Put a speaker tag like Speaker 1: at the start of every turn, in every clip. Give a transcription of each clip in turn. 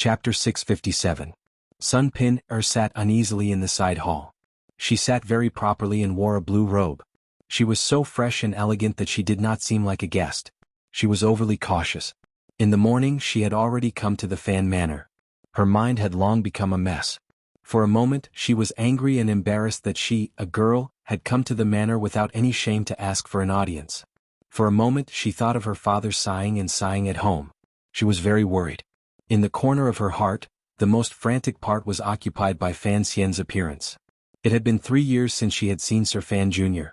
Speaker 1: Chapter 657. Sun Pin sat uneasily in the side hall. She sat very properly and wore a blue robe. She was so fresh and elegant that she did not seem like a guest. She was overly cautious. In the morning she had already come to the Fan Manor. Her mind had long become a mess. For a moment she was angry and embarrassed that she, a girl, had come to the manor without any shame to ask for an audience. For a moment she thought of her father sighing at home. She was very worried. In the corner of her heart, the most frantic part was occupied by Fan Xian's appearance. It had been 3 years since she had seen Sir Fan Jr.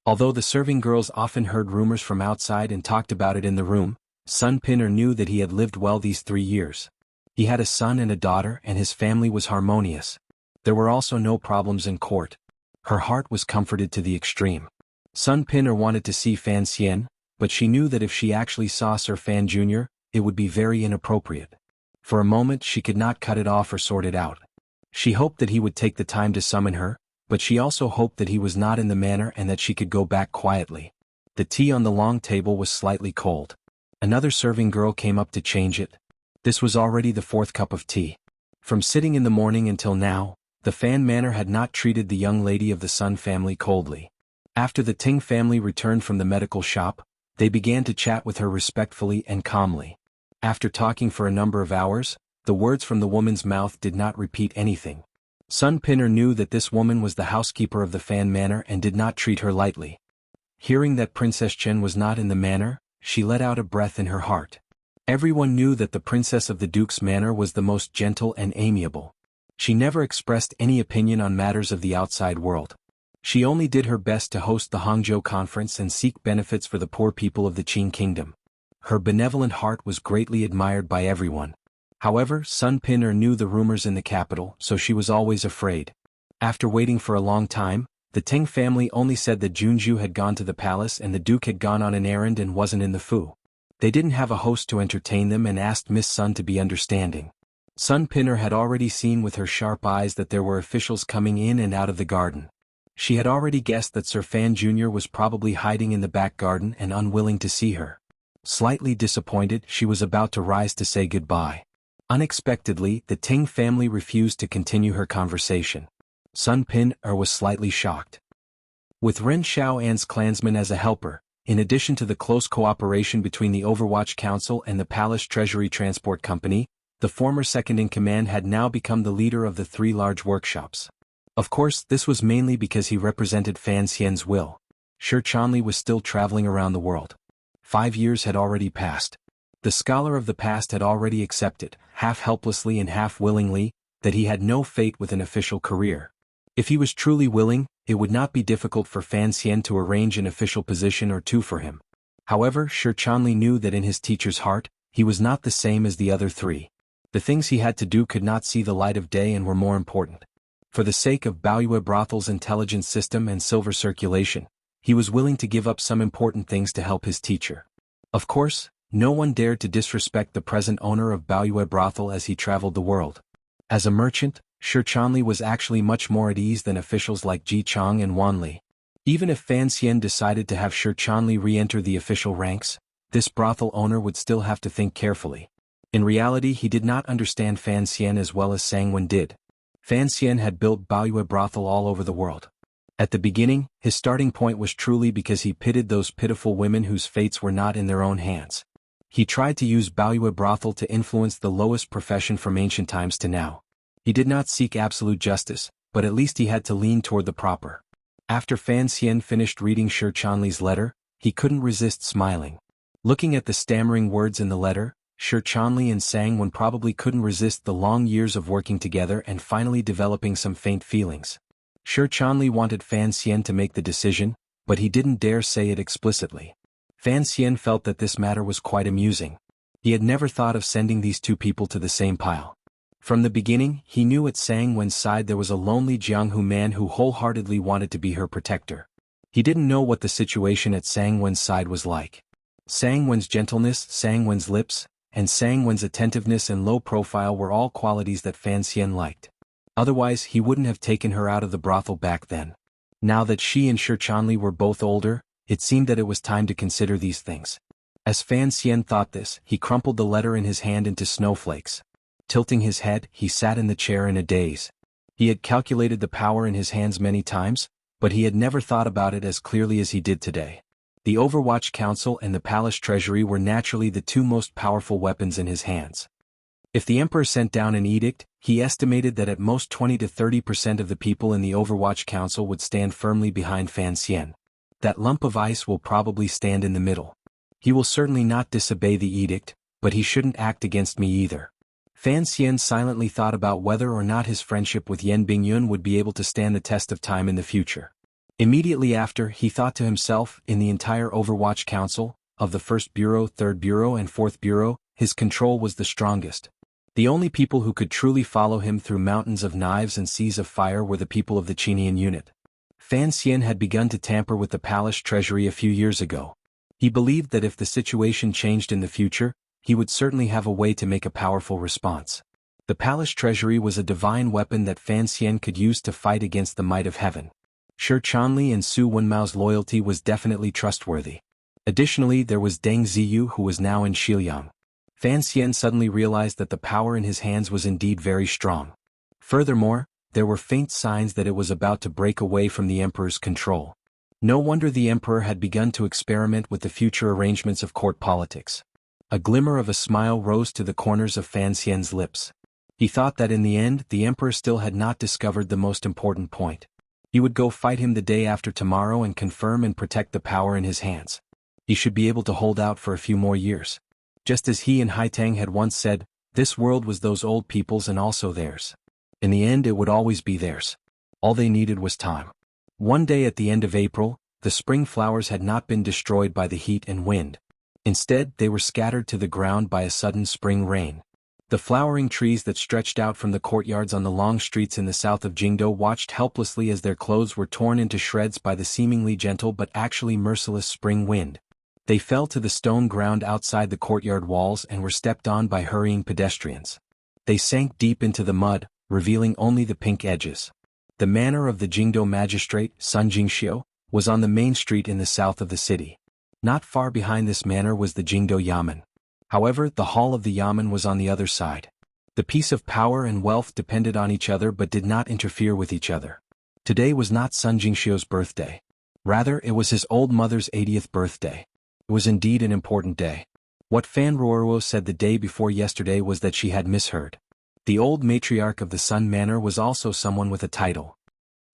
Speaker 1: Although the serving girls often heard rumors from outside and talked about it in the room, Sun Pinner knew that he had lived well these 3 years. He had a son and a daughter and his family was harmonious. There were also no problems in court. Her heart was comforted to the extreme. Sun Pinner wanted to see Fan Xian, but she knew that if she actually saw Sir Fan Jr., it would be very inappropriate. For a moment she could not cut it off or sort it out. She hoped that he would take the time to summon her, but she also hoped that he was not in the manor and that she could go back quietly. The tea on the long table was slightly cold. Another serving girl came up to change it. This was already the 4th cup of tea. From sitting in the morning until now, the Fan Manor had not treated the young lady of the Sun family coldly. After the Ting family returned from the medical shop, they began to chat with her respectfully and calmly. After talking for a number of hours, the words from the woman's mouth did not repeat anything. Sun Pinner knew that this woman was the housekeeper of the Fan Manor and did not treat her lightly. Hearing that Princess Chen was not in the manor, she let out a breath in her heart. Everyone knew that the princess of the Duke's manor was the most gentle and amiable. She never expressed any opinion on matters of the outside world. She only did her best to host the Hangzhou conference and seek benefits for the poor people of the Qing kingdom. Her benevolent heart was greatly admired by everyone. However, Sun Pinner knew the rumors in the capital, so she was always afraid. After waiting for a long time, the Ting family only said that Junju had gone to the palace and the Duke had gone on an errand and wasn't in the fu. They didn't have a host to entertain them and asked Miss Sun to be understanding. Sun Pinner had already seen with her sharp eyes that there were officials coming in and out of the garden. She had already guessed that Sir Fan Jr. was probably hiding in the back garden and unwilling to see her. Slightly disappointed, she was about to rise to say goodbye. Unexpectedly, the Ting family refused to continue her conversation. Sun Pinner was slightly shocked. With Ren Xiaoan's clansman as a helper, in addition to the close cooperation between the Overwatch Council and the Palace Treasury Transport Company, the former second-in-command had now become the leader of the 3 large workshops. Of course, this was mainly because he represented Fan Xian's will. Shi Chanli was still traveling around the world. 5 years had already passed. The scholar of the past had already accepted, half helplessly and half willingly, that he had no fate with an official career. If he was truly willing, it would not be difficult for Fan Xian to arrange an official position or 2 for him. However, Shi Chanli knew that in his teacher's heart, he was not the same as the other 3. The things he had to do could not see the light of day and were more important. For the sake of Baoyue Brothel's intelligence system and silver circulation, he was willing to give up some important things to help his teacher. Of course, no one dared to disrespect the present owner of Baoyue Brothel as he traveled the world. As a merchant, Shi Chanli was actually much more at ease than officials like Ji Chang and Wan Li. Even if Fan Xian decided to have Shi Chanli re-enter the official ranks, this brothel owner would still have to think carefully. In reality, he did not understand Fan Xian as well as Sangwen did. Fan Xian had built Baoyue Brothel all over the world. At the beginning, his starting point was truly because he pitied those pitiful women whose fates were not in their own hands. He tried to use Baoyue Brothel to influence the lowest profession from ancient times to now. He did not seek absolute justice, but at least he had to lean toward the proper. After Fan Xian finished reading Shi Chanli's letter, he couldn't resist smiling. Looking at the stammering words in the letter, Shi Chanli and Sangwen probably couldn't resist the long years of working together and finally developing some faint feelings. Shi Chanli wanted Fan Xian to make the decision, but he didn't dare say it explicitly. Fan Xian felt that this matter was quite amusing. He had never thought of sending these 2 people to the same pile. From the beginning, he knew at Sangwen's side there was a lonely Jianghu man who wholeheartedly wanted to be her protector. He didn't know what the situation at Sangwen's side was like. Sangwen's gentleness, Sangwen's lips, and Sangwen's attentiveness and low profile were all qualities that Fan Xian liked. Otherwise he wouldn't have taken her out of the brothel back then. Now that she and Shi Chanli were both older, it seemed that it was time to consider these things. As Fan Xian thought this, he crumpled the letter in his hand into snowflakes. Tilting his head, he sat in the chair in a daze. He had calculated the power in his hands many times, but he had never thought about it as clearly as he did today. The Overwatch Council and the Palace Treasury were naturally the two most powerful weapons in his hands. If the Emperor sent down an edict, he estimated that at most 20 to 30% of the people in the Overwatch Council would stand firmly behind Fan Xian. That lump of ice will probably stand in the middle. He will certainly not disobey the edict, but he shouldn't act against me either. Fan Xian silently thought about whether or not his friendship with Yan Bingyun would be able to stand the test of time in the future. Immediately after, he thought to himself, in the entire Overwatch Council, of the 1st Bureau, 3rd Bureau and 4th Bureau, his control was the strongest. The only people who could truly follow him through mountains of knives and seas of fire were the people of the Qinian unit. Fan Xian had begun to tamper with the Palace Treasury a few years ago. He believed that if the situation changed in the future, he would certainly have a way to make a powerful response. The Palace Treasury was a divine weapon that Fan Xian could use to fight against the might of heaven. Shi Chanli and Su Wenmao's loyalty was definitely trustworthy. Additionally, there was Deng Ziyu, who was now in Xilyang. Fan Xian suddenly realized that the power in his hands was indeed very strong. Furthermore, there were faint signs that it was about to break away from the Emperor's control. No wonder the Emperor had begun to experiment with the future arrangements of court politics. A glimmer of a smile rose to the corners of Fan Xian's lips. He thought that in the end, the Emperor still had not discovered the most important point. He would go fight him the day after tomorrow and confirm and protect the power in his hands. He should be able to hold out for a few more years. Just as he and Haitang had once said, this world was those old people's and also theirs. In the end, it would always be theirs. All they needed was time. One day at the end of April, the spring flowers had not been destroyed by the heat and wind. Instead, they were scattered to the ground by a sudden spring rain. The flowering trees that stretched out from the courtyards on the long streets in the south of Jingdo watched helplessly as their clothes were torn into shreds by the seemingly gentle but actually merciless spring wind. They fell to the stone ground outside the courtyard walls and were stepped on by hurrying pedestrians. They sank deep into the mud, revealing only the pink edges. The manor of the Jingdo magistrate, Sun Jingxiu, was on the main street in the south of the city. Not far behind this manor was the Jingdo Yamen. However, the hall of the Yamen was on the other side. The peace of power and wealth depended on each other but did not interfere with each other. Today was not Sun Jingxiu's birthday. Rather, it was his old mother's 80th birthday. It was indeed an important day. What Fan Ruoruo said the day before yesterday was that she had misheard. The old matriarch of the Sun Manor was also someone with a title.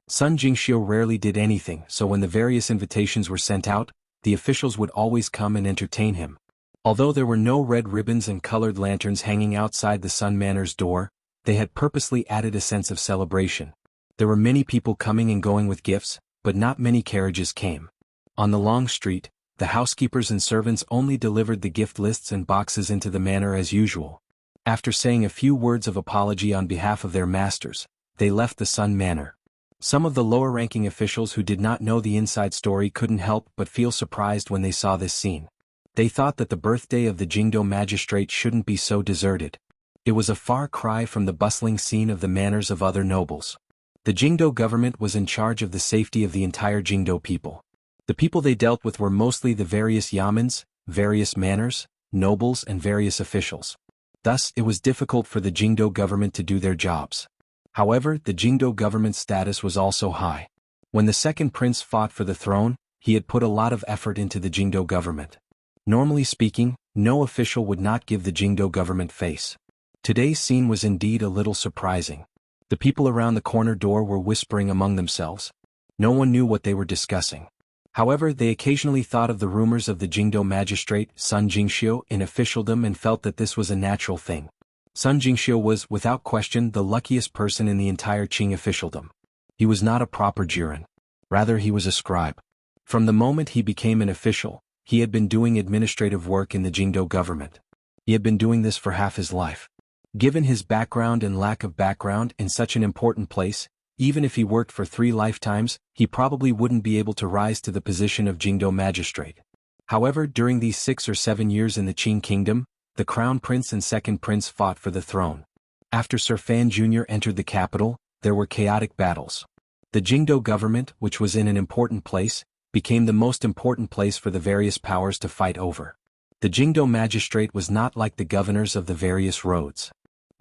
Speaker 1: Sun Jingxiu rarely did anything, so when the various invitations were sent out, the officials would always come and entertain him. Although there were no red ribbons and colored lanterns hanging outside the Sun Manor's door, they had purposely added a sense of celebration. There were many people coming and going with gifts, but not many carriages came. On the long street, the housekeepers and servants only delivered the gift lists and boxes into the manor as usual. After saying a few words of apology on behalf of their masters, they left the Sun Manor. Some of the lower-ranking officials who did not know the inside story couldn't help but feel surprised when they saw this scene. They thought that the birthday of the Jingdo magistrate shouldn't be so deserted. It was a far cry from the bustling scene of the manors of other nobles. The Jingdo government was in charge of the safety of the entire Jingdo people. The people they dealt with were mostly the various yamens, various manors, nobles and various officials. Thus, it was difficult for the Jingdo government to do their jobs. However, the Jingdo government's status was also high. When the second prince fought for the throne, he had put a lot of effort into the Jingdo government. Normally speaking, no official would not give the Jingdo government face. Today's scene was indeed a little surprising. The people around the corner door were whispering among themselves. No one knew what they were discussing. However, they occasionally thought of the rumors of the Jingdo magistrate, Sun Jingxiu, in officialdom and felt that this was a natural thing. Sun Jingxiu was, without question, the luckiest person in the entire Qing officialdom. He was not a proper juren. Rather, he was a scribe. From the moment he became an official, he had been doing administrative work in the Jingdo government. He had been doing this for half his life. Given his background and lack of background in such an important place, even if he worked for 3 lifetimes, he probably wouldn't be able to rise to the position of Jingdo magistrate. However, during these 6 or 7 years in the Qing kingdom, the crown prince and second prince fought for the throne. After Sir Fan Jr. entered the capital, there were chaotic battles. The Jingdo government, which was in an important place, became the most important place for the various powers to fight over. The Jingdo magistrate was not like the governors of the various roads.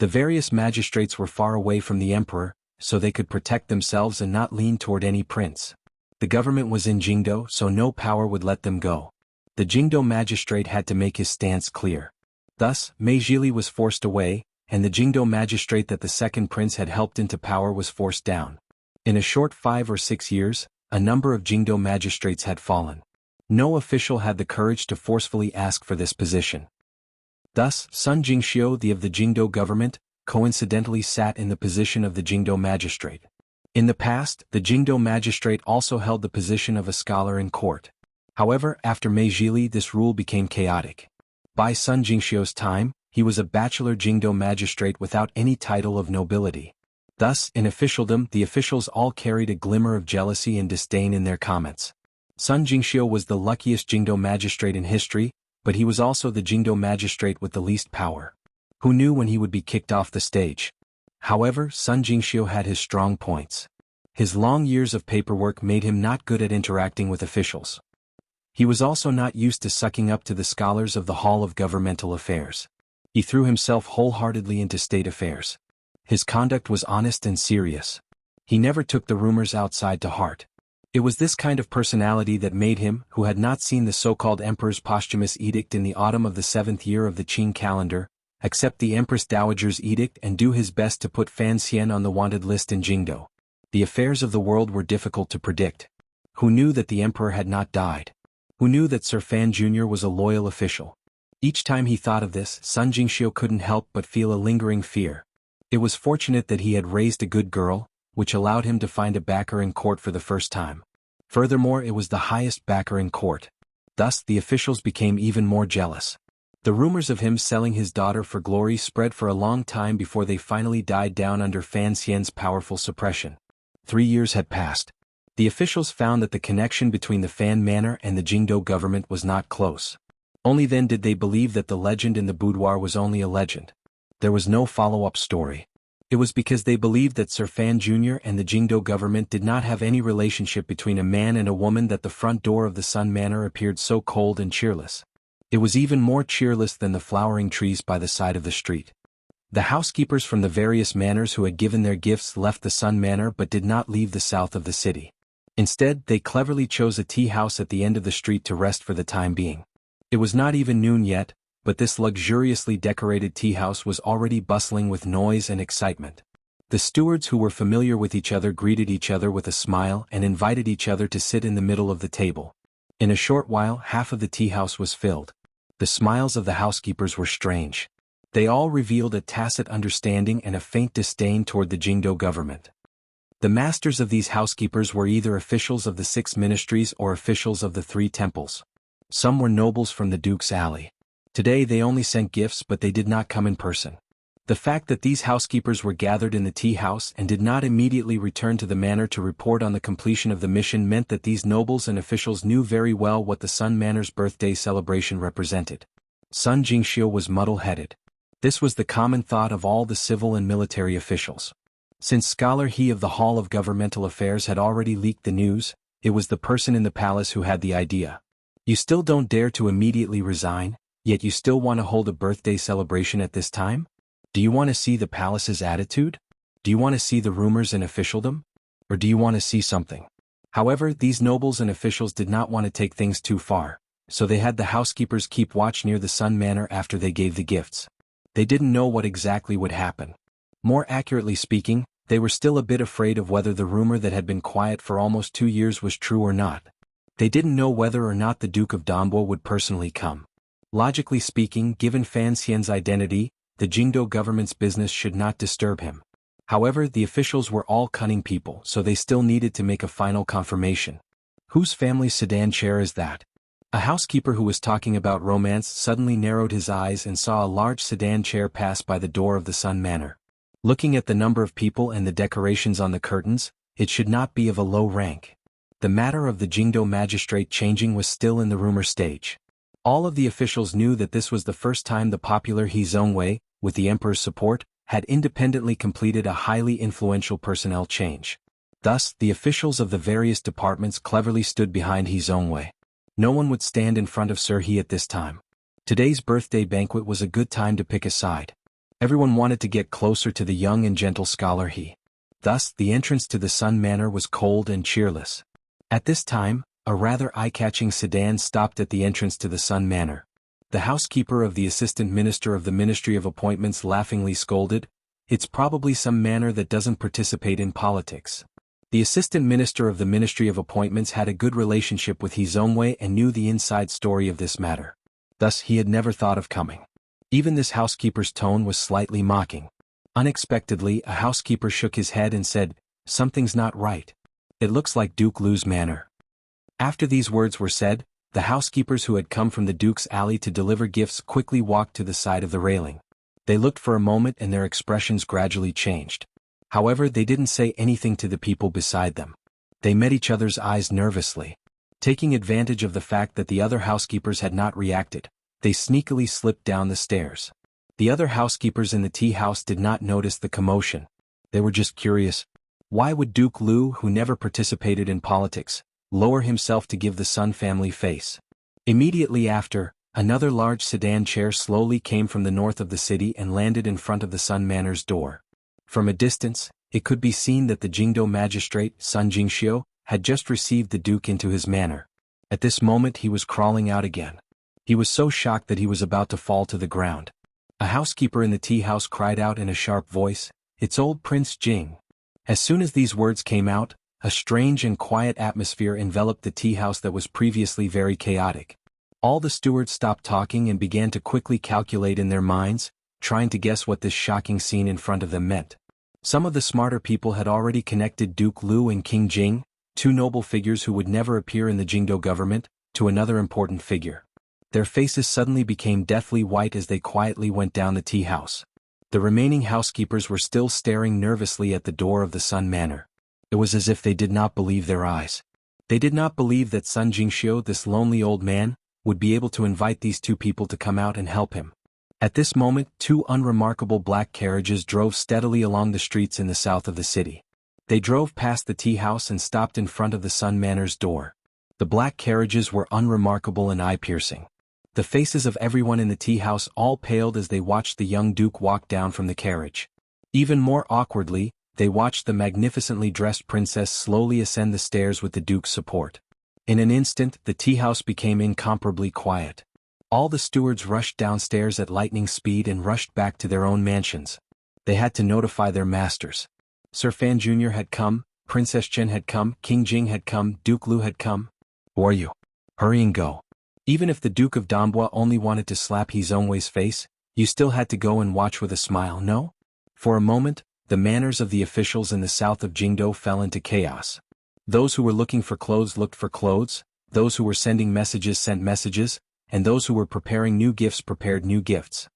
Speaker 1: The various magistrates were far away from the emperor, so they could protect themselves and not lean toward any prince. The government was in Jingdo, so no power would let them go. The Jingdo magistrate had to make his stance clear. Thus, Meijili was forced away, and the Jingdo magistrate that the second prince had helped into power was forced down. In a short 5 or 6 years, a number of Jingdo magistrates had fallen. No official had the courage to forcefully ask for this position. Thus, Sun Jingxiu, the of the Jingdo government, coincidentally sat in the position of the Jingdo magistrate. In the past, the Jingdo magistrate also held the position of a scholar in court. However, after Meijili, this rule became chaotic. By Sun Jingxiu's time, he was a bachelor Jingdo magistrate without any title of nobility. Thus, in officialdom, the officials all carried a glimmer of jealousy and disdain in their comments. Sun Jingxiu was the luckiest Jingdo magistrate in history, but he was also the Jingdo magistrate with the least power. Who knew when he would be kicked off the stage? However, Sun Jingxiu had his strong points. His long years of paperwork made him not good at interacting with officials. He was also not used to sucking up to the scholars of the Hall of Governmental Affairs. He threw himself wholeheartedly into state affairs. His conduct was honest and serious. He never took the rumors outside to heart. It was this kind of personality that made him, who had not seen the so-called emperor's posthumous edict in the autumn of the 7th year of the Qing calendar, accept the Empress Dowager's edict and do his best to put Fan Xian on the wanted list in Jingdo. The affairs of the world were difficult to predict. Who knew that the emperor had not died? Who knew that Sir Fan Jr. was a loyal official? Each time he thought of this, Sun Jingxiu couldn't help but feel a lingering fear. It was fortunate that he had raised a good girl, which allowed him to find a backer in court for the first time. Furthermore, it was the highest backer in court. Thus, the officials became even more jealous. The rumors of him selling his daughter for glory spread for a long time before they finally died down under Fan Xian's powerful suppression. 3 years had passed. The officials found that the connection between the Fan Manor and the Jingdo government was not close. Only then did they believe that the legend in the boudoir was only a legend. There was no follow-up story. It was because they believed that Sir Fan Jr. and the Jingdo government did not have any relationship between a man and a woman that the front door of the Sun Manor appeared so cold and cheerless. It was even more cheerless than the flowering trees by the side of the street. The housekeepers from the various manors who had given their gifts left the Sun Manor but did not leave the south of the city. Instead, they cleverly chose a tea house at the end of the street to rest for the time being. It was not even noon yet, but this luxuriously decorated tea house was already bustling with noise and excitement. The stewards who were familiar with each other greeted each other with a smile and invited each other to sit in the middle of the table. In a short while, half of the tea house was filled. The smiles of the housekeepers were strange. They all revealed a tacit understanding and a faint disdain toward the Jingdo government. The masters of these housekeepers were either officials of the 6 ministries or officials of the 3 temples. Some were nobles from the Duke's Alley. Today they only sent gifts, but they did not come in person. The fact that these housekeepers were gathered in the tea house and did not immediately return to the manor to report on the completion of the mission meant that these nobles and officials knew very well what the Sun Manor's birthday celebration represented. Sun Jingxiu was muddle-headed. This was the common thought of all the civil and military officials. Since Scholar He of the Hall of Governmental Affairs had already leaked the news, it was the person in the palace who had the idea. You still don't dare to immediately resign, yet you still want to hold a birthday celebration at this time? Do you want to see the palace's attitude? Do you want to see the rumors in officialdom? Or do you want to see something? However, these nobles and officials did not want to take things too far, so they had the housekeepers keep watch near the Sun Manor after they gave the gifts. They didn't know what exactly would happen. More accurately speaking, they were still a bit afraid of whether the rumor that had been quiet for almost 2 years was true or not. They didn't know whether or not the Duke of Dambo would personally come. Logically speaking, given Fan Xian's identity, the Jingdo government's business should not disturb him. However, the officials were all cunning people, so they still needed to make a final confirmation. Whose family's sedan chair is that? A housekeeper who was talking about romance suddenly narrowed his eyes and saw a large sedan chair pass by the door of the Sun Manor. Looking at the number of people and the decorations on the curtains, it should not be of a low rank. The matter of the Jingdo magistrate changing was still in the rumor stage. All of the officials knew that this was the first time the popular He Zongwei, with the emperor's support, had independently completed a highly influential personnel change. Thus, the officials of the various departments cleverly stood behind He Zongwei. No one would stand in front of Sir He at this time. Today's birthday banquet was a good time to pick a side. Everyone wanted to get closer to the young and gentle scholar he. Thus, the entrance to the Sun Manor was cold and cheerless. At this time, a rather eye-catching sedan stopped at the entrance to the Sun Manor. The housekeeper of the assistant minister of the Ministry of Appointments laughingly scolded, "It's probably some manor that doesn't participate in politics." The assistant minister of the Ministry of Appointments had a good relationship with He Zongwei and knew the inside story of this matter. Thus he had never thought of coming. Even this housekeeper's tone was slightly mocking. Unexpectedly, a housekeeper shook his head and said, "Something's not right. It looks like Duke Lu's manor." After these words were said, the housekeepers who had come from the Duke's alley to deliver gifts quickly walked to the side of the railing. They looked for a moment and their expressions gradually changed. However, they didn't say anything to the people beside them. They met each other's eyes nervously. Taking advantage of the fact that the other housekeepers had not reacted, they sneakily slipped down the stairs. The other housekeepers in the tea house did not notice the commotion. They were just curious. Why would Duke Lu, who never participated in politics, lower himself to give the Sun family face? Immediately after, another large sedan chair slowly came from the north of the city and landed in front of the Sun Manor's door. From a distance, it could be seen that the Jingdo magistrate, Sun Jingxiu, had just received the Duke into his manor. At this moment he was crawling out again. He was so shocked that he was about to fall to the ground. A housekeeper in the tea house cried out in a sharp voice, "It's old Prince Jing." As soon as these words came out, a strange and quiet atmosphere enveloped the tea house that was previously very chaotic. All the stewards stopped talking and began to quickly calculate in their minds, trying to guess what this shocking scene in front of them meant. Some of the smarter people had already connected Duke Lu and King Jing, two noble figures who would never appear in the Jingdo government, to another important figure. Their faces suddenly became deathly white as they quietly went down the tea house. The remaining housekeepers were still staring nervously at the door of the Sun Manor. It was as if they did not believe their eyes. They did not believe that Sun Jingxiu, this lonely old man, would be able to invite these two people to come out and help him. At this moment, two unremarkable black carriages drove steadily along the streets in the south of the city. They drove past the tea house and stopped in front of the Sun Manor's door. The black carriages were unremarkable and eye-piercing. The faces of everyone in the tea house all paled as they watched the young Duke walk down from the carriage. Even more awkwardly, they watched the magnificently dressed princess slowly ascend the stairs with the Duke's support. In an instant, the tea house became incomparably quiet. All the stewards rushed downstairs at lightning speed and rushed back to their own mansions. They had to notify their masters. Sir Fan Jr. had come, Princess Chen had come, King Jing had come, Duke Lu had come. Who are you? Hurry and go. Even if the Duke of Donghua only wanted to slap He Zongwei's face, you still had to go and watch with a smile, no? For a moment, the manners of the officials in the south of Jingdo fell into chaos. Those who were looking for clothes looked for clothes, those who were sending messages sent messages, and those who were preparing new gifts prepared new gifts.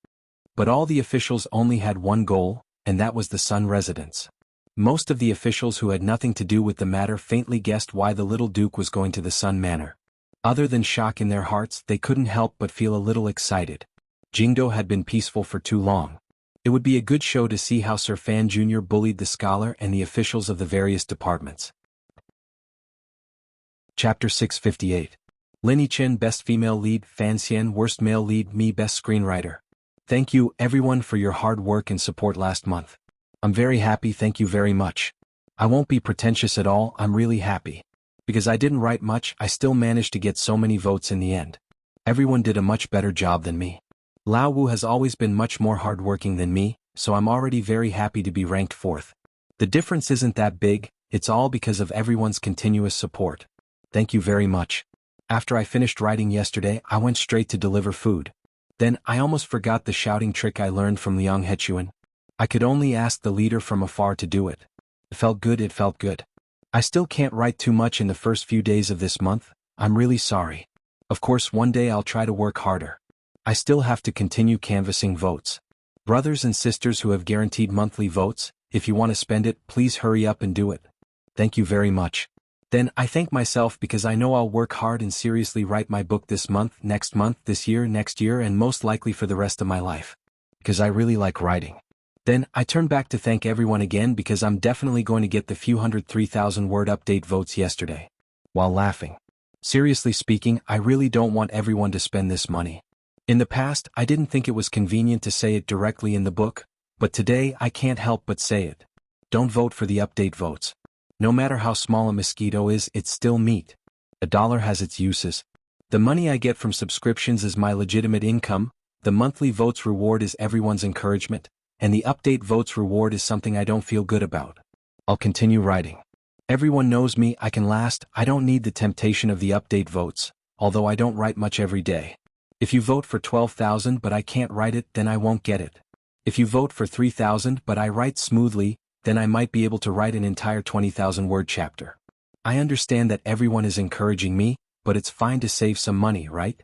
Speaker 1: But all the officials only had one goal, and that was the Sun residence. Most of the officials who had nothing to do with the matter faintly guessed why the little Duke was going to the Sun Manor. Other than shock in their hearts, they couldn't help but feel a little excited. Jingdo had been peaceful for too long. It would be a good show to see how Sir Fan Jr. bullied the scholar and the officials of the various departments. Chapter 658. Lin Yichen Best Female Lead, Fan Xian Worst Male Lead, me Best Screenwriter. Thank you, everyone, for your hard work and support last month. I'm very happy, thank you very much. I won't be pretentious at all, I'm really happy. Because I didn't write much, I still managed to get so many votes in the end. Everyone did a much better job than me. Lao Wu has always been much more hardworking than me, so I'm already very happy to be ranked 4th. The difference isn't that big, it's all because of everyone's continuous support. Thank you very much. After I finished writing yesterday, I went straight to deliver food. Then, I almost forgot the shouting trick I learned from Liang Hechuan. I could only ask the leader from afar to do it. It felt good, it felt good. I still can't write too much in the first few days of this month, I'm really sorry. Of course one day I'll try to work harder. I still have to continue canvassing votes. Brothers and sisters who have guaranteed monthly votes, if you want to spend it, please hurry up and do it. Thank you very much. Then, I thank myself because I know I'll work hard and seriously write my book this month, this year, next year, and most likely for the rest of my life. Because I really like writing. Then, I turn back to thank everyone again because I'm definitely going to get the few 103,000 word update votes yesterday. While laughing. Seriously speaking, I really don't want everyone to spend this money. In the past, I didn't think it was convenient to say it directly in the book, But today I can't help but say it. Don't vote for the update votes. No matter how small a mosquito is, it's still meat. A dollar has its uses. The money I get from subscriptions is my legitimate income, the monthly votes reward is everyone's encouragement, and the update votes reward is something I don't feel good about. I'll continue writing. Everyone knows me, I can last, I don't need the temptation of the update votes, although I don't write much every day. If you vote for 12,000 but I can't write it, then I won't get it. If you vote for 3,000 but I write smoothly, then I might be able to write an entire 20,000 word chapter. I understand that everyone is encouraging me, but it's fine to save some money, right?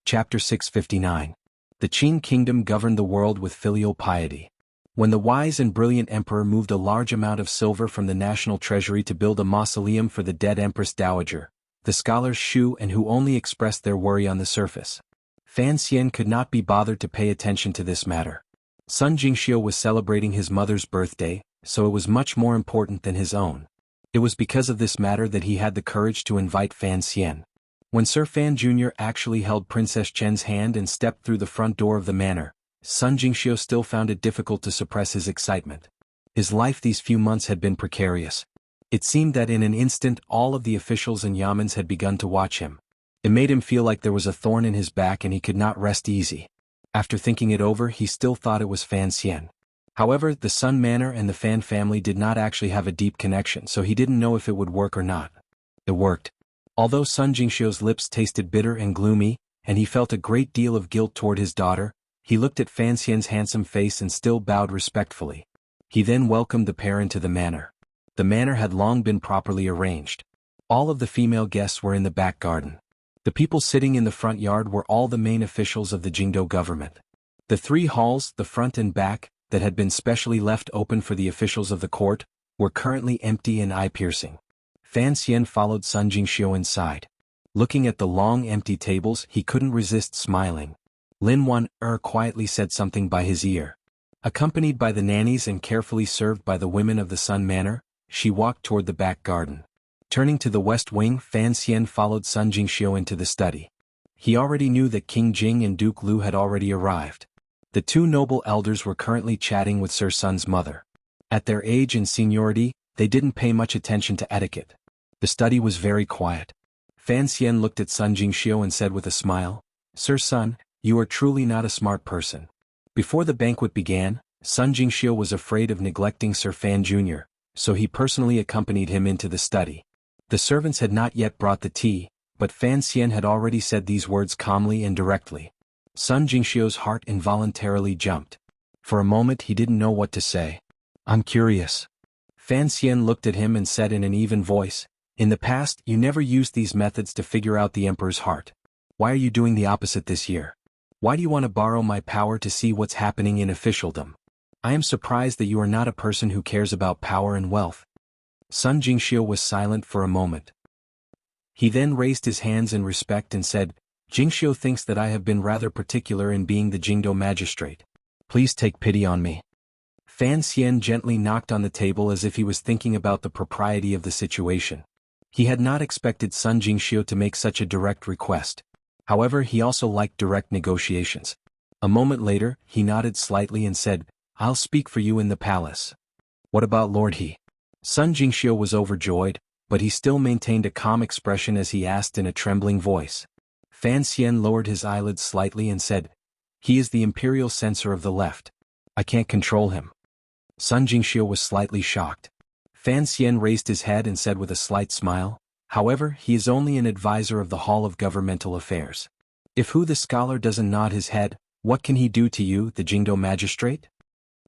Speaker 1: Chapter 659. The Qin Kingdom governed the world with filial piety. When the wise and brilliant emperor moved a large amount of silver from the national treasury to build a mausoleum for the dead Empress Dowager, the scholars Shu and Hu only expressed their worry on the surface. Fan Xian could not be bothered to pay attention to this matter. Sun Jingxiu was celebrating his mother's birthday, so it was much more important than his own. It was because of this matter that he had the courage to invite Fan Xian. When Sir Fan Jr. actually held Princess Chen's hand and stepped through the front door of the manor, Sun Jingxiu still found it difficult to suppress his excitement. His life these few months had been precarious. It seemed that in an instant all of the officials and yamens had begun to watch him. It made him feel like there was a thorn in his back and he could not rest easy. After thinking it over, he still thought it was Fan Xian. However, the Sun Manor and the Fan family did not actually have a deep connection, so he didn't know if it would work or not. It worked. Although Sun Jingxiu's lips tasted bitter and gloomy, and he felt a great deal of guilt toward his daughter, he looked at Fan Xian's handsome face and still bowed respectfully. He then welcomed the pair into the manor. The manor had long been properly arranged. All of the female guests were in the back garden. The people sitting in the front yard were all the main officials of the Jingdo government. The three halls, the front and back, that had been specially left open for the officials of the court, were currently empty and eye-piercing. Fan Xian followed Sun Jingxiu inside. Looking at the long empty tables, he couldn't resist smiling. Lin Wan quietly said something by his ear. Accompanied by the nannies and carefully served by the women of the Sun Manor, she walked toward the back garden. Turning to the west wing, Fan Xian followed Sun Jingxiu into the study. He already knew that King Jing and Duke Lu had already arrived. The two noble elders were currently chatting with Sir Sun's mother. At their age and seniority, they didn't pay much attention to etiquette. The study was very quiet. Fan Xian looked at Sun Jingxiu and said with a smile, "Sir Sun, you are truly not a smart person." Before the banquet began, Sun Jingxiu was afraid of neglecting Sir Fan Jr., so he personally accompanied him into the study. The servants had not yet brought the tea, but Fan Xian had already said these words calmly and directly. Sun Jingxiu's heart involuntarily jumped. For a moment he didn't know what to say. "I'm curious." Fan Xian looked at him and said in an even voice, "In the past, you never used these methods to figure out the emperor's heart. Why are you doing the opposite this year? Why do you want to borrow my power to see what's happening in officialdom? I am surprised that you are not a person who cares about power and wealth." Sun Jingxiu was silent for a moment. He then raised his hands in respect and said, "Jingxiu thinks that I have been rather particular in being the Jingdo magistrate. Please take pity on me." Fan Xian gently knocked on the table as if he was thinking about the propriety of the situation. He had not expected Sun Jingxiu to make such a direct request. However, he also liked direct negotiations. A moment later, he nodded slightly and said, "I'll speak for you in the palace." "What about Lord He?" Sun Jingxiu was overjoyed, but he still maintained a calm expression as he asked in a trembling voice. Fan Xian lowered his eyelids slightly and said, "He is the imperial censor of the left. I can't control him." Sun Jingxiu was slightly shocked. Fan Xian raised his head and said with a slight smile, "However, he is only an advisor of the Hall of Governmental Affairs. If Hu the scholar doesn't nod his head, what can he do to you, the Jingdo magistrate?"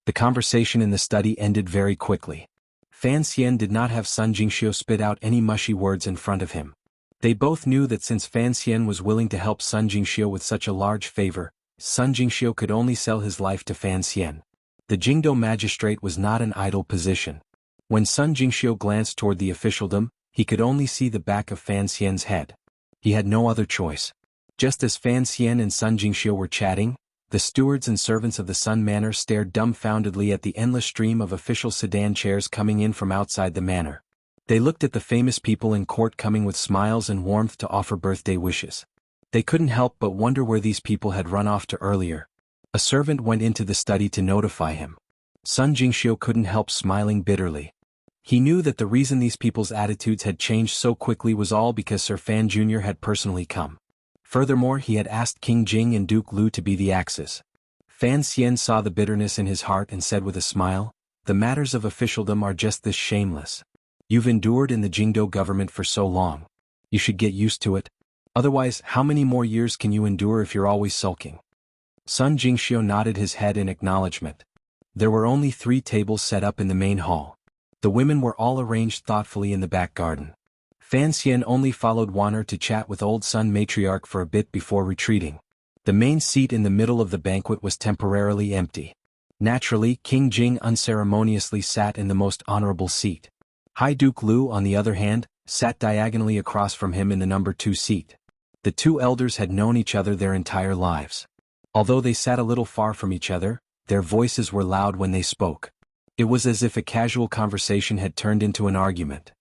Speaker 1: The conversation in the study ended very quickly. Fan Xian did not have Sun Jingxiu spit out any mushy words in front of him. They both knew that since Fan Xian was willing to help Sun Jingxiu with such a large favor, Sun Jingxiu could only sell his life to Fan Xian. The Jingdo magistrate was not an idle position. When Sun Jingxiu glanced toward the officialdom, he could only see the back of Fan Xian's head. He had no other choice. Just as Fan Xian and Sun Jingxiu were chatting, the stewards and servants of the Sun Manor stared dumbfoundedly at the endless stream of official sedan chairs coming in from outside the manor. They looked at the famous people in court coming with smiles and warmth to offer birthday wishes. They couldn't help but wonder where these people had run off to earlier. A servant went into the study to notify him. Sun Jingxiu couldn't help smiling bitterly. He knew that the reason these people's attitudes had changed so quickly was all because Sir Fan Jr. had personally come. Furthermore, he had asked King Jing and Duke Lu to be the axes. Fan Xian saw the bitterness in his heart and said with a smile, "The matters of officialdom are just this shameless. You've endured in the Jingdo government for so long. You should get used to it. Otherwise, how many more years can you endure if you're always sulking?" Sun Jingxiu nodded his head in acknowledgement. There were only 3 tables set up in the main hall. The women were all arranged thoughtfully in the back garden. Fan Xian only followed Wanner to chat with old Sun Matriarch for a bit before retreating. The main seat in the middle of the banquet was temporarily empty. Naturally, King Jing unceremoniously sat in the most honorable seat. High Duke Lu, on the other hand, sat diagonally across from him in the number 2 seat. The 2 elders had known each other their entire lives. Although they sat a little far from each other, their voices were loud when they spoke. It was as if a casual conversation had turned into an argument.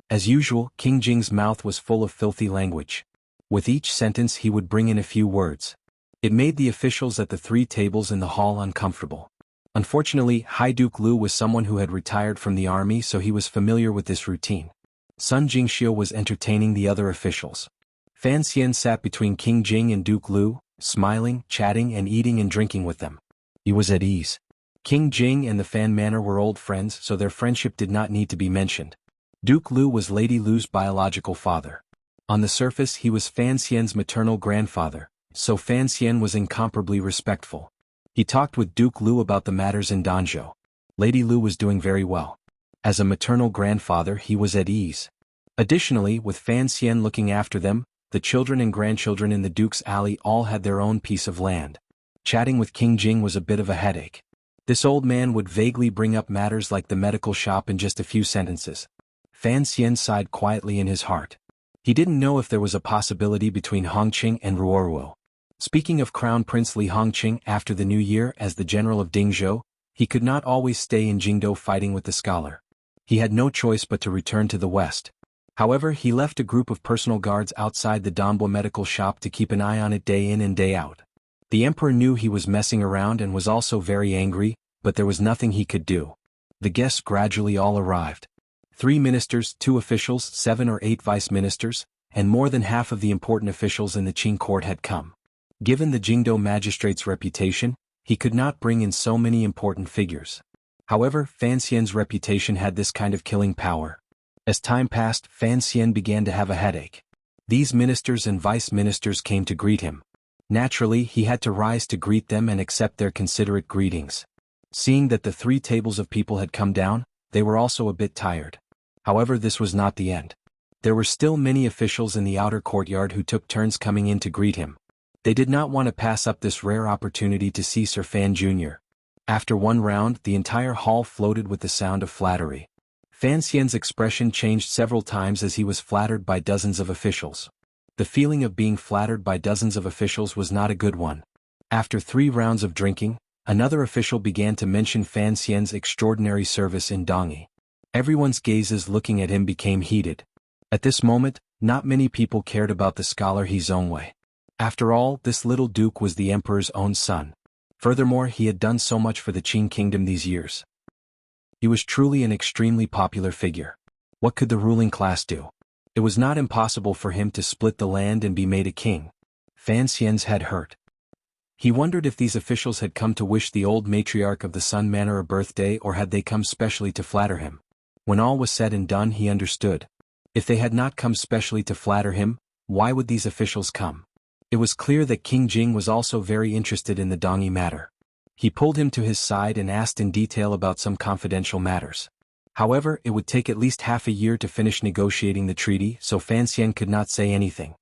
Speaker 1: As usual, King Jing's mouth was full of filthy language. With each sentence he would bring in a few words. It made the officials at the 3 tables in the hall uncomfortable. Unfortunately, High Duke Lu was someone who had retired from the army, so he was familiar with this routine. Sun Jingxiu was entertaining the other officials. Fan Xian sat between King Jing and Duke Lu, smiling, chatting and eating and drinking with them. He was at ease. King Jing and the Fan Manor were old friends, so their friendship did not need to be mentioned. Duke Lu was Lady Lu's biological father. On the surface he was Fan Xian's maternal grandfather, so Fan Xian was incomparably respectful. He talked with Duke Lu about the matters in Danzhou. Lady Lu was doing very well. As a maternal grandfather he was at ease. Additionally, with Fan Xian looking after them, the children and grandchildren in the Duke's Alley all had their own piece of land. Chatting with King Jing was a bit of a headache. This old man would vaguely bring up matters like the medical shop in just a few sentences. Fan Xian sighed quietly in his heart. He didn't know if there was a possibility between Hongqing and Ruoruo. Speaking of Crown Prince Li Hongqing after the new year as the general of Dingzhou, he could not always stay in Jingdo fighting with the scholar. He had no choice but to return to the west. However, he left a group of personal guards outside the Danbo medical shop to keep an eye on it day in and day out. The emperor knew he was messing around and was also very angry, but there was nothing he could do. The guests gradually all arrived. 3 ministers, 2 officials, 7 or 8 vice-ministers, and more than half of the important officials in the Qing court had come. Given the Jingdo magistrate's reputation, he could not bring in so many important figures. However, Fan Xian's reputation had this kind of killing power. As time passed, Fan Xian began to have a headache. These ministers and vice-ministers came to greet him. Naturally, he had to rise to greet them and accept their considerate greetings. Seeing that the 3 tables of people had come down, they were also a bit tired. However, this was not the end. There were still many officials in the outer courtyard who took turns coming in to greet him. They did not want to pass up this rare opportunity to see Sir Fan Jr. After one round, the entire hall floated with the sound of flattery. Fan Xian's expression changed several times as he was flattered by dozens of officials. The feeling of being flattered by dozens of officials was not a good one. After 3 rounds of drinking, another official began to mention Fan Xian's extraordinary service in Dongyi. Everyone's gazes looking at him became heated. At this moment, not many people cared about the scholar He Zhongwei. After all, this little duke was the emperor's own son. Furthermore, he had done so much for the Qing kingdom these years. He was truly an extremely popular figure. What could the ruling class do? It was not impossible for him to split the land and be made a king. Fan Xian's head hurt. He wondered if these officials had come to wish the old matriarch of the Sun Manor a birthday or had they come specially to flatter him. When all was said and done, he understood. If they had not come specially to flatter him, why would these officials come? It was clear that King Jing was also very interested in the Dongyi matter. He pulled him to his side and asked in detail about some confidential matters. However, it would take at least half a year to finish negotiating the treaty, so Fan Xian could not say anything.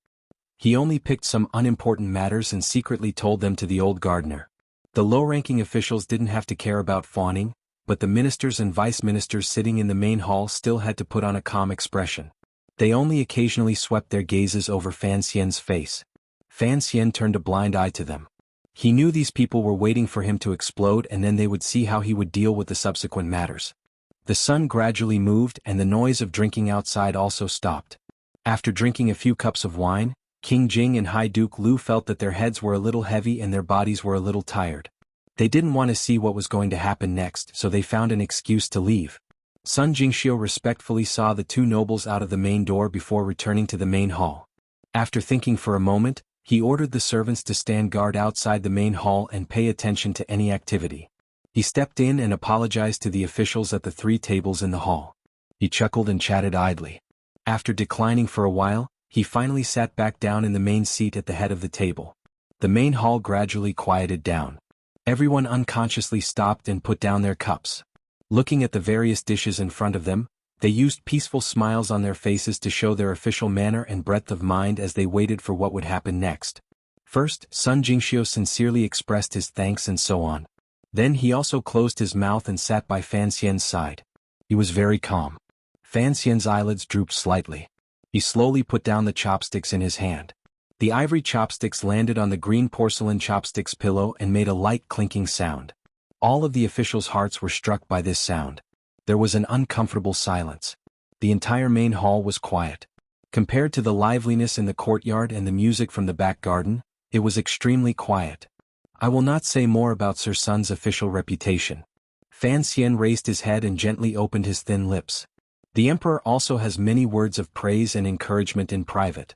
Speaker 1: He only picked some unimportant matters and secretly told them to the old gardener. The low-ranking officials didn't have to care about fawning, but the ministers and vice-ministers sitting in the main hall still had to put on a calm expression. They only occasionally swept their gazes over Fan Xian's face. Fan Xian turned a blind eye to them. He knew these people were waiting for him to explode and then they would see how he would deal with the subsequent matters. The sun gradually moved and the noise of drinking outside also stopped. After drinking a few cups of wine, King Jing and High Duke Lu felt that their heads were a little heavy and their bodies were a little tired. They didn't want to see what was going to happen next, so they found an excuse to leave. Sun Jingxiu respectfully saw the two nobles out of the main door before returning to the main hall. After thinking for a moment, he ordered the servants to stand guard outside the main hall and pay attention to any activity. He stepped in and apologized to the officials at the 3 tables in the hall. He chuckled and chatted idly. After declining for a while, he finally sat back down in the main seat at the head of the table. The main hall gradually quieted down. Everyone unconsciously stopped and put down their cups. Looking at the various dishes in front of them, they used peaceful smiles on their faces to show their official manner and breadth of mind as they waited for what would happen next. First, Sun Jingxiu sincerely expressed his thanks and so on. Then he also closed his mouth and sat by Fan Xian's side. He was very calm. Fan Xian's eyelids drooped slightly. He slowly put down the chopsticks in his hand. The ivory chopsticks landed on the green porcelain chopsticks pillow and made a light clinking sound. All of the officials' hearts were struck by this sound. There was an uncomfortable silence. The entire main hall was quiet. Compared to the liveliness in the courtyard and the music from the back garden, it was extremely quiet. I will not say more about Sir Sun's official reputation. Fan Xian raised his head and gently opened his thin lips. The emperor also has many words of praise and encouragement in private.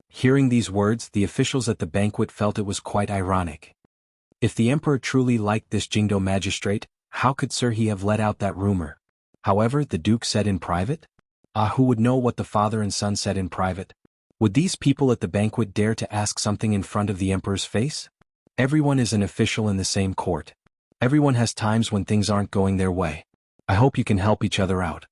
Speaker 1: Hearing these words, the officials at the banquet felt it was quite ironic. If the emperor truly liked this Jingdo magistrate, how could Sir he have let out that rumor? However, the duke said in private? Who would know what the father and son said in private? Would these people at the banquet dare to ask something in front of the emperor's face? Everyone is an official in the same court. Everyone has times when things aren't going their way. I hope you can help each other out.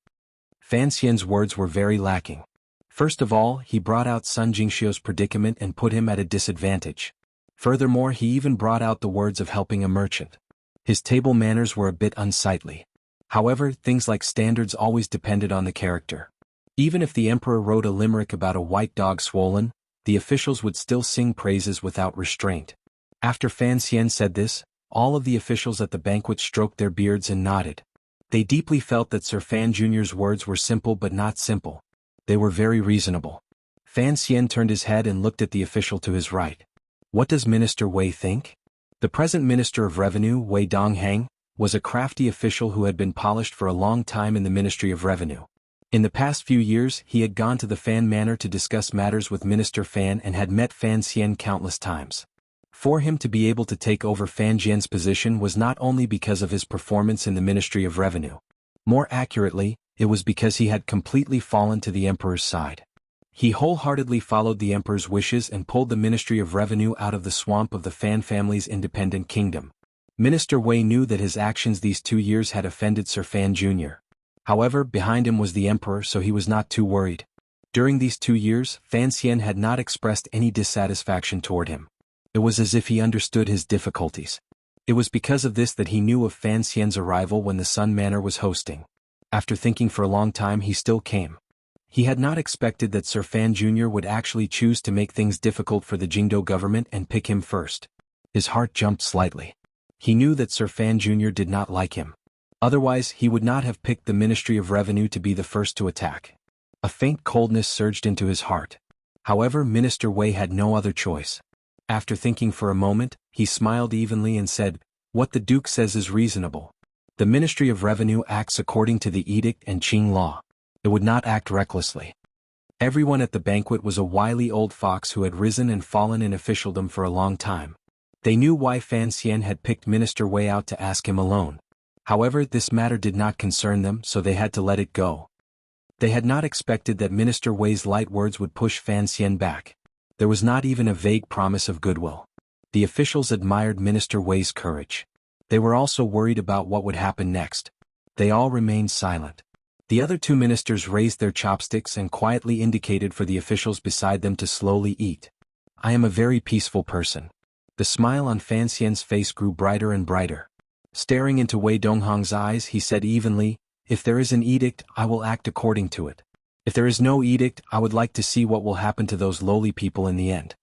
Speaker 1: Fan Xian's words were very lacking. First of all, he brought out Sun Jingxiu's predicament and put him at a disadvantage. Furthermore, he even brought out the words of helping a merchant. His table manners were a bit unsightly. However, things like standards always depended on the character. Even if the emperor wrote a limerick about a white dog swollen, the officials would still sing praises without restraint. After Fan Xian said this, all of the officials at the banquet stroked their beards and nodded. They deeply felt that Sir Fan Jr.'s words were simple but not simple. They were very reasonable. Fan Xian turned his head and looked at the official to his right. What does Minister Wei think? The present Minister of Revenue, Wei Donghang, was a crafty official who had been polished for a long time in the Ministry of Revenue. In the past few years, he had gone to the Fan Manor to discuss matters with Minister Fan and had met Fan Xian countless times. For him to be able to take over Fan Jian's position was not only because of his performance in the Ministry of Revenue. More accurately, it was because he had completely fallen to the emperor's side. He wholeheartedly followed the emperor's wishes and pulled the Ministry of Revenue out of the swamp of the Fan family's independent kingdom. Minister Wei knew that his actions these 2 years had offended Sir Fan Jr. However, behind him was the emperor, so he was not too worried. During these 2 years, Fan Xian had not expressed any dissatisfaction toward him. It was as if he understood his difficulties. It was because of this that he knew of Fan Xian's arrival when the Sun Manor was hosting. After thinking for a long time, he still came. He had not expected that Sir Fan Jr. would actually choose to make things difficult for the Jingdo government and pick him first. His heart jumped slightly. He knew that Sir Fan Jr. did not like him. Otherwise, he would not have picked the Ministry of Revenue to be the first to attack. A faint coldness surged into his heart. However, Minister Wei had no other choice. After thinking for a moment, he smiled evenly and said, "What the Duke says is reasonable. The Ministry of Revenue acts according to the edict and Qing law. It would not act recklessly." Everyone at the banquet was a wily old fox who had risen and fallen in officialdom for a long time. They knew why Fan Xian had picked Minister Wei out to ask him alone. However, this matter did not concern them, so they had to let it go. They had not expected that Minister Wei's light words would push Fan Xian back. There was not even a vague promise of goodwill. The officials admired Minister Wei's courage. They were also worried about what would happen next. They all remained silent. The other 2 ministers raised their chopsticks and quietly indicated for the officials beside them to slowly eat. "I am a very peaceful person." The smile on Fan Xian's face grew brighter and brighter. Staring into Wei Donghang's eyes, he said evenly, "If there is an edict, I will act according to it. If there is no edict, I would like to see what will happen to those lowly people in the end."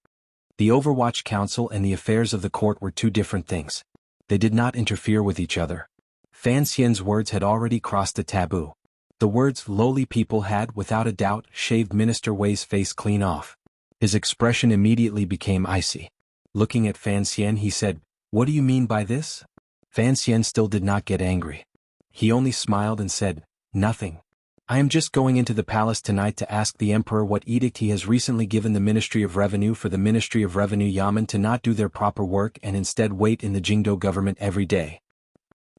Speaker 1: The Overwatch Council and the affairs of the court were 2 different things. They did not interfere with each other. Fan Xian's words had already crossed the taboo. The words lowly people had, without a doubt, shaved Minister Wei's face clean off. His expression immediately became icy. Looking at Fan Xian, he said, "What do you mean by this?" Fan Xian still did not get angry. He only smiled and said, "Nothing. I am just going into the palace tonight to ask the emperor what edict he has recently given the Ministry of Revenue for the Ministry of Revenue Yamen to not do their proper work and instead wait in the Jingdo government every day.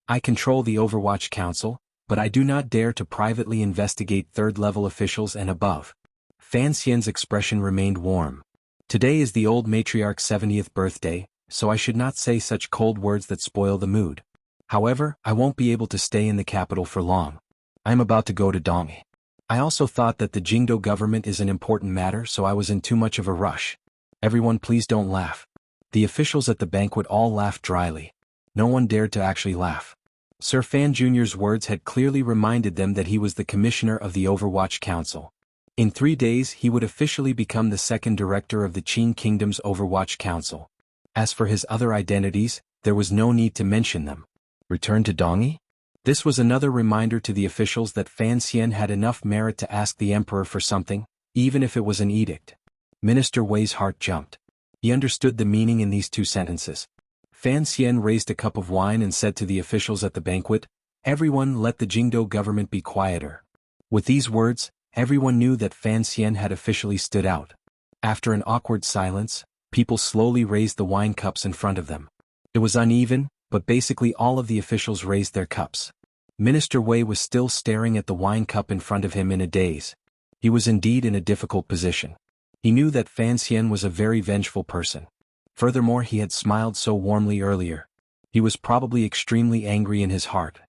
Speaker 1: I control the Overwatch Council, but I do not dare to privately investigate third-level officials and above." Fan Xian's expression remained warm. Today is the old matriarch's 70th birthday, so I should not say such cold words that spoil the mood. However, I won't be able to stay in the capital for long. I am about to go to Dongi. I also thought that the Jingdo government is an important matter, so I was in too much of a rush. Everyone, please don't laugh. The officials at the banquet all laughed dryly. No one dared to actually laugh. Sir Fan Jr.'s words had clearly reminded them that he was the commissioner of the Overwatch Council. In 3 days he would officially become the second director of the Qin Kingdom's Overwatch Council. As for his other identities, there was no need to mention them. Return to Dongi? This was another reminder to the officials that Fan Xian had enough merit to ask the emperor for something, even if it was an edict. Minister Wei's heart jumped. He understood the meaning in these two sentences. Fan Xian raised a cup of wine and said to the officials at the banquet, "Everyone, let the Jingdo government be quieter." With these words, everyone knew that Fan Xian had officially stood out. After an awkward silence, people slowly raised the wine cups in front of them. It was uneven, but basically all of the officials raised their cups. Minister Wei was still staring at the wine cup in front of him in a daze. He was indeed in a difficult position. He knew that Fan Xian was a very vengeful person. Furthermore, he had smiled so warmly earlier. He was probably extremely angry in his heart.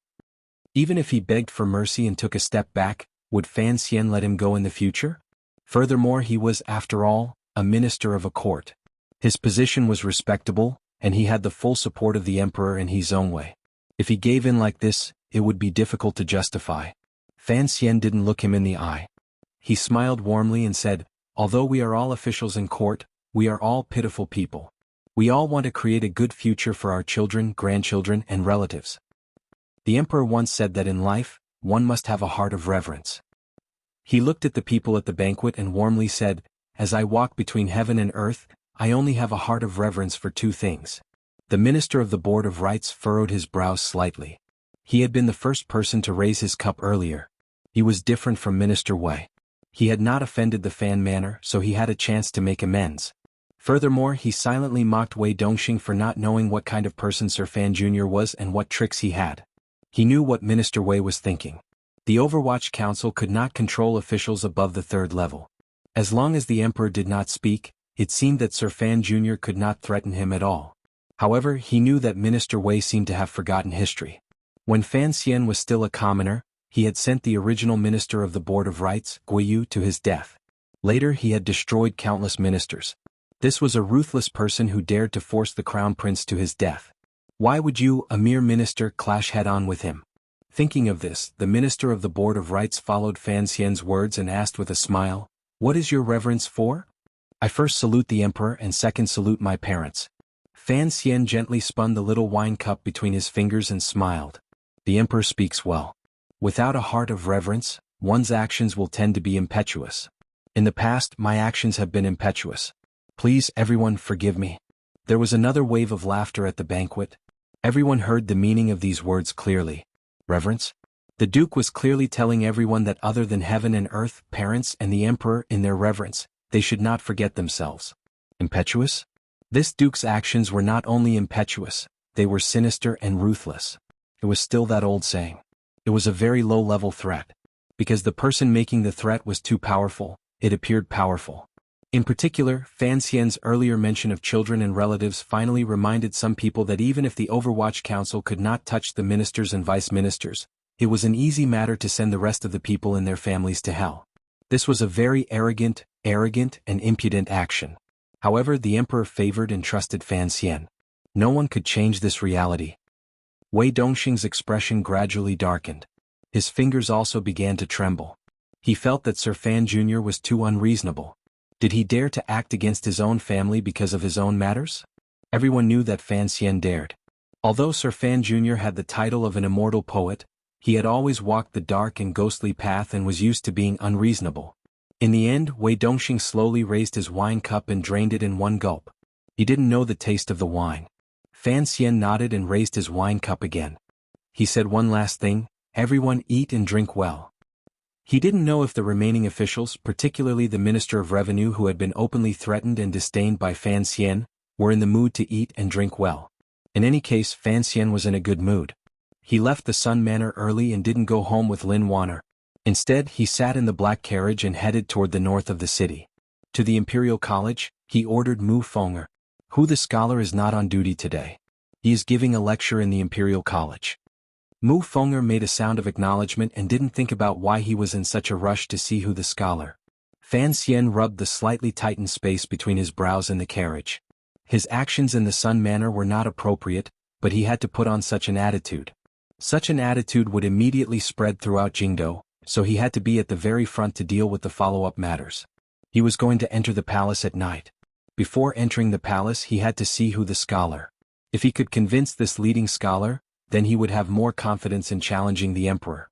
Speaker 1: Even if he begged for mercy and took a step back, would Fan Xian let him go in the future? Furthermore, he was, after all, a minister of a court. His position was respectable, and he had the full support of the emperor in his own way. If he gave in like this, it would be difficult to justify. Fan Xian didn't look him in the eye. He smiled warmly and said, "Although we are all officials in court, we are all pitiful people. We all want to create a good future for our children, grandchildren, and relatives. The emperor once said that in life, one must have a heart of reverence." He looked at the people at the banquet and warmly said, "As I walk between heaven and earth, I only have a heart of reverence for two things." The minister of the Board of Rights furrowed his brows slightly. He had been the first person to raise his cup earlier. He was different from Minister Wei. He had not offended the Fan manor, so he had a chance to make amends. Furthermore, he silently mocked Wei Dongxing for not knowing what kind of person Sir Fan Jr. was and what tricks he had. He knew what Minister Wei was thinking. The Overwatch Council could not control officials above the third level. As long as the emperor did not speak, it seemed that Sir Fan Jr. could not threaten him at all. However, he knew that Minister Wei seemed to have forgotten history. When Fan Xian was still a commoner, he had sent the original minister of the Board of Rights, Guiyu, to his death. Later he had destroyed countless ministers. This was a ruthless person who dared to force the crown prince to his death. Why would you, a mere minister, clash head-on with him? Thinking of this, the minister of the Board of Rights followed Fan Xian's words and asked with a smile, "What is your reverence for?" "I first salute the emperor and second salute my parents." Fan Xian gently spun the little wine cup between his fingers and smiled. The emperor speaks well. Without a heart of reverence, one's actions will tend to be impetuous. In the past, my actions have been impetuous. Please, everyone, forgive me. There was another wave of laughter at the banquet. Everyone heard the meaning of these words clearly. Reverence? The Duke was clearly telling everyone that other than heaven and earth, parents and the emperor, in their reverence, they should not forget themselves. Impetuous? This Duke's actions were not only impetuous, they were sinister and ruthless. It was still that old saying. It was a very low-level threat. Because the person making the threat was too powerful, it appeared powerful. In particular, Fan Xian's earlier mention of children and relatives finally reminded some people that even if the Overwatch Council could not touch the ministers and vice-ministers, it was an easy matter to send the rest of the people and their families to hell. This was a very arrogant, and impudent action. However, the emperor favored and trusted Fan Xian. No one could change this reality. Wei Dongxing's expression gradually darkened. His fingers also began to tremble. He felt that Sir Fan Jr. was too unreasonable. Did he dare to act against his own family because of his own matters? Everyone knew that Fan Xian dared. Although Sir Fan Jr. had the title of an immortal poet, he had always walked the dark and ghostly path and was used to being unreasonable. In the end, Wei Dongxing slowly raised his wine cup and drained it in one gulp. He didn't know the taste of the wine. Fan Xian nodded and raised his wine cup again. He said one last thing, everyone eat and drink well. He didn't know if the remaining officials, particularly the Minister of Revenue who had been openly threatened and disdained by Fan Xian, were in the mood to eat and drink well. In any case, Fan Xian was in a good mood. He left the Sun Manor early and didn't go home with Lin Wanner. Instead, he sat in the black carriage and headed toward the north of the city. To the Imperial College, he ordered Mu Fenger. Who the scholar is not on duty today? He is giving a lecture in the Imperial College. Mu Fenger made a sound of acknowledgement and didn't think about why he was in such a rush to see who the scholar. Fan Xian rubbed the slightly tightened space between his brows in the carriage. His actions in the Sun Manor were not appropriate, but he had to put on such an attitude. Such an attitude would immediately spread throughout Jingdo, so he had to be at the very front to deal with the follow-up matters. He was going to enter the palace at night. Before entering the palace, he had to see who the scholar. If he could convince this leading scholar, then he would have more confidence in challenging the emperor.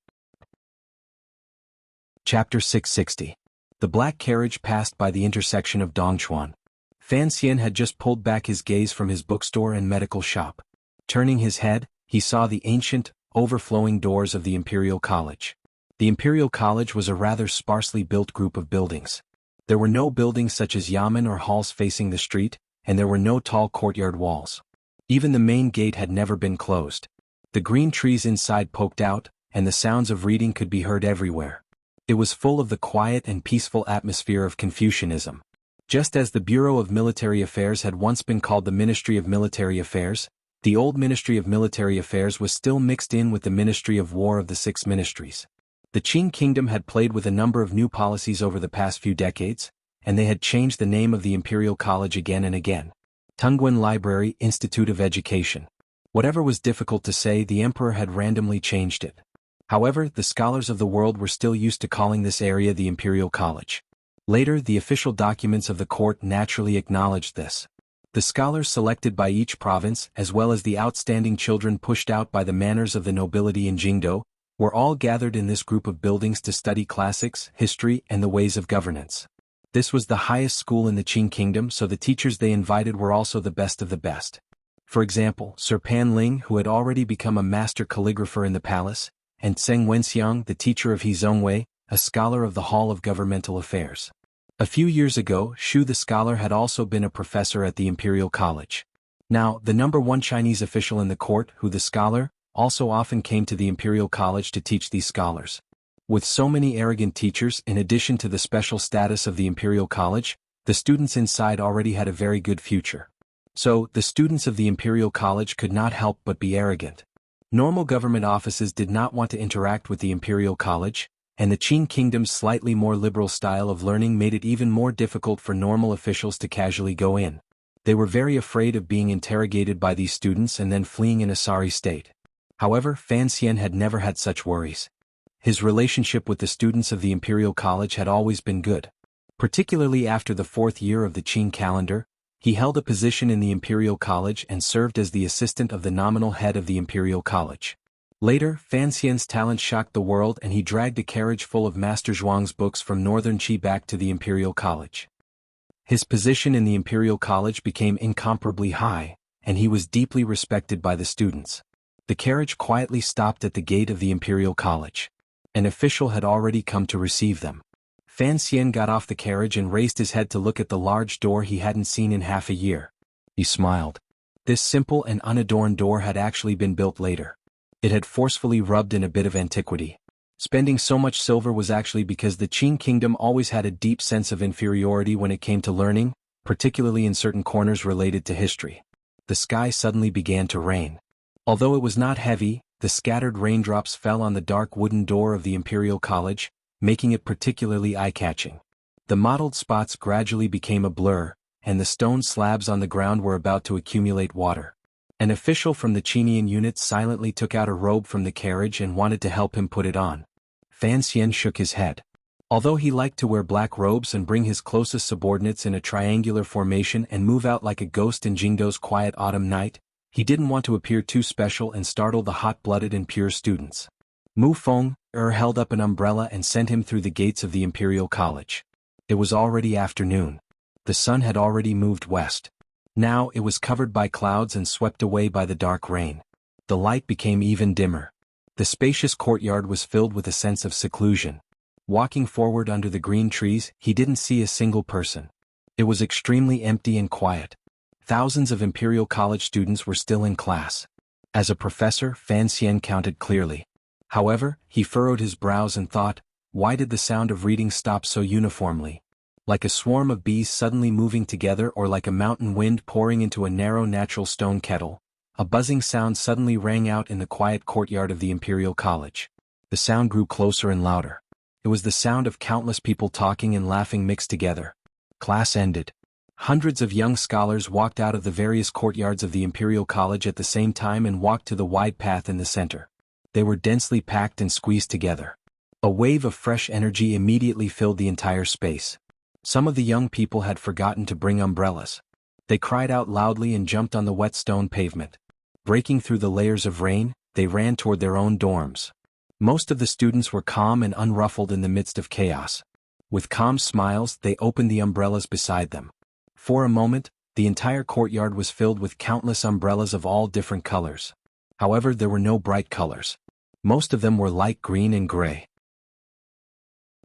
Speaker 1: Chapter 660. The black carriage passed by the intersection of Dongchuan. Fan Xian had just pulled back his gaze from his bookstore and medical shop. Turning his head, he saw the ancient, overflowing doors of the Imperial College. The Imperial College was a rather sparsely built group of buildings. There were no buildings such as yamen or halls facing the street, and there were no tall courtyard walls. Even the main gate had never been closed. The green trees inside poked out, and the sounds of reading could be heard everywhere. It was full of the quiet and peaceful atmosphere of Confucianism. Just as the Bureau of Military Affairs had once been called the Ministry of Military Affairs, the old Ministry of Military Affairs was still mixed in with the Ministry of War of the Six Ministries. The Qing Kingdom had played with a number of new policies over the past few decades, and they had changed the name of the Imperial College again and again. Tungguan Library Institute of Education. Whatever was difficult to say, the emperor had randomly changed it. However, the scholars of the world were still used to calling this area the Imperial College. Later, the official documents of the court naturally acknowledged this. The scholars selected by each province, as well as the outstanding children pushed out by the manners of the nobility in Jingdo, were all gathered in this group of buildings to study classics, history, and the ways of governance. This was the highest school in the Qing Kingdom, so the teachers they invited were also the best of the best. For example, Sir Pan Ling, who had already become a master calligrapher in the palace, and Tseng Wenxiang, the teacher of He Zhongwei, a scholar of the Hall of Governmental Affairs. A few years ago, Xu the scholar had also been a professor at the Imperial College. Now, the number one Chinese official in the court, Hu the scholar, also often came to the Imperial College to teach these scholars. With so many arrogant teachers, in addition to the special status of the Imperial College, the students inside already had a very good future. So, the students of the Imperial College could not help but be arrogant. Normal government offices did not want to interact with the Imperial College, and the Qing Kingdom's slightly more liberal style of learning made it even more difficult for normal officials to casually go in. They were very afraid of being interrogated by these students and then fleeing in a sorry state. However, Fan Xian had never had such worries. His relationship with the students of the Imperial College had always been good. Particularly after the 4th year of the Qing calendar, he held a position in the Imperial College and served as the assistant of the nominal head of the Imperial College. Later, Fan Xian's talent shocked the world and he dragged a carriage full of Master Zhuang's books from northern Qi back to the Imperial College. His position in the Imperial College became incomparably high, and he was deeply respected by the students. The carriage quietly stopped at the gate of the Imperial College. An official had already come to receive them. Fan Xian got off the carriage and raised his head to look at the large door he hadn't seen in half a year. He smiled. This simple and unadorned door had actually been built later. It had forcefully rubbed in a bit of antiquity. Spending so much silver was actually because the Qing Kingdom always had a deep sense of inferiority when it came to learning, particularly in certain corners related to history. The sky suddenly began to rain. Although it was not heavy, the scattered raindrops fell on the dark wooden door of the Imperial College, making it particularly eye-catching. The mottled spots gradually became a blur, and the stone slabs on the ground were about to accumulate water. An official from the Qinian unit silently took out a robe from the carriage and wanted to help him put it on. Fan Xian shook his head. Although he liked to wear black robes and bring his closest subordinates in a triangular formation and move out like a ghost in Jingdo's quiet autumn night, he didn't want to appear too special and startle the hot-blooded and pure students. Mu Fenger held up an umbrella and sent him through the gates of the Imperial College. It was already afternoon. The sun had already moved west. Now it was covered by clouds and swept away by the dark rain. The light became even dimmer. The spacious courtyard was filled with a sense of seclusion. Walking forward under the green trees, he didn't see a single person. It was extremely empty and quiet. Thousands of Imperial College students were still in class. As a professor, Fan Xian counted clearly. However, he furrowed his brows and thought, why did the sound of reading stop so uniformly? Like a swarm of bees suddenly moving together, or like a mountain wind pouring into a narrow natural stone kettle, a buzzing sound suddenly rang out in the quiet courtyard of the Imperial College. The sound grew closer and louder. It was the sound of countless people talking and laughing mixed together. Class ended. Hundreds of young scholars walked out of the various courtyards of the Imperial College at the same time and walked to the wide path in the center. They were densely packed and squeezed together. A wave of fresh energy immediately filled the entire space. Some of the young people had forgotten to bring umbrellas. They cried out loudly and jumped on the wet stone pavement. Breaking through the layers of rain, they ran toward their own dorms. Most of the students were calm and unruffled in the midst of chaos. With calm smiles, they opened the umbrellas beside them. For a moment, the entire courtyard was filled with countless umbrellas of all different colors. However, there were no bright colors. Most of them were light green and gray.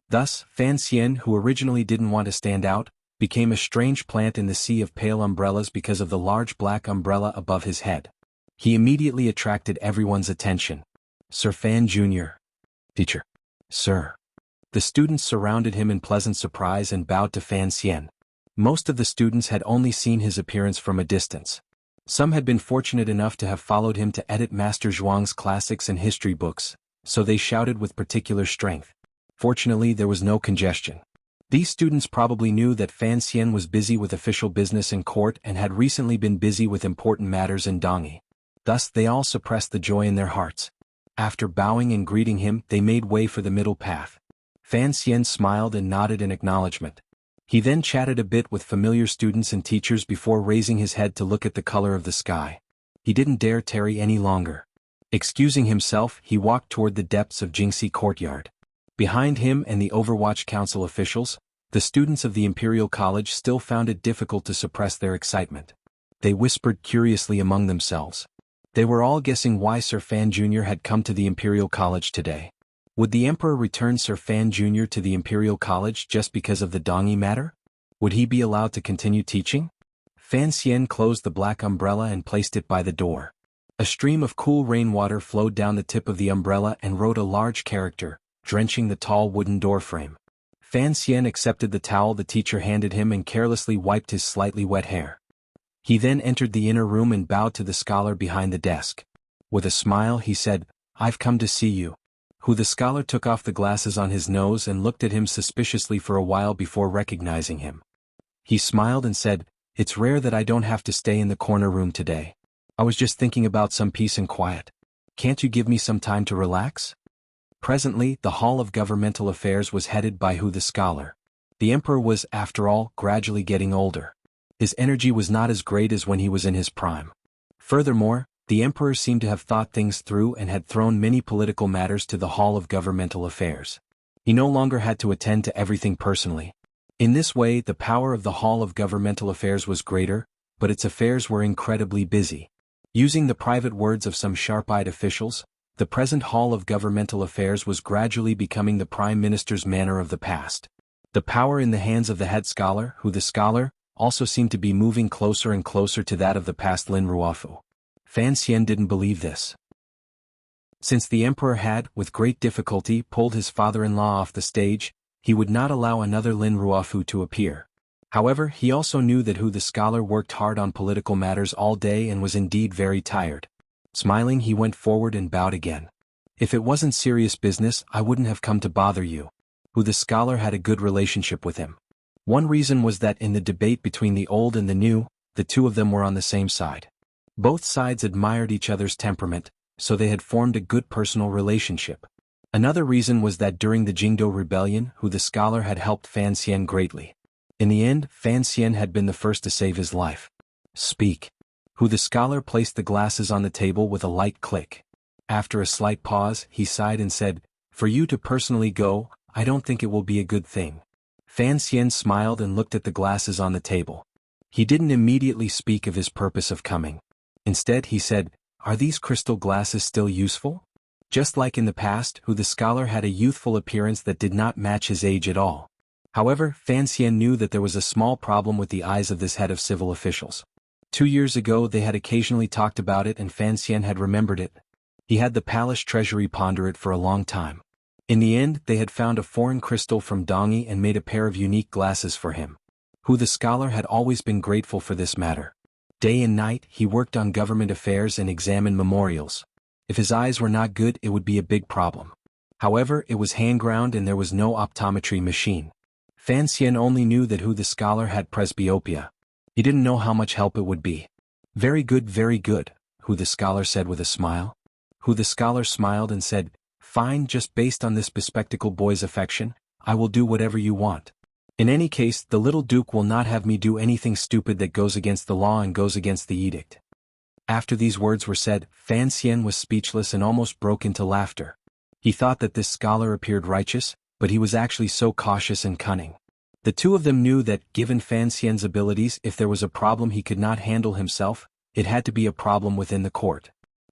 Speaker 1: Thus, Fan Xian, who originally didn't want to stand out, became a strange plant in the sea of pale umbrellas because of the large black umbrella above his head. He immediately attracted everyone's attention. Sir Fan Jr. Teacher. Sir. The students surrounded him in pleasant surprise and bowed to Fan Xian. Most of the students had only seen his appearance from a distance. Some had been fortunate enough to have followed him to edit Master Zhuang's classics and history books, so they shouted with particular strength. Fortunately, there was no congestion. These students probably knew that Fan Xian was busy with official business in court and had recently been busy with important matters in Dongyi. Thus they all suppressed the joy in their hearts. After bowing and greeting him, they made way for the middle path. Fan Xian smiled and nodded in acknowledgement. He then chatted a bit with familiar students and teachers before raising his head to look at the color of the sky. He didn't dare tarry any longer. Excusing himself, he walked toward the depths of Jingxi Courtyard. Behind him and the Overwatch Council officials, the students of the Imperial College still found it difficult to suppress their excitement. They whispered curiously among themselves. They were all guessing why Sir Fan Jr. had come to the Imperial College today. Would the Emperor return Sir Fan Jr. to the Imperial College just because of the Dongyi matter? Would he be allowed to continue teaching? Fan Xian closed the black umbrella and placed it by the door. A stream of cool rainwater flowed down the tip of the umbrella and wrote a large character, drenching the tall wooden doorframe. Fan Xian accepted the towel the teacher handed him and carelessly wiped his slightly wet hair. He then entered the inner room and bowed to the scholar behind the desk. With a smile he said, "I've come to see you." The scholar took off the glasses on his nose and looked at him suspiciously for a while before recognizing him. He smiled and said, "It's rare that I don't have to stay in the corner room today. I was just thinking about some peace and quiet. Can't you give me some time to relax?" Presently, the Hall of Governmental Affairs was headed by the scholar. The Emperor was, after all, gradually getting older. His energy was not as great as when he was in his prime. Furthermore, the Emperor seemed to have thought things through and had thrown many political matters to the Hall of Governmental Affairs. He no longer had to attend to everything personally. In this way, the power of the Hall of Governmental Affairs was greater, but its affairs were incredibly busy. Using the private words of some sharp-eyed officials, the present Hall of Governmental Affairs was gradually becoming the Prime Minister's manor of the past. The power in the hands of the head scholar, the scholar, also seemed to be moving closer and closer to that of the past Lin Ruofu. Fan Xian didn't believe this. Since the Emperor had, with great difficulty, pulled his father-in-law off the stage, he would not allow another Lin Ruofu to appear. However, he also knew that the scholar worked hard on political matters all day and was indeed very tired. Smiling, he went forward and bowed again. "If it wasn't serious business, I wouldn't have come to bother you." The scholar had a good relationship with him. One reason was that in the debate between the old and the new, the two of them were on the same side. Both sides admired each other's temperament, so they had formed a good personal relationship. Another reason was that during the Jingdo Rebellion, the scholar had helped Fan Xian greatly. In the end, Fan Xian had been the first to save his life. "Speak." The scholar placed the glasses on the table with a light click. After a slight pause, he sighed and said, "For you to personally go, I don't think it will be a good thing." Fan Xian smiled and looked at the glasses on the table. He didn't immediately speak of his purpose of coming. Instead he said, "Are these crystal glasses still useful?" Just like in the past, the scholar had a youthful appearance that did not match his age at all. However, Fan Xian knew that there was a small problem with the eyes of this head of civil officials. 2 years ago they had occasionally talked about it and Fan Xian had remembered it. He had the palace treasury ponder it for a long time. In the end, they had found a foreign crystal from Dongyi and made a pair of unique glasses for him. The scholar had always been grateful for this matter. Day and night, he worked on government affairs and examined memorials. If his eyes were not good, it would be a big problem. However, it was hand-ground and there was no optometry machine. Fan Xian only knew that the scholar had presbyopia. He didn't know how much help it would be. Very good, the scholar said with a smile. The scholar smiled and said, "Fine, just based on this bespectacled boy's affection, I will do whatever you want. In any case, the little duke will not have me do anything stupid that goes against the law and goes against the edict." After these words were said, Fan Xian was speechless and almost broke into laughter. He thought that this scholar appeared righteous, but he was actually so cautious and cunning. The two of them knew that, given Fan Xian's abilities, if there was a problem he could not handle himself, it had to be a problem within the court.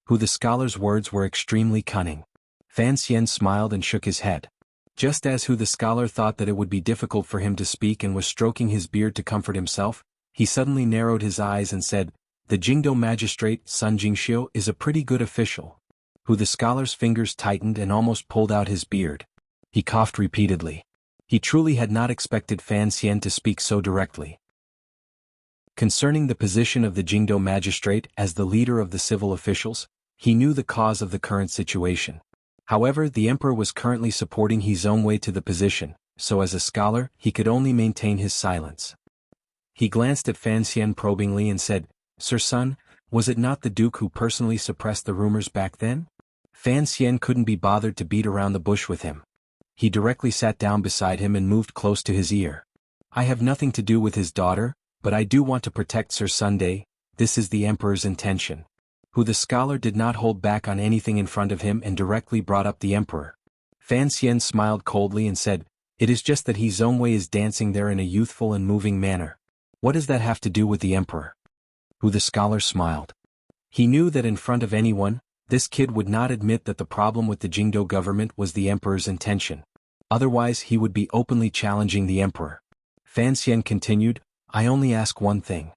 Speaker 1: The scholar's words were extremely cunning. Fan Xian smiled and shook his head. Just as the scholar thought that it would be difficult for him to speak and was stroking his beard to comfort himself, he suddenly narrowed his eyes and said, "The Jingdo magistrate, Sun Jingxiu, is a pretty good official." The scholar's fingers tightened and almost pulled out his beard. He coughed repeatedly. He truly had not expected Fan Xian to speak so directly. Concerning the position of the Jingdo magistrate as the leader of the civil officials, he knew the cause of the current situation. However, the emperor was currently supporting his own way to the position, so as a scholar, he could only maintain his silence. He glanced at Fan Xian probingly and said, "Sir Sun, was it not the duke who personally suppressed the rumors back then?" Fan Xian couldn't be bothered to beat around the bush with him. He directly sat down beside him and moved close to his ear. "I have nothing to do with his daughter, but I do want to protect Sir Sunday. This is the emperor's intention." The scholar did not hold back on anything in front of him and directly brought up the emperor. Fan Xian smiled coldly and said, "It is just that his own way is dancing there in a youthful and moving manner. What does that have to do with the emperor?" The scholar smiled. He knew that in front of anyone, this kid would not admit that the problem with the Jingdo government was the emperor's intention. Otherwise he would be openly challenging the emperor. Fan Xian continued, "I only ask one thing.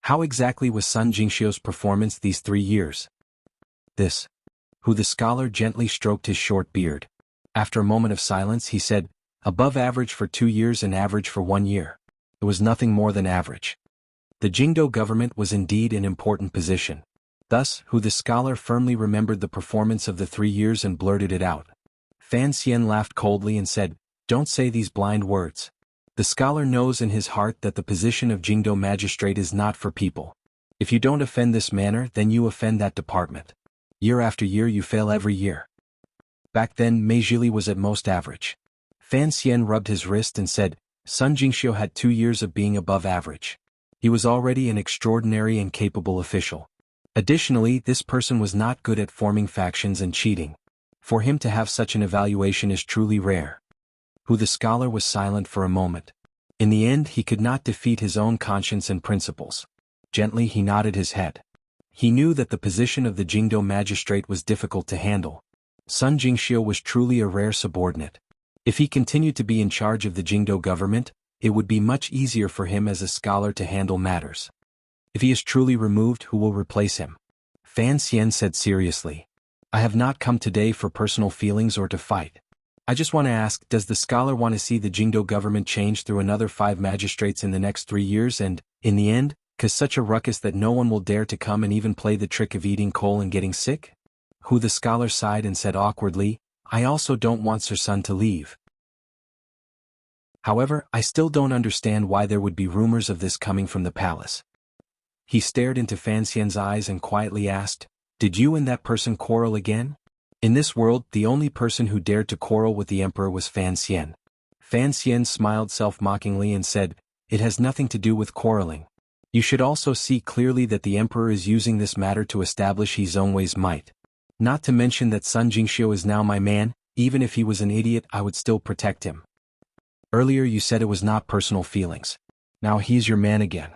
Speaker 1: How exactly was Sun Jingxiu's performance these 3 years?" "This." The scholar gently stroked his short beard. After a moment of silence he said, "Above average for 2 years and average for 1 year. It was nothing more than average." The Jingdo government was indeed an important position. Thus, the scholar firmly remembered the performance of the 3 years and blurted it out. Fan Xian laughed coldly and said, "Don't say these blind words. The scholar knows in his heart that the position of Jingdo magistrate is not for people. If you don't offend this manner, then you offend that department. Year after year you fail every year." Back then Meijili was at most average. Fan Xian rubbed his wrist and said, "Sun Jingxiu had 2 years of being above average. He was already an extraordinary and capable official. Additionally, this person was not good at forming factions and cheating. For him to have such an evaluation is truly rare." The scholar was silent for a moment. In the end he could not defeat his own conscience and principles. Gently he nodded his head. He knew that the position of the Jingdo magistrate was difficult to handle. Sun Jingxiu was truly a rare subordinate. If he continued to be in charge of the Jingdo government, it would be much easier for him as a scholar to handle matters. If he is truly removed, who will replace him? Fan Xian said seriously, "I have not come today for personal feelings or to fight. I just want to ask, does the scholar want to see the Jingdo government change through another 5 magistrates in the next 3 years and, in the end, cause such a ruckus that no one will dare to come and even play the trick of eating coal and getting sick?" The scholar sighed and said awkwardly, "I also don't want Sir Sun to leave. However, I still don't understand why there would be rumors of this coming from the palace." He stared into Fan Xian's eyes and quietly asked, "Did you and that person quarrel again?" In this world, the only person who dared to quarrel with the emperor was Fan Xian. Fan Xian smiled self-mockingly and said, "It has nothing to do with quarreling. You should also see clearly that the emperor is using this matter to establish his own way's might. Not to mention that Sun Jingxiu is now my man. Even if he was an idiot, I would still protect him." Earlier you said it was not personal feelings. Now he's your man again.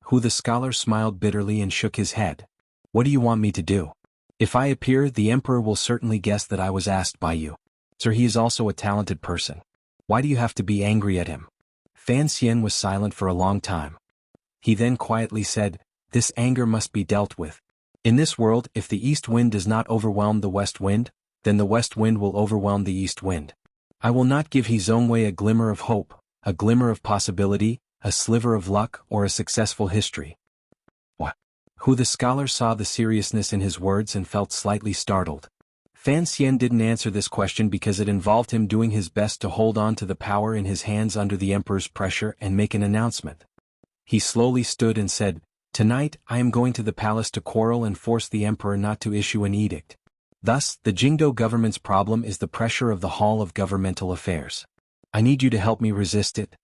Speaker 1: Hu the scholar smiled bitterly and shook his head. What do you want me to do? If I appear, the emperor will certainly guess that I was asked by you. Sir, he is also a talented person. Why do you have to be angry at him? Fan Xian was silent for a long time. He then quietly said, this anger must be dealt with. In this world, if the east wind does not overwhelm the west wind, then the west wind will overwhelm the east wind. I will not give He Zhongwei a glimmer of hope, a glimmer of possibility, a sliver of luck, or a successful history. What? Hu the scholar saw the seriousness in his words and felt slightly startled. Fan Xian didn't answer this question because it involved him doing his best to hold on to the power in his hands under the emperor's pressure and make an announcement. He slowly stood and said, tonight I am going to the palace to quarrel and force the emperor not to issue an edict. Thus, the Jingdo government's problem is the pressure of the Hall of Governmental Affairs. I need you to help me resist it.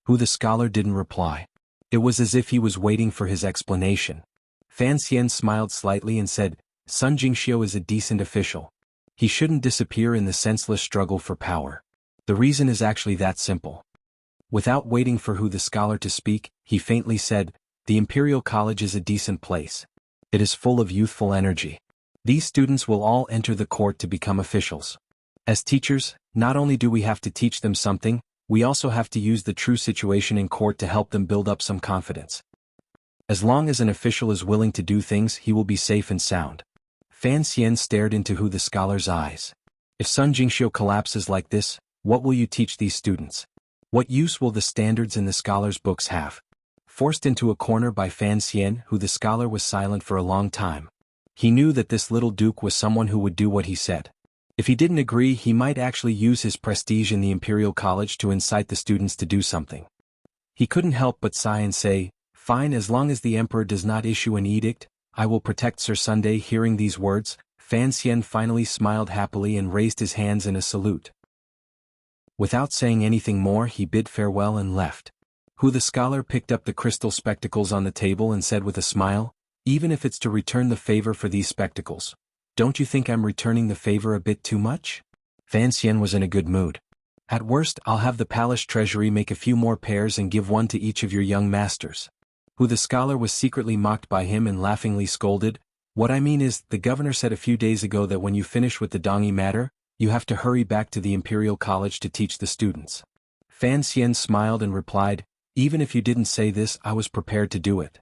Speaker 1: Hu the scholar didn't reply. It was as if he was waiting for his explanation. Fan Xian smiled slightly and said, Sun Jingxiu is a decent official. He shouldn't disappear in the senseless struggle for power. The reason is actually that simple. Without waiting for Hu the scholar to speak, he faintly said, the Imperial College is a decent place. It is full of youthful energy. These students will all enter the court to become officials. As teachers, not only do we have to teach them something, we also have to use the true situation in court to help them build up some confidence. As long as an official is willing to do things, he will be safe and sound. Fan Xian stared into Hu the scholar's eyes. If Sun Jingxiu collapses like this, what will you teach these students? What use will the standards in the scholar's books have? Forced into a corner by Fan Xian, Hu the scholar was silent for a long time. He knew that this little duke was someone who would do what he said. If he didn't agree, he might actually use his prestige in the Imperial College to incite the students to do something. He couldn't help but sigh and say, fine, as long as the emperor does not issue an edict, I will protect Sir Sunday. Hearing these words, Fan Xian finally smiled happily and raised his hands in a salute. Without saying anything more, he bid farewell and left. Hu the scholar picked up the crystal spectacles on the table and said with a smile, even if it's to return the favor for these spectacles, don't you think I'm returning the favor a bit too much? Fan Xian was in a good mood. At worst, I'll have the palace treasury make a few more pairs and give one to each of your young masters. Hu the scholar was secretly mocked by him and laughingly scolded, what I mean is, the governor said a few days ago that when you finish with the Dongi matter, you have to hurry back to the Imperial College to teach the students. Fan Xian smiled and replied, even if you didn't say this, I was prepared to do it.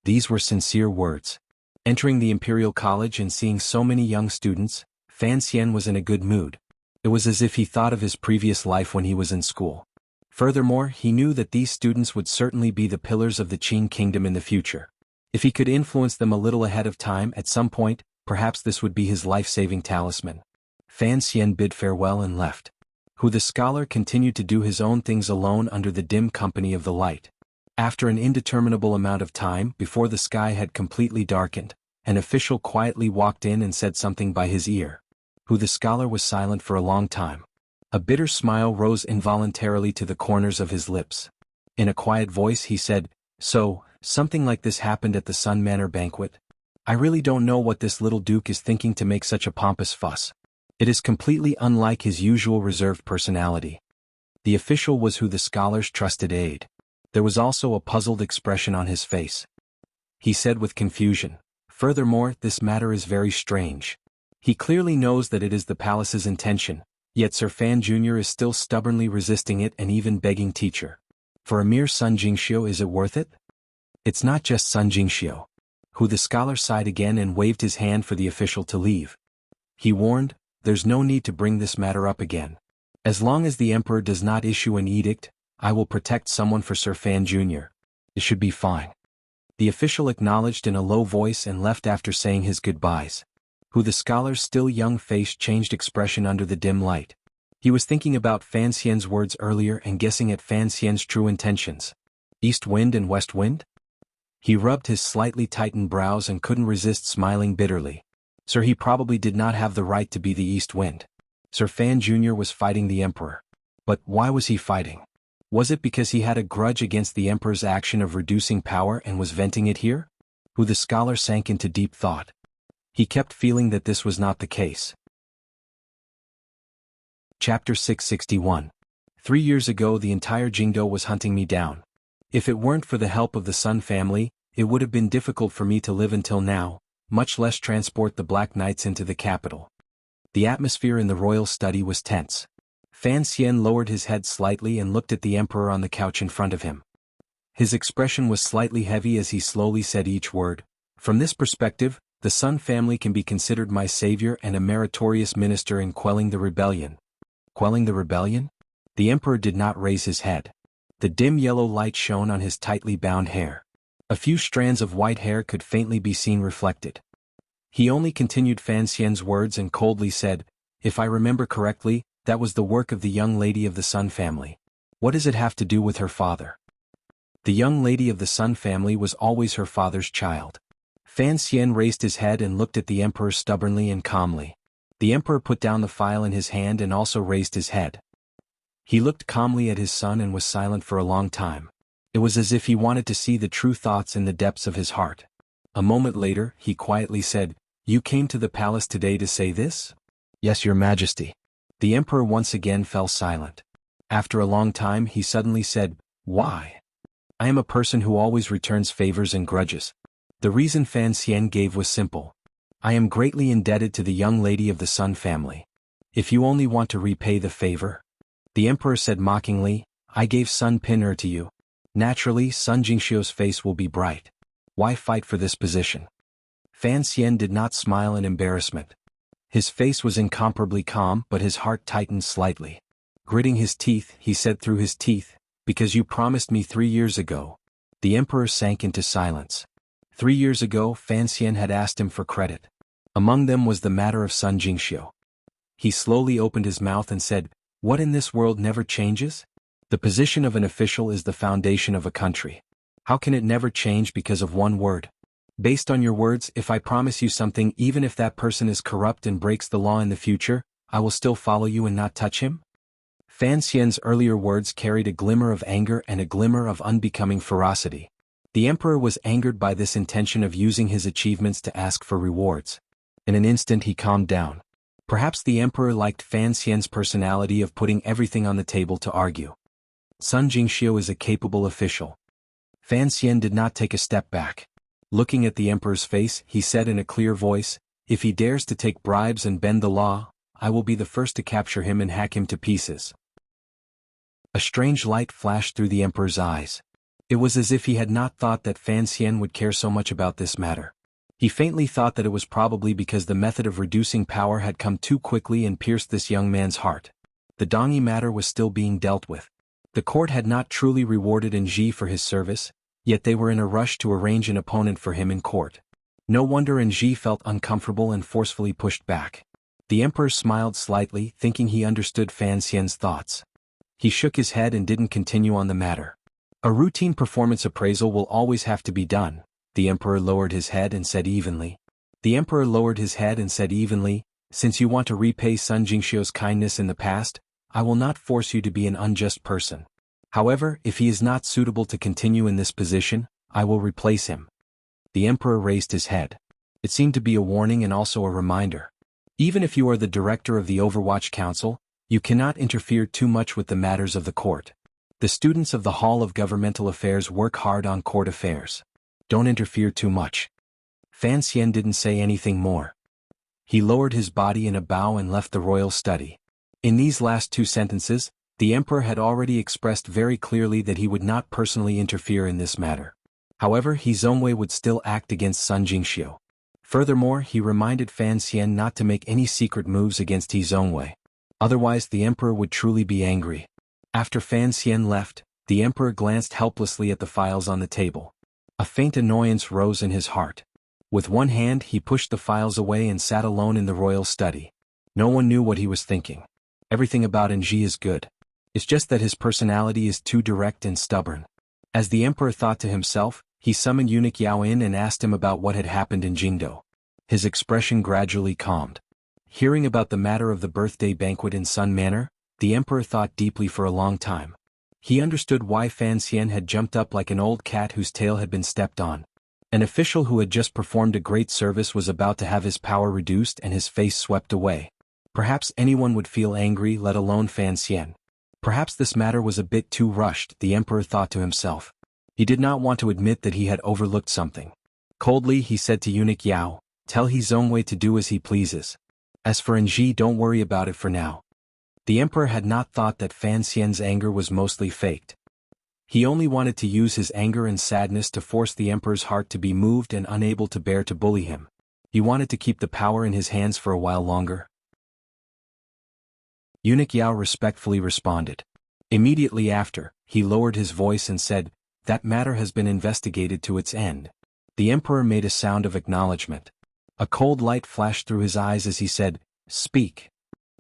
Speaker 1: These were sincere words. Entering the Imperial College and seeing so many young students, Fan Xian was in a good mood. It was as if he thought of his previous life when he was in school. Furthermore, he knew that these students would certainly be the pillars of the Qing kingdom in the future. If he could influence them a little ahead of time at some point, perhaps this would be his life-saving talisman. Fan Xian bid farewell and left. Hu the scholar continued to do his own things alone under the dim company of the light. After an indeterminable amount of time, before the sky had completely darkened, an official quietly walked in and said something by his ear. Hu the scholar was silent for a long time. A bitter smile rose involuntarily to the corners of his lips. In a quiet voice he said, so, something like this happened at the Sun Manor banquet? I really don't know what this little duke is thinking to make such a pompous fuss. It is completely unlike his usual reserved personality. The official was Hu the scholar's trusted aide. There was also a puzzled expression on his face. He said with confusion, furthermore, this matter is very strange. He clearly knows that it is the palace's intention, yet Sir Fan Jr. is still stubbornly resisting it and even begging teacher. For a mere Sun Jingxiu, is it worth it? It's not just Sun Jingxiu. Hu the scholar sighed again and waved his hand for the official to leave. He warned, there's no need to bring this matter up again. As long as the emperor does not issue an edict, I will protect someone for Sir Fan Jr. It should be fine. The official acknowledged in a low voice and left after saying his goodbyes. Hu the scholar's still young face changed expression under the dim light. He was thinking about Fan Xian's words earlier and guessing at Fan Xian's true intentions. East wind and west wind? He rubbed his slightly tightened brows and couldn't resist smiling bitterly. Sir, he probably did not have the right to be the east wind. Sir Fan Jr. was fighting the emperor. But why was he fighting? Was it because he had a grudge against the emperor's action of reducing power and was venting it here? Hu the scholar sank into deep thought. He kept feeling that this was not the case. Chapter 661. 3 years ago the entire Jingdo was hunting me down. If it weren't for the help of the Sun family, it would have been difficult for me to live until now, much less transport the Black Knights into the capital. The atmosphere in the royal study was tense. Fan Xian lowered his head slightly and looked at the emperor on the couch in front of him. His expression was slightly heavy as he slowly said each word. From this perspective, the Sun family can be considered my savior and a meritorious minister in quelling the rebellion. Quelling the rebellion? The emperor did not raise his head. The dim yellow light shone on his tightly bound hair. A few strands of white hair could faintly be seen reflected. He only continued Fan Xian's words and coldly said, "If I remember correctly, that was the work of the young lady of the Sun family. What does it have to do with her father?" The young lady of the Sun family was always her father's child. Fan Xian raised his head and looked at the emperor stubbornly and calmly. The emperor put down the file in his hand and also raised his head. He looked calmly at his son and was silent for a long time. It was as if he wanted to see the true thoughts in the depths of his heart. A moment later, he quietly said, "You came to the palace today to say this?" "Yes, your majesty." The emperor once again fell silent. After a long time he suddenly said, "Why?" "I am a person who always returns favors and grudges." The reason Fan Xian gave was simple. "I am greatly indebted to the young lady of the Sun family. If you only want to repay the favor." The emperor said mockingly, "I gave Sun Pin'er to you. Naturally, Sun Jingxiu's face will be bright. Why fight for this position?" Fan Xian did not smile in embarrassment. His face was incomparably calm, but his heart tightened slightly. Gritting his teeth, he said through his teeth, "Because you promised me 3 years ago." The emperor sank into silence. 3 years ago, Fan Xian had asked him for credit. Among them was the matter of Sun Jingxiu. He slowly opened his mouth and said, "What in this world never changes? The position of an official is the foundation of a country. How can it never change because of one word? Based on your words, if I promise you something, even if that person is corrupt and breaks the law in the future, I will still follow you and not touch him?" Fan Xian's earlier words carried a glimmer of anger and a glimmer of unbecoming ferocity. The emperor was angered by this intention of using his achievements to ask for rewards. In an instant he calmed down. Perhaps the emperor liked Fan Xian's personality of putting everything on the table to argue. Sun Jingxiu is a capable official. Fan Xian did not take a step back. Looking at the emperor's face, he said in a clear voice, "If he dares to take bribes and bend the law, I will be the first to capture him and hack him to pieces." A strange light flashed through the emperor's eyes. It was as if he had not thought that Fan Xian would care so much about this matter. He faintly thought that it was probably because the method of reducing power had come too quickly and pierced this young man's heart. The Dongyi matter was still being dealt with. The court had not truly rewarded Enji for his service, yet they were in a rush to arrange an opponent for him in court. No wonder Enji felt uncomfortable and forcefully pushed back. The emperor smiled slightly, thinking he understood Fan Xian's thoughts. He shook his head and didn't continue on the matter. "A routine performance appraisal will always have to be done," the emperor lowered his head and said evenly. "Since you want to repay Sun Jingxiu's kindness in the past, I will not force you to be an unjust person. However, if he is not suitable to continue in this position, I will replace him." The emperor raised his head. It seemed to be a warning and also a reminder. Even if you are the director of the Overwatch Council, you cannot interfere too much with the matters of the court. The students of the Hall of Governmental Affairs work hard on court affairs. Don't interfere too much. Fan Xian didn't say anything more. He lowered his body in a bow and left the royal study. In these last 2 sentences, the emperor had already expressed very clearly that he would not personally interfere in this matter. However, He Zongwei would still act against Sun Jingxiu. Furthermore, he reminded Fan Xian not to make any secret moves against He Zongwei. Otherwise the emperor would truly be angry. After Fan Xian left, the emperor glanced helplessly at the files on the table. A faint annoyance rose in his heart. With one hand he pushed the files away and sat alone in the royal study. No one knew what he was thinking. Everything about Enji is good. It's just that his personality is too direct and stubborn. As the emperor thought to himself, he summoned eunuch Yao in and asked him about what had happened in Jingdo. His expression gradually calmed. Hearing about the matter of the birthday banquet in Sun Manor, the emperor thought deeply for a long time. He understood why Fan Xian had jumped up like an old cat whose tail had been stepped on. An official who had just performed a great service was about to have his power reduced and his face swept away. Perhaps anyone would feel angry, let alone Fan Xian. Perhaps this matter was a bit too rushed, the emperor thought to himself. He did not want to admit that he had overlooked something. Coldly he said to eunuch Yao, "Tell He Zongwei to do as he pleases. As for Nji, don't worry about it for now." The emperor had not thought that Fan Xian's anger was mostly faked. He only wanted to use his anger and sadness to force the emperor's heart to be moved and unable to bear to bully him. He wanted to keep the power in his hands for a while longer. Eunuch Yao respectfully responded. Immediately after, he lowered his voice and said, "That matter has been investigated to its end." The emperor made a sound of acknowledgement. A cold light flashed through his eyes as he said, "Speak."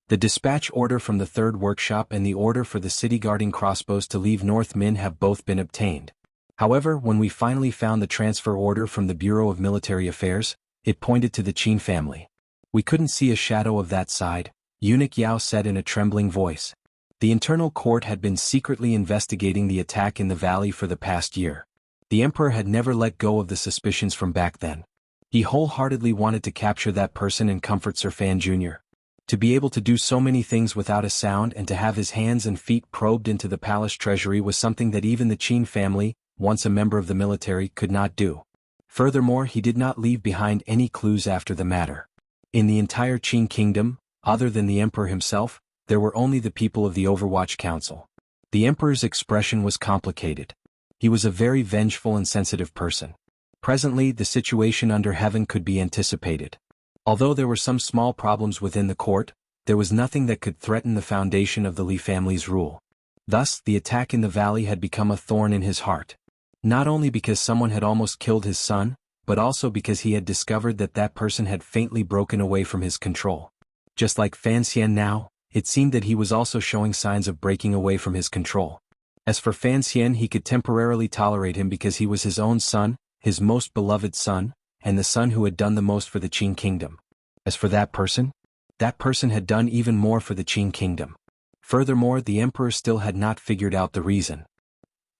Speaker 1: "The dispatch order from the third workshop and the order for the city-guarding crossbows to leave North Min have both been obtained. However, when we finally found the transfer order from the Bureau of Military Affairs, it pointed to the Qin family. We couldn't see a shadow of that side," Eunuch Yao said in a trembling voice. The internal court had been secretly investigating the attack in the valley for the past year. The emperor had never let go of the suspicions from back then. He wholeheartedly wanted to capture that person and comfort Sir Fan Jr. To be able to do so many things without a sound and to have his hands and feet probed into the palace treasury was something that even the Qin family, once a member of the military, could not do. Furthermore, he did not leave behind any clues after the matter. In the entire Qin kingdom, other than the emperor himself, there were only the people of the Overwatch Council. The emperor's expression was complicated. He was a very vengeful and sensitive person. Presently, the situation under heaven could be anticipated. Although there were some small problems within the court, there was nothing that could threaten the foundation of the Li family's rule. Thus, the attack in the valley had become a thorn in his heart. Not only because someone had almost killed his son, but also because he had discovered that that person had faintly broken away from his control. Just like Fan Xian now, it seemed that he was also showing signs of breaking away from his control. As for Fan Xian, he could temporarily tolerate him because he was his own son, his most beloved son, and the son who had done the most for the Qin kingdom. As for that person had done even more for the Qin kingdom. Furthermore, the emperor still had not figured out the reason.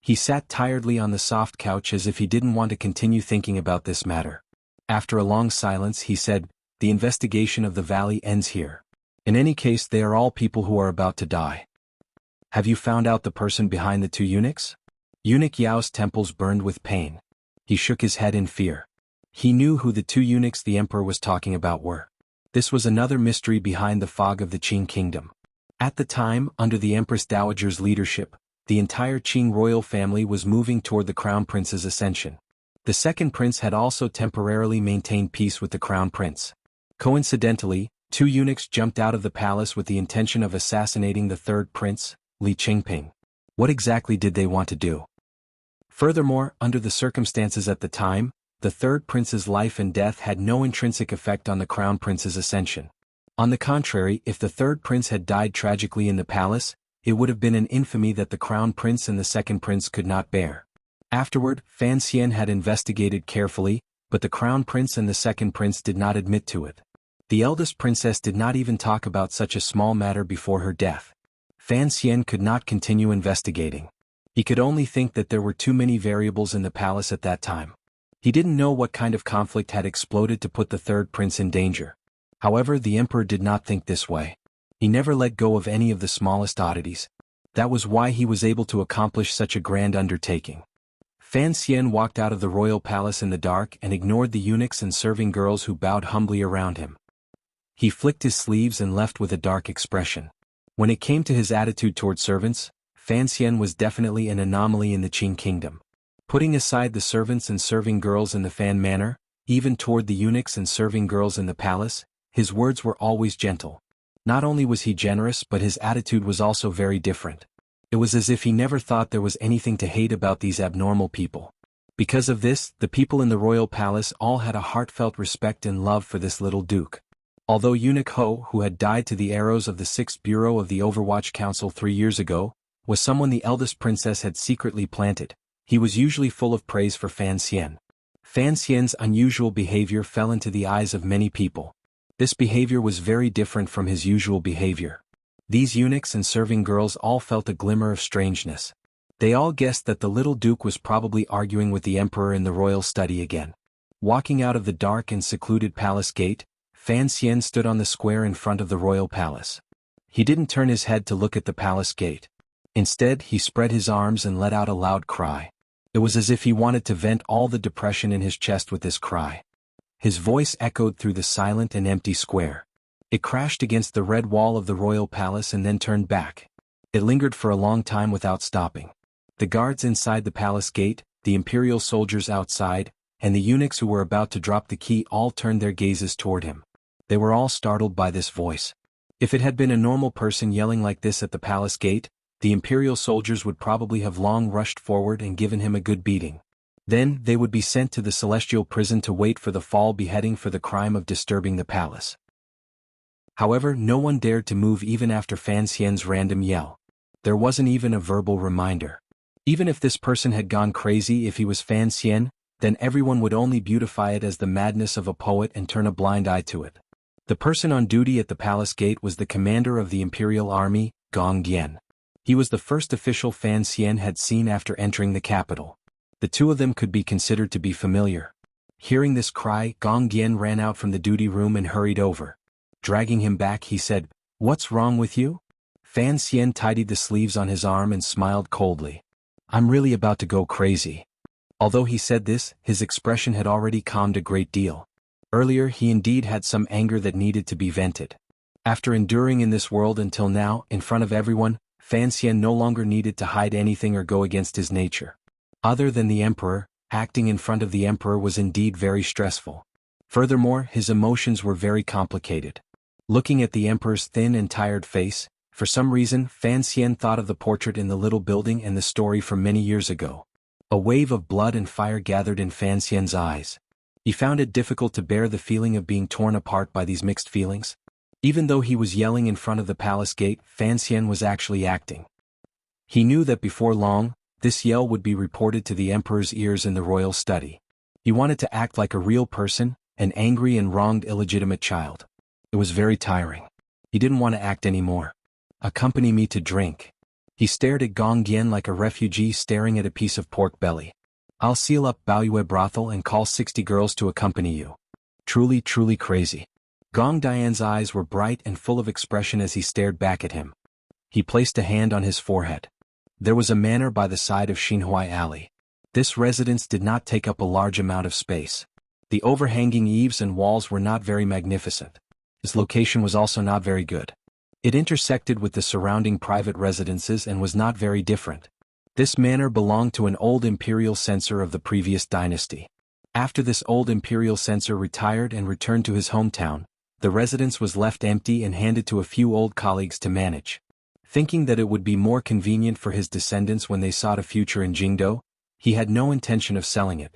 Speaker 1: He sat tiredly on the soft couch as if he didn't want to continue thinking about this matter. After a long silence, he said, "The investigation of the valley ends here. In any case, they are all people who are about to die." "Have you found out the person behind the two eunuchs?" Eunuch Yao's temples burned with pain. He shook his head in fear. He knew who the two eunuchs the emperor was talking about were. This was another mystery behind the fog of the Qin kingdom. At the time, under the Empress Dowager's leadership, the entire Qin royal family was moving toward the crown prince's ascension. The second prince had also temporarily maintained peace with the crown prince. Coincidentally, two eunuchs jumped out of the palace with the intention of assassinating the third prince, Li Qingping. What exactly did they want to do? Furthermore, under the circumstances at the time, the third prince's life and death had no intrinsic effect on the crown prince's ascension. On the contrary, if the third prince had died tragically in the palace, it would have been an infamy that the crown prince and the second prince could not bear. Afterward, Fan Xian had investigated carefully, but the crown prince and the second prince did not admit to it. The eldest princess did not even talk about such a small matter before her death. Fan Xian could not continue investigating. He could only think that there were too many variables in the palace at that time. He didn't know what kind of conflict had exploded to put the third prince in danger. However, the emperor did not think this way. He never let go of any of the smallest oddities. That was why he was able to accomplish such a grand undertaking. Fan Xian walked out of the royal palace in the dark and ignored the eunuchs and serving girls who bowed humbly around him. He flicked his sleeves and left with a dark expression. When it came to his attitude toward servants, Fan Xian was definitely an anomaly in the Qin kingdom. Putting aside the servants and serving girls in the Fan manor, even toward the eunuchs and serving girls in the palace, his words were always gentle. Not only was he generous, but his attitude was also very different. It was as if he never thought there was anything to hate about these abnormal people. Because of this, the people in the royal palace all had a heartfelt respect and love for this little duke. Although Eunuch Ho, who had died to the arrows of the 6th Bureau of the Overwatch Council 3 years ago, was someone the eldest princess had secretly planted, he was usually full of praise for Fan Xian. Fan Xian's unusual behavior fell into the eyes of many people. This behavior was very different from his usual behavior. These eunuchs and serving girls all felt a glimmer of strangeness. They all guessed that the little duke was probably arguing with the emperor in the royal study again. Walking out of the dark and secluded palace gate, Fan Xian stood on the square in front of the royal palace. He didn't turn his head to look at the palace gate. Instead, he spread his arms and let out a loud cry. It was as if he wanted to vent all the depression in his chest with this cry. His voice echoed through the silent and empty square. It crashed against the red wall of the royal palace and then turned back. It lingered for a long time without stopping. The guards inside the palace gate, the imperial soldiers outside, and the eunuchs who were about to drop the key all turned their gazes toward him. They were all startled by this voice. If it had been a normal person yelling like this at the palace gate, the imperial soldiers would probably have long rushed forward and given him a good beating. Then they would be sent to the celestial prison to wait for the fall beheading for the crime of disturbing the palace. However, no one dared to move even after Fan Xian's random yell. There wasn't even a verbal reminder. Even if this person had gone crazy if he was Fan Xian, then everyone would only beautify it as the madness of a poet and turn a blind eye to it. The person on duty at the palace gate was the commander of the imperial army, Gong Dian. He was the first official Fan Xian had seen after entering the capital. The two of them could be considered to be familiar. Hearing this cry, Gong Dian ran out from the duty room and hurried over. Dragging him back, he said, "What's wrong with you?" Fan Xian tidied the sleeves on his arm and smiled coldly. "I'm really about to go crazy." Although he said this, his expression had already calmed a great deal. Earlier he indeed had some anger that needed to be vented. After enduring in this world until now, in front of everyone, Fan Xian no longer needed to hide anything or go against his nature. Other than the emperor, acting in front of the emperor was indeed very stressful. Furthermore, his emotions were very complicated. Looking at the emperor's thin and tired face, for some reason Fan Xian thought of the portrait in the little building and the story from many years ago. A wave of blood and fire gathered in Fan Xian's eyes. He found it difficult to bear the feeling of being torn apart by these mixed feelings. Even though he was yelling in front of the palace gate, Fan Xian was actually acting. He knew that before long, this yell would be reported to the emperor's ears in the royal study. He wanted to act like a real person, an angry and wronged illegitimate child. It was very tiring. He didn't want to act anymore. "Accompany me to drink." He stared at Gong Dian like a refugee staring at a piece of pork belly. "I'll seal up Baoyue brothel and call 60 girls to accompany you." Truly, truly crazy. Gong Dian's eyes were bright and full of expression as he stared back at him. He placed a hand on his forehead. There was a manor by the side of Xinhuai Alley. This residence did not take up a large amount of space. The overhanging eaves and walls were not very magnificent. Its location was also not very good. It intersected with the surrounding private residences and was not very different. This manor belonged to an old imperial censor of the previous dynasty. After this old imperial censor retired and returned to his hometown, the residence was left empty and handed to a few old colleagues to manage. Thinking that it would be more convenient for his descendants when they sought a future in Jingdo, he had no intention of selling it.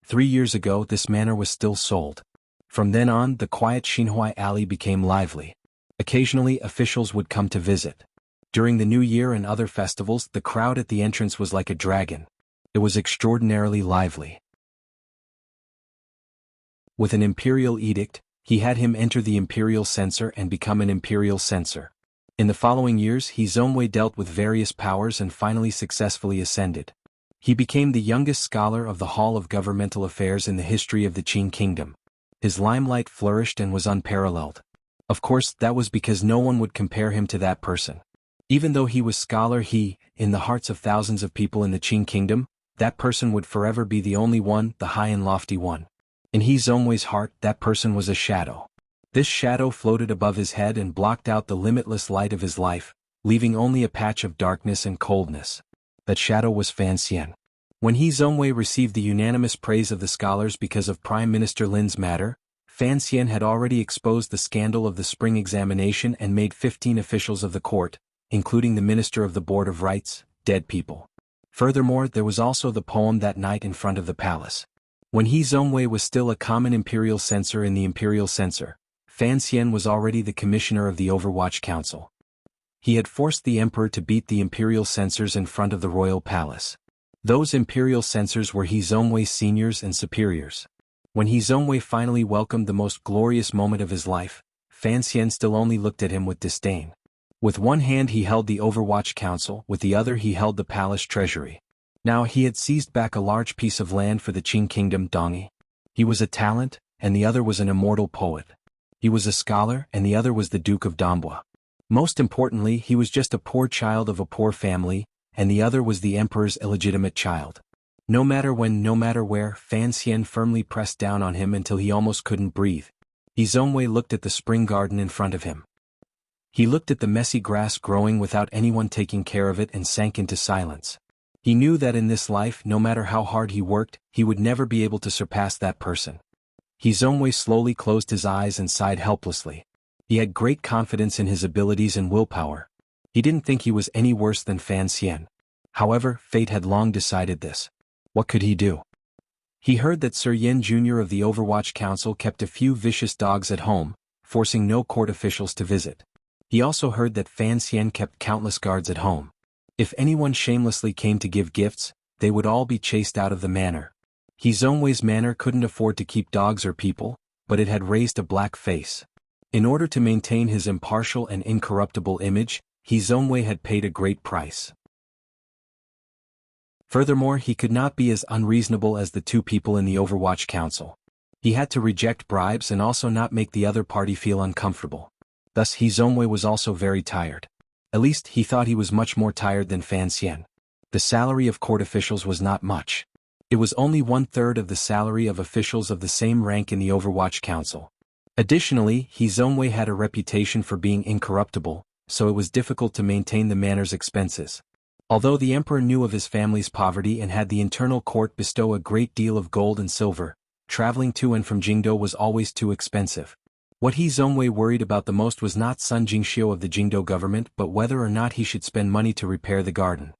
Speaker 1: 3 years ago this manor was still sold. From then on, the quiet Xinhuai Alley became lively. Occasionally officials would come to visit. During the New Year and other festivals, the crowd at the entrance was like a dragon. It was extraordinarily lively. With an imperial edict, he had him enter the imperial censor and become an imperial censor. In the following years he Zongwei dealt with various powers and finally successfully ascended. He became the youngest scholar of the Hall of Governmental Affairs in the history of the Qin Kingdom. His limelight flourished and was unparalleled. Of course, that was because no one would compare him to that person. Even though he was scholar, in the hearts of thousands of people in the Qin Kingdom, that person would forever be the only one, the high and lofty one. In He Zongwei's heart, that person was a shadow. This shadow floated above his head and blocked out the limitless light of his life, leaving only a patch of darkness and coldness. That shadow was Fan Xian. When He Zongwei received the unanimous praise of the scholars because of Prime Minister Lin's matter, Fan Xian had already exposed the scandal of the spring examination and made 15 officials of the court, including the Minister of the Board of Rights, dead people. Furthermore, there was also the poem that night in front of the palace. When He Zongwei was still a common imperial censor in the imperial censor, Fan Xian was already the commissioner of the Overwatch Council. He had forced the emperor to beat the imperial censors in front of the royal palace. Those imperial censors were He Zongwei's seniors and superiors. When He Zongwei finally welcomed the most glorious moment of his life, Fan Xian still only looked at him with disdain. With one hand he held the Overwatch Council, with the other he held the palace treasury. Now he had seized back a large piece of land for the Qin Kingdom, Dongyi. He was a talent, and the other was an immortal poet. He was a scholar, and the other was the Duke of Dambua. Most importantly, he was just a poor child of a poor family, and the other was the emperor's illegitimate child. No matter when, no matter where, Fan Xian firmly pressed down on him until he almost couldn't breathe. Zongwei looked at the spring garden in front of him. He looked at the messy grass growing without anyone taking care of it and sank into silence. He knew that in this life, no matter how hard he worked, he would never be able to surpass that person. Zongwei slowly closed his eyes and sighed helplessly. He had great confidence in his abilities and willpower. He didn't think he was any worse than Fan Xian. However, fate had long decided this. What could he do? He heard that Sir Yin Jr. of the Overwatch Council kept a few vicious dogs at home, forcing no court officials to visit. He also heard that Fan Xian kept countless guards at home. If anyone shamelessly came to give gifts, they would all be chased out of the manor. Zongwei's manor couldn't afford to keep dogs or people, but it had raised a black face. In order to maintain his impartial and incorruptible image, Zongwei had paid a great price. Furthermore, he could not be as unreasonable as the two people in the Overwatch Council. He had to reject bribes and also not make the other party feel uncomfortable. Thus Zongwei was also very tired. At least he thought he was much more tired than Fan Xian. The salary of court officials was not much. It was only 1/3 of the salary of officials of the same rank in the Overwatch Council. Additionally, Zongwei had a reputation for being incorruptible, so it was difficult to maintain the manor's expenses. Although the emperor knew of his family's poverty and had the internal court bestow a great deal of gold and silver, traveling to and from Jingdo was always too expensive. What Zongwei worried about the most was not Sun Jingxiu of the Jingdo government but whether or not he should spend money to repair the garden.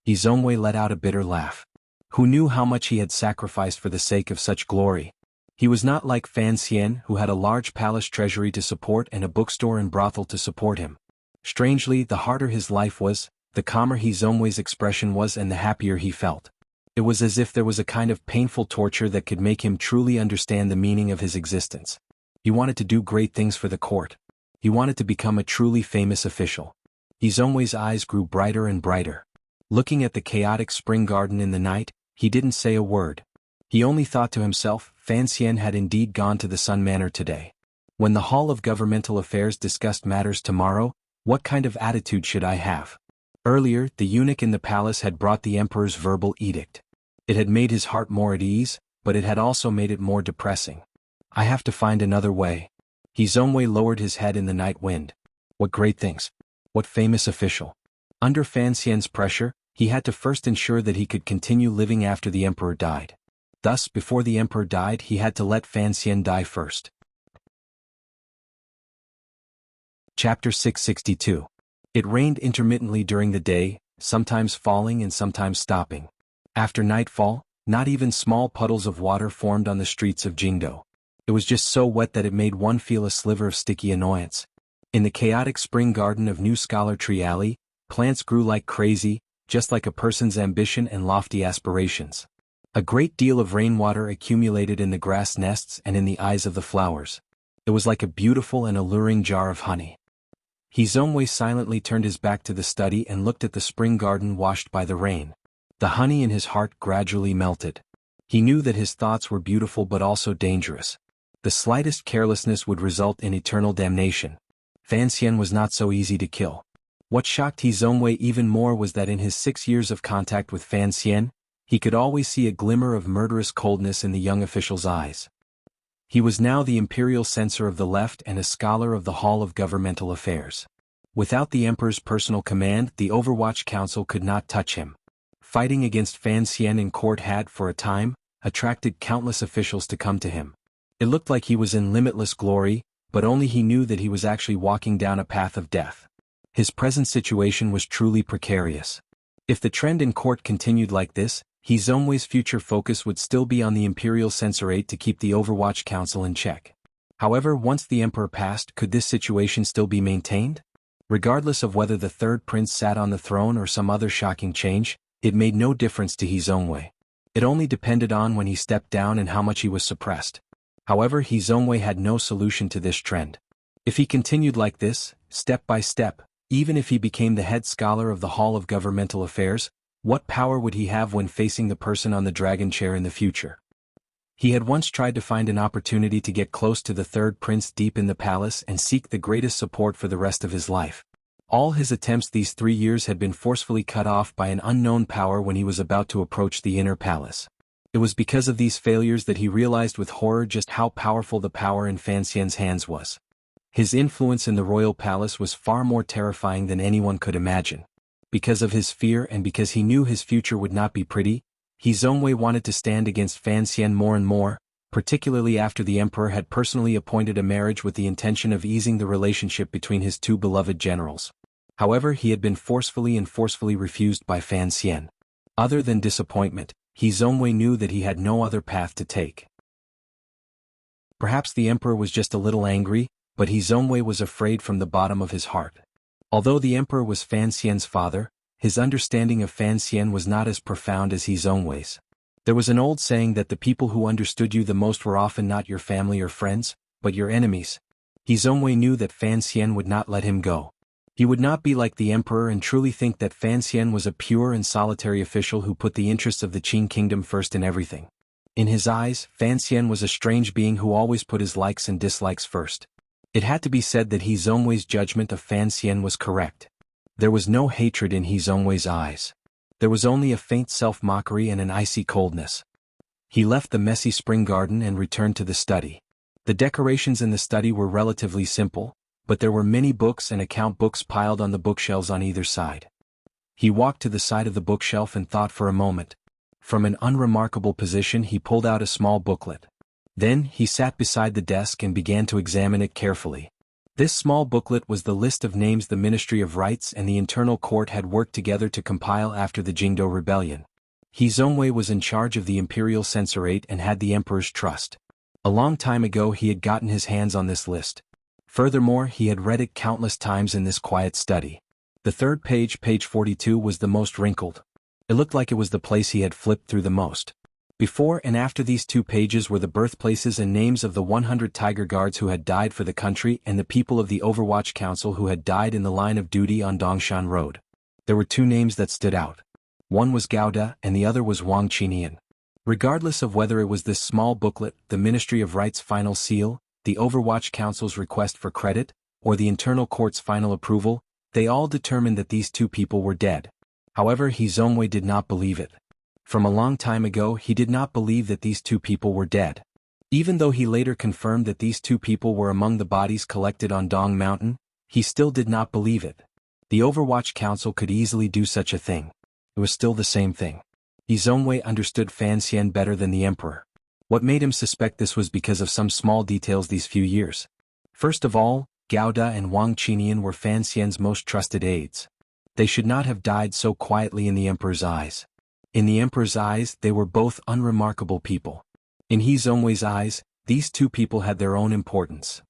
Speaker 1: Zongwei let out a bitter laugh. Who knew how much he had sacrificed for the sake of such glory? He was not like Fan Xian, who had a large palace treasury to support and a bookstore and brothel to support him. Strangely, the harder his life was, the calmer Zongwei's expression was and the happier he felt. It was as if there was a kind of painful torture that could make him truly understand the meaning of his existence. He wanted to do great things for the court. He wanted to become a truly famous official. Zongwei's eyes grew brighter and brighter. Looking at the chaotic spring garden in the night, he didn't say a word. He only thought to himself, Fan Xian had indeed gone to the Sun Manor today. When the Hall of Governmental Affairs discussed matters tomorrow, what kind of attitude should I have? Earlier, the eunuch in the palace had brought the emperor's verbal edict. It had made his heart more at ease, but it had also made it more depressing. I have to find another way. Zongwei lowered his head in the night wind. What great things! What famous official! Under Fan Xian's pressure, he had to first ensure that he could continue living after the emperor died. Thus, before the emperor died, he had to let Fan Xian die first. Chapter 662. It rained intermittently during the day, sometimes falling and sometimes stopping. After nightfall, not even small puddles of water formed on the streets of Jingdo. It was just so wet that it made one feel a sliver of sticky annoyance. In the chaotic spring garden of New Scholar Tree Alley, plants grew like crazy, just like a person's ambition and lofty aspirations. A great deal of rainwater accumulated in the grass nests and in the eyes of the flowers. It was like a beautiful and alluring jar of honey. Zongwei silently turned his back to the study and looked at the spring garden washed by the rain. The honey in his heart gradually melted. He knew that his thoughts were beautiful but also dangerous. The slightest carelessness would result in eternal damnation. Fan Xian was not so easy to kill. What shocked Zongwei even more was that in his 6 years of contact with Fan Xian, he could always see a glimmer of murderous coldness in the young official's eyes. He was now the imperial censor of the left and a scholar of the Hall of Governmental Affairs. Without the emperor's personal command, the Overwatch Council could not touch him. Fighting against Fan Xian in court had, for a time, attracted countless officials to come to him. It looked like he was in limitless glory, but only he knew that he was actually walking down a path of death. His present situation was truly precarious. If the trend in court continued like this, Zongwei's future focus would still be on the imperial censorate to keep the Overwatch Council in check. However, once the emperor passed, could this situation still be maintained? Regardless of whether the third prince sat on the throne or some other shocking change, it made no difference to Zongwei. It only depended on when he stepped down and how much he was suppressed. However, Zongwei had no solution to this trend. If he continued like this, step by step, even if he became the head scholar of the Hall of Governmental Affairs, what power would he have when facing the person on the dragon chair in the future? He had once tried to find an opportunity to get close to the third prince deep in the palace and seek the greatest support for the rest of his life. All his attempts these 3 years had been forcefully cut off by an unknown power when he was about to approach the inner palace. It was because of these failures that he realized with horror just how powerful the power in Fan Xian's hands was. His influence in the royal palace was far more terrifying than anyone could imagine. Because of his fear and because he knew his future would not be pretty, He Zongwei wanted to stand against Fan Xian more and more, particularly after the emperor had personally appointed a marriage with the intention of easing the relationship between his two beloved generals. However, he had been forcefully refused by Fan Xian. Other than disappointment, He Zongwei knew that he had no other path to take. Perhaps the emperor was just a little angry, but He Zongwei was afraid from the bottom of his heart. Although the emperor was Fan Xian's father, his understanding of Fan Xian was not as profound as He Zongwei's. There was an old saying that the people who understood you the most were often not your family or friends, but your enemies. He Zongwei knew that Fan Xian would not let him go. He would not be like the emperor and truly think that Fan Xian was a pure and solitary official who put the interests of the Qing kingdom first in everything. In his eyes, Fan Xian was a strange being who always put his likes and dislikes first. It had to be said that He Zongwei's judgment of Fan Xian was correct. There was no hatred in He Zongwei's eyes. There was only a faint self-mockery and an icy coldness. He left the messy spring garden and returned to the study. The decorations in the study were relatively simple, but there were many books and account books piled on the bookshelves on either side. He walked to the side of the bookshelf and thought for a moment. From an unremarkable position he pulled out a small booklet. Then he sat beside the desk and began to examine it carefully. This small booklet was the list of names the Ministry of Rights and the Internal Court had worked together to compile after the Jingdo Rebellion. He Zongwei was in charge of the Imperial Censorate and had the Emperor's trust. A long time ago he had gotten his hands on this list. Furthermore, he had read it countless times in this quiet study. The third page, page 42, was the most wrinkled. It looked like it was the place he had flipped through the most. Before and after these 2 pages were the birthplaces and names of the 100 Tiger Guards who had died for the country and the people of the Overwatch Council who had died in the line of duty on Dongshan Road. There were 2 names that stood out. One was Gao Da and the other was Wang Qinian. Regardless of whether it was this small booklet, the Ministry of Rights' final seal, the Overwatch Council's request for credit, or the Internal Court's final approval, they all determined that these 2 people were dead. However, He Zongwei did not believe it. From a long time ago he did not believe that these 2 people were dead. Even though he later confirmed that these 2 people were among the bodies collected on Dong Mountain, he still did not believe it. The Overwatch Council could easily do such a thing. It was still the same thing. He Zongwei understood Fan Xian better than the emperor. What made him suspect this was because of some small details these few years. First of all, Gao Da and Wang Qinian were Fan Xian's most trusted aides. They should not have died so quietly in the emperor's eyes. In the emperor's eyes, they were both unremarkable people. In He Zongwei's eyes, these 2 people had their own importance.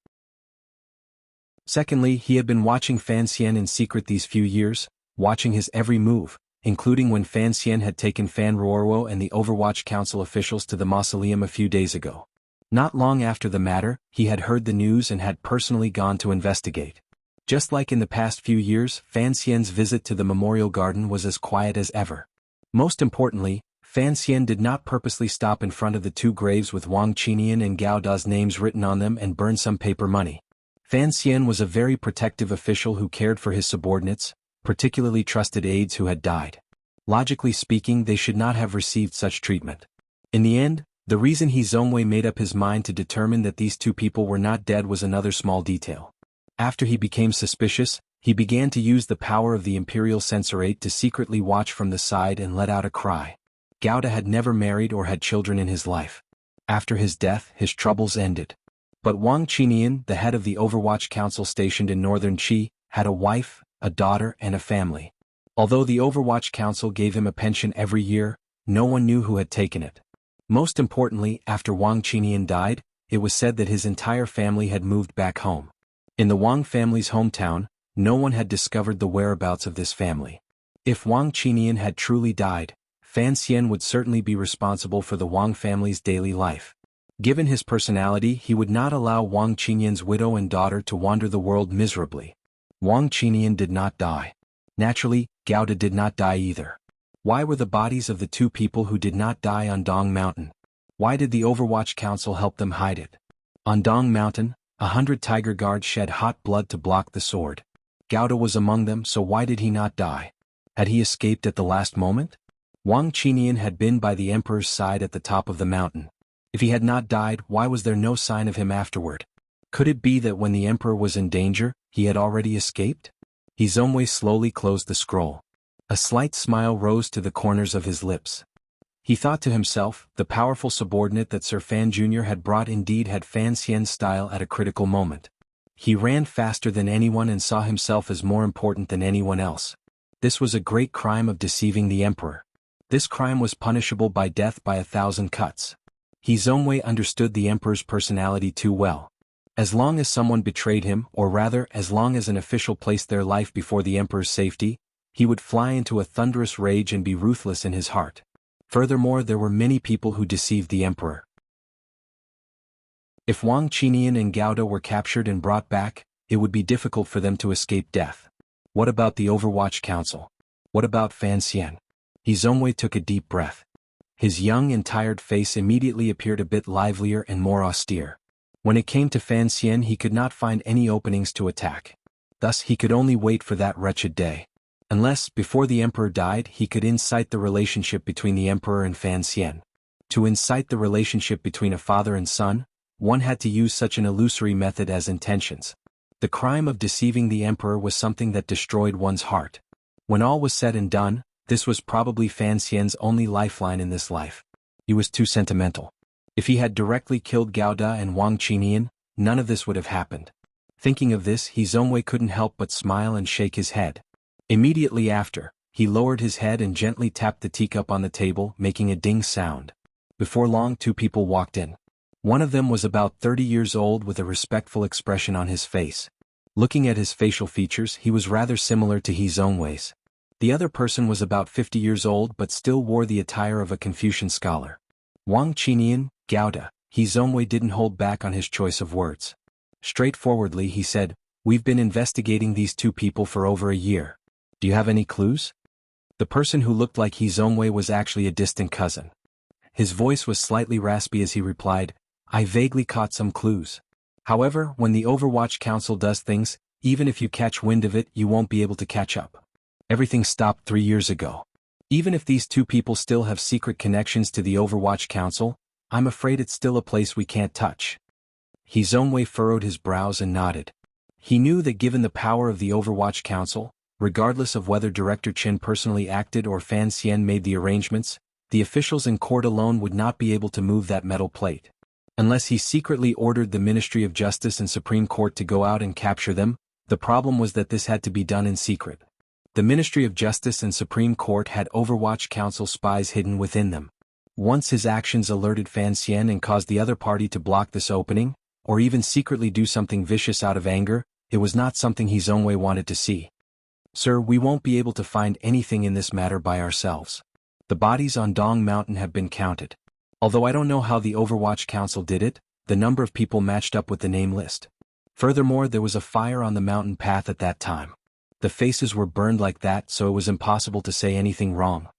Speaker 1: Secondly, he had been watching Fan Xian in secret these few years, watching his every move, including when Fan Xian had taken Fan Ruoruo and the Overwatch Council officials to the mausoleum a few days ago. Not long after the matter, he had heard the news and had personally gone to investigate. Just like in the past few years, Fan Xian's visit to the memorial garden was as quiet as ever. Most importantly, Fan Xian did not purposely stop in front of the 2 graves with Wang Qinian and Gao Da's names written on them and burn some paper money. Fan Xian was a very protective official who cared for his subordinates, particularly trusted aides who had died. Logically speaking, they should not have received such treatment. In the end, the reason He Zongwei made up his mind to determine that these 2 people were not dead was another small detail. After he became suspicious, he began to use the power of the Imperial Censorate to secretly watch from the side and let out a cry. Gao Da had never married or had children in his life. After his death, his troubles ended. But Wang Qinian, the head of the Overwatch Council stationed in northern Qi, had a wife, a daughter and a family. Although the Overwatch Council gave him a pension every year, no one knew who had taken it. Most importantly, after Wang Qinian died, it was said that his entire family had moved back home. In the Wang family's hometown, no one had discovered the whereabouts of this family. If Wang Qinian had truly died, Fan Xian would certainly be responsible for the Wang family's daily life. Given his personality, he would not allow Wang Qinian's widow and daughter to wander the world miserably. Wang Qinian did not die. Naturally, Gao Da did not die either. Why were the bodies of the 2 people who did not die on Dong Mountain? Why did the Overwatch Council help them hide it? On Dong Mountain, 100 Tiger Guards shed hot blood to block the sword. Gouda was among them, so why did he not die? Had he escaped at the last moment? Wang Qinian had been by the emperor's side at the top of the mountain. If he had not died, why was there no sign of him afterward? Could it be that when the emperor was in danger, he had already escaped? He Zongwei slowly closed the scroll. A slight smile rose to the corners of his lips. He thought to himself, the powerful subordinate that Sir Fan Jr. had brought indeed had Fan Xian's style at a critical moment. He ran faster than anyone and saw himself as more important than anyone else. This was a great crime of deceiving the emperor. This crime was punishable by death by 1,000 cuts. He Zongwei understood the emperor's personality too well. As long as someone betrayed him, or rather, as long as an official placed their life before the emperor's safety, he would fly into a thunderous rage and be ruthless in his heart. Furthermore, there were many people who deceived the emperor. If Wang Qinian and Gouda were captured and brought back, it would be difficult for them to escape death. What about the Overwatch Council? What about Fan Xian? He Zongwei took a deep breath. His young and tired face immediately appeared a bit livelier and more austere. When it came to Fan Xian, he could not find any openings to attack. Thus he could only wait for that wretched day. Unless, before the emperor died, he could incite the relationship between the emperor and Fan Xian. To incite the relationship between a father and son, one had to use such an illusory method as intentions. The crime of deceiving the emperor was something that destroyed one's heart. When all was said and done, this was probably Fan Xian's only lifeline in this life. He was too sentimental. If he had directly killed Gouda and Wang Qinian, none of this would have happened. Thinking of this, He Zongwei couldn't help but smile and shake his head. Immediately after, he lowered his head and gently tapped the teacup on the table, making a ding sound. Before long, 2 people walked in. One of them was about 30 years old with a respectful expression on his face. Looking at his facial features, he was rather similar to He Zongwei's. The other person was about 50 years old but still wore the attire of a Confucian scholar. Wang Qinian, Gouda, He Zongwei didn't hold back on his choice of words. Straightforwardly he said, "We've been investigating these 2 people for over a year. Do you have any clues?" The person who looked like He Zongwei was actually a distant cousin. His voice was slightly raspy as he replied, "I vaguely caught some clues. However, when the Overwatch Council does things, even if you catch wind of it, you won't be able to catch up. Everything stopped 3 years ago. Even if these 2 people still have secret connections to the Overwatch Council, I'm afraid it's still a place we can't touch." He Zongwei furrowed his brows and nodded. He knew that given the power of the Overwatch Council, regardless of whether Director Qin personally acted or Fan Xian made the arrangements, the officials in court alone would not be able to move that metal plate. Unless he secretly ordered the Ministry of Justice and Supreme Court to go out and capture them, the problem was that this had to be done in secret. The Ministry of Justice and Supreme Court had Overwatch Council spies hidden within them. Once his actions alerted Fan Xian and caused the other party to block this opening, or even secretly do something vicious out of anger, it was not something He Zongwei wanted to see. "Sir, we won't be able to find anything in this matter by ourselves. The bodies on Dong Mountain have been counted. Although I don't know how the Overwatch Council did it, the number of people matched up with the name list. Furthermore, there was a fire on the mountain path at that time. The faces were burned like that, so it was impossible to say anything wrong."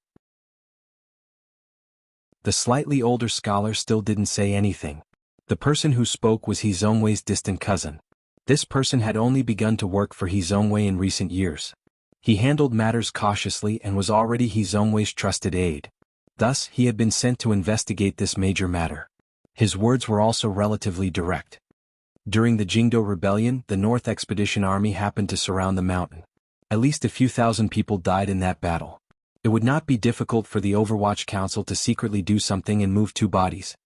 Speaker 1: The slightly older scholar still didn't say anything. The person who spoke was He Zongwei's distant cousin. This person had only begun to work for He Zongwei in recent years. He handled matters cautiously and was already He Zongwei's trusted aide. Thus, he had been sent to investigate this major matter. His words were also relatively direct. During the Jingdo Rebellion, the North Expedition Army happened to surround the mountain. At least a few thousand people died in that battle. It would not be difficult for the Overwatch Council to secretly do something and move 2 bodies.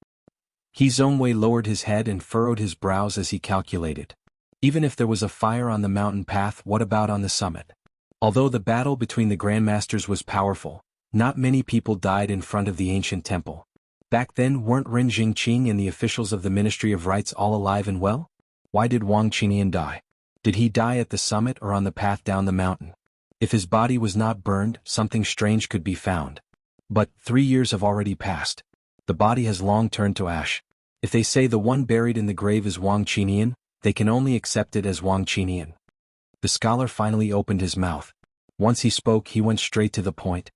Speaker 1: He Zongwei lowered his head and furrowed his brows as he calculated. Even if there was a fire on the mountain path, what about on the summit? Although the battle between the Grandmasters was powerful, not many people died in front of the ancient temple. Back then, weren't Ren Jingqing and the officials of the Ministry of Rights all alive and well? Why did Wang Qinian die? Did he die at the summit or on the path down the mountain? If his body was not burned, something strange could be found. But 3 years have already passed. The body has long turned to ash. If they say the one buried in the grave is Wang Qinian, they can only accept it as Wang Qinian. The scholar finally opened his mouth. Once he spoke, he went straight to the point.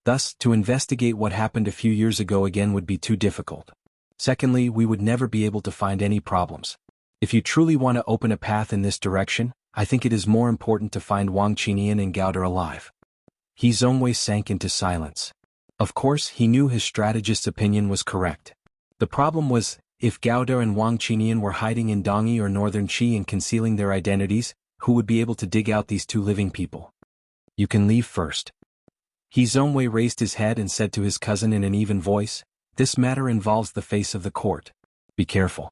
Speaker 1: Thus, to investigate what happened a few years ago again would be too difficult. Secondly, we would never be able to find any problems. If you truly want to open a path in this direction, I think it is more important to find Wang Qinian and Gao De alive. He Zongwei sank into silence. Of course, he knew his strategist's opinion was correct. The problem was, if Gao De and Wang Qinian were hiding in Dongyi or Northern Qi and concealing their identities, who would be able to dig out these two living people? You can leave first. He Zongwei raised his head and said to his cousin in an even voice, "This matter involves the face of the court. Be careful."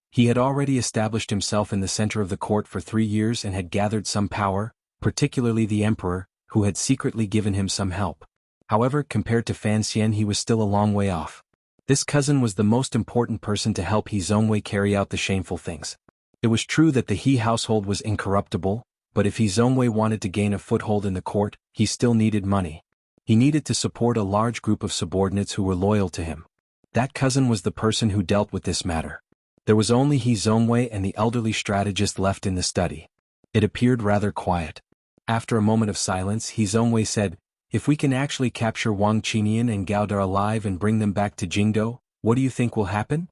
Speaker 1: He had already established himself in the center of the court for 3 years and had gathered some power, particularly the emperor, who had secretly given him some help. However, compared to Fan Xian, he was still a long way off. This cousin was the most important person to help He Zongwei carry out the shameful things. It was true that the He household was incorruptible, but if He Zongwei wanted to gain a foothold in the court, he still needed money. He needed to support a large group of subordinates who were loyal to him. That cousin was the person who dealt with this matter. There was only He Zongwei and the elderly strategist left in the study. It appeared rather quiet. After a moment of silence, He Zongwei said, "If we can actually capture Wang Qinian and Gao De alive and bring them back to Jingdo, what do you think will happen?"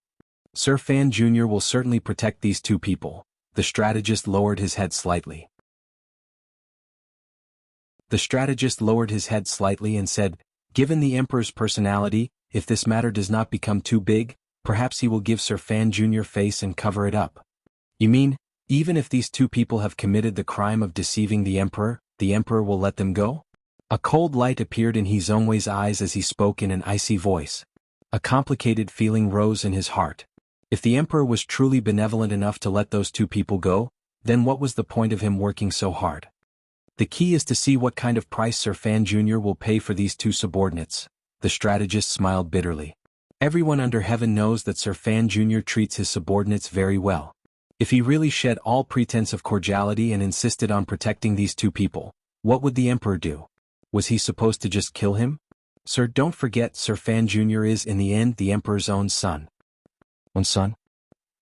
Speaker 1: "Sir Fan Jr. will certainly protect these two people." The strategist lowered his head slightly. And said, "Given the Emperor's personality, if this matter does not become too big, perhaps he will give Sir Fan Jr. face and cover it up." "You mean, even if these two people have committed the crime of deceiving the Emperor will let them go?" A cold light appeared in He Zongwei's eyes as he spoke in an icy voice. A complicated feeling rose in his heart. If the Emperor was truly benevolent enough to let those two people go, then what was the point of him working so hard? "The key is to see what kind of price Sir Fan Jr. will pay for these two subordinates." The strategist smiled bitterly. Everyone under heaven knows that Sir Fan Jr. treats his subordinates very well. If he really shed all pretense of cordiality and insisted on protecting these two people, what would the Emperor do? Was he supposed to just kill him? "Sir, don't forget Sir Fan Jr. is in the end the Emperor's own son." "Own son?"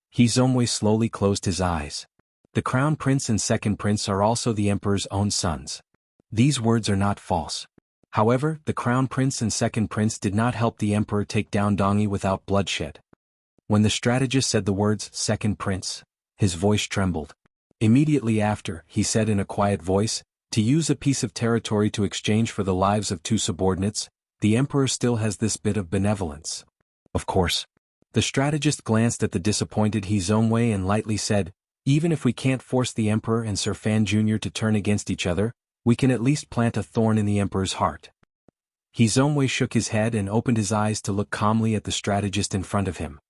Speaker 1: He Zongwei slowly closed his eyes. "The Crown Prince and Second Prince are also the Emperor's own sons. These words are not false. However, the Crown Prince and Second Prince did not help the Emperor take down Dongyi without bloodshed." When the strategist said the words, "Second Prince," his voice trembled. Immediately after, he said in a quiet voice, "To use a piece of territory to exchange for the lives of two subordinates, the Emperor still has this bit of benevolence." "Of course." The strategist glanced at the disappointed He Zongwei and lightly said, "Even if we can't force the Emperor and Sir Fan Jr. to turn against each other, we can at least plant a thorn in the Emperor's heart." He Zongwei shook his head and opened his eyes to look calmly at the strategist in front of him.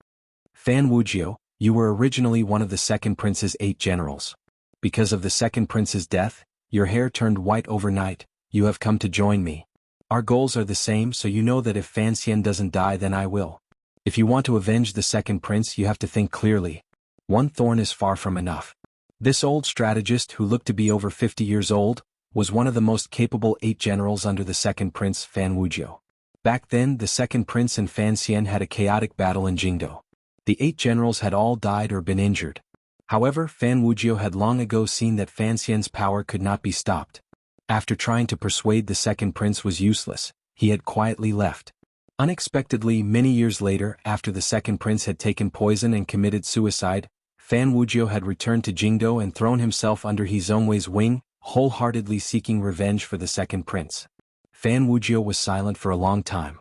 Speaker 1: "Fan Wuxia, you were originally one of the Second Prince's 8 generals. Because of the Second Prince's death, your hair turned white overnight. You have come to join me. Our goals are the same, so you know that if Fan Xian doesn't die, then I will. If you want to avenge the Second Prince, you have to think clearly. One thorn is far from enough." This old strategist, who looked to be over 50 years old, was one of the most capable 8 generals under the Second Prince, Fan Wuxia. Back then, the Second Prince and Fan Xian had a chaotic battle in Jingdo. The 8 generals had all died or been injured. However, Fan Wuxia had long ago seen that Fan Xian's power could not be stopped. After trying to persuade the Second Prince was useless, he had quietly left. Unexpectedly, many years later, after the Second Prince had taken poison and committed suicide, Fan Wuxia had returned to Jingdo and thrown himself under He Zongwei's wing, wholeheartedly seeking revenge for the Second Prince. Fan Wuxia was silent for a long time.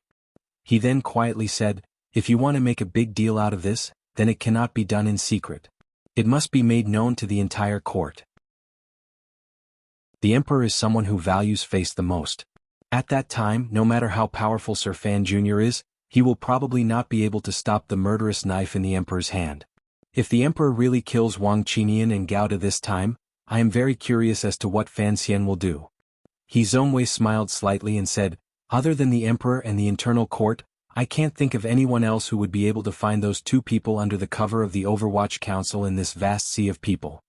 Speaker 1: He then quietly said, "If you want to make a big deal out of this, then it cannot be done in secret. It must be made known to the entire court. The Emperor is someone who values face the most. At that time, no matter how powerful Sir Fan Jr. is, he will probably not be able to stop the murderous knife in the Emperor's hand. If the Emperor really kills Wang Qinian and Gao De this time, I am very curious as to what Fan Xian will do." He Zongwei smiled slightly and said, "Other than the Emperor and the internal court, I can't think of anyone else who would be able to find those two people under the cover of the Overwatch Council in this vast sea of people.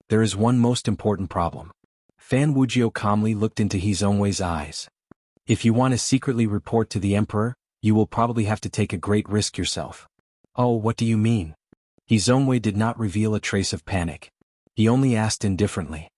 Speaker 1: There is one most important problem." Fan Wuxia calmly looked into He Zongwei's eyes. "If you want to secretly report to the Emperor, you will probably have to take a great risk yourself." "Oh, what do you mean?" He Zongwei did not reveal a trace of panic. He only asked indifferently.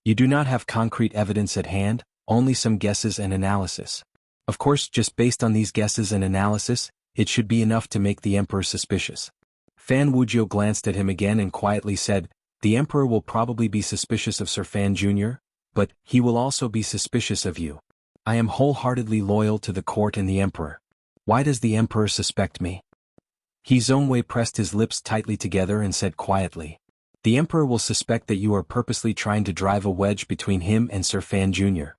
Speaker 1: "You do not have concrete evidence at hand, only some guesses and analysis. Of course, just based on these guesses and analysis, it should be enough to make the Emperor suspicious." Fan Wuxia glanced at him again and quietly said, The emperor will probably be suspicious of Sir Fan Jr., but he will also be suspicious of you. I am wholeheartedly loyal to the court and the emperor. Why does the emperor suspect me? He Zongwei pressed his lips tightly together and said quietly. The emperor will suspect that you are purposely trying to drive a wedge between him and Sir Fan Jr.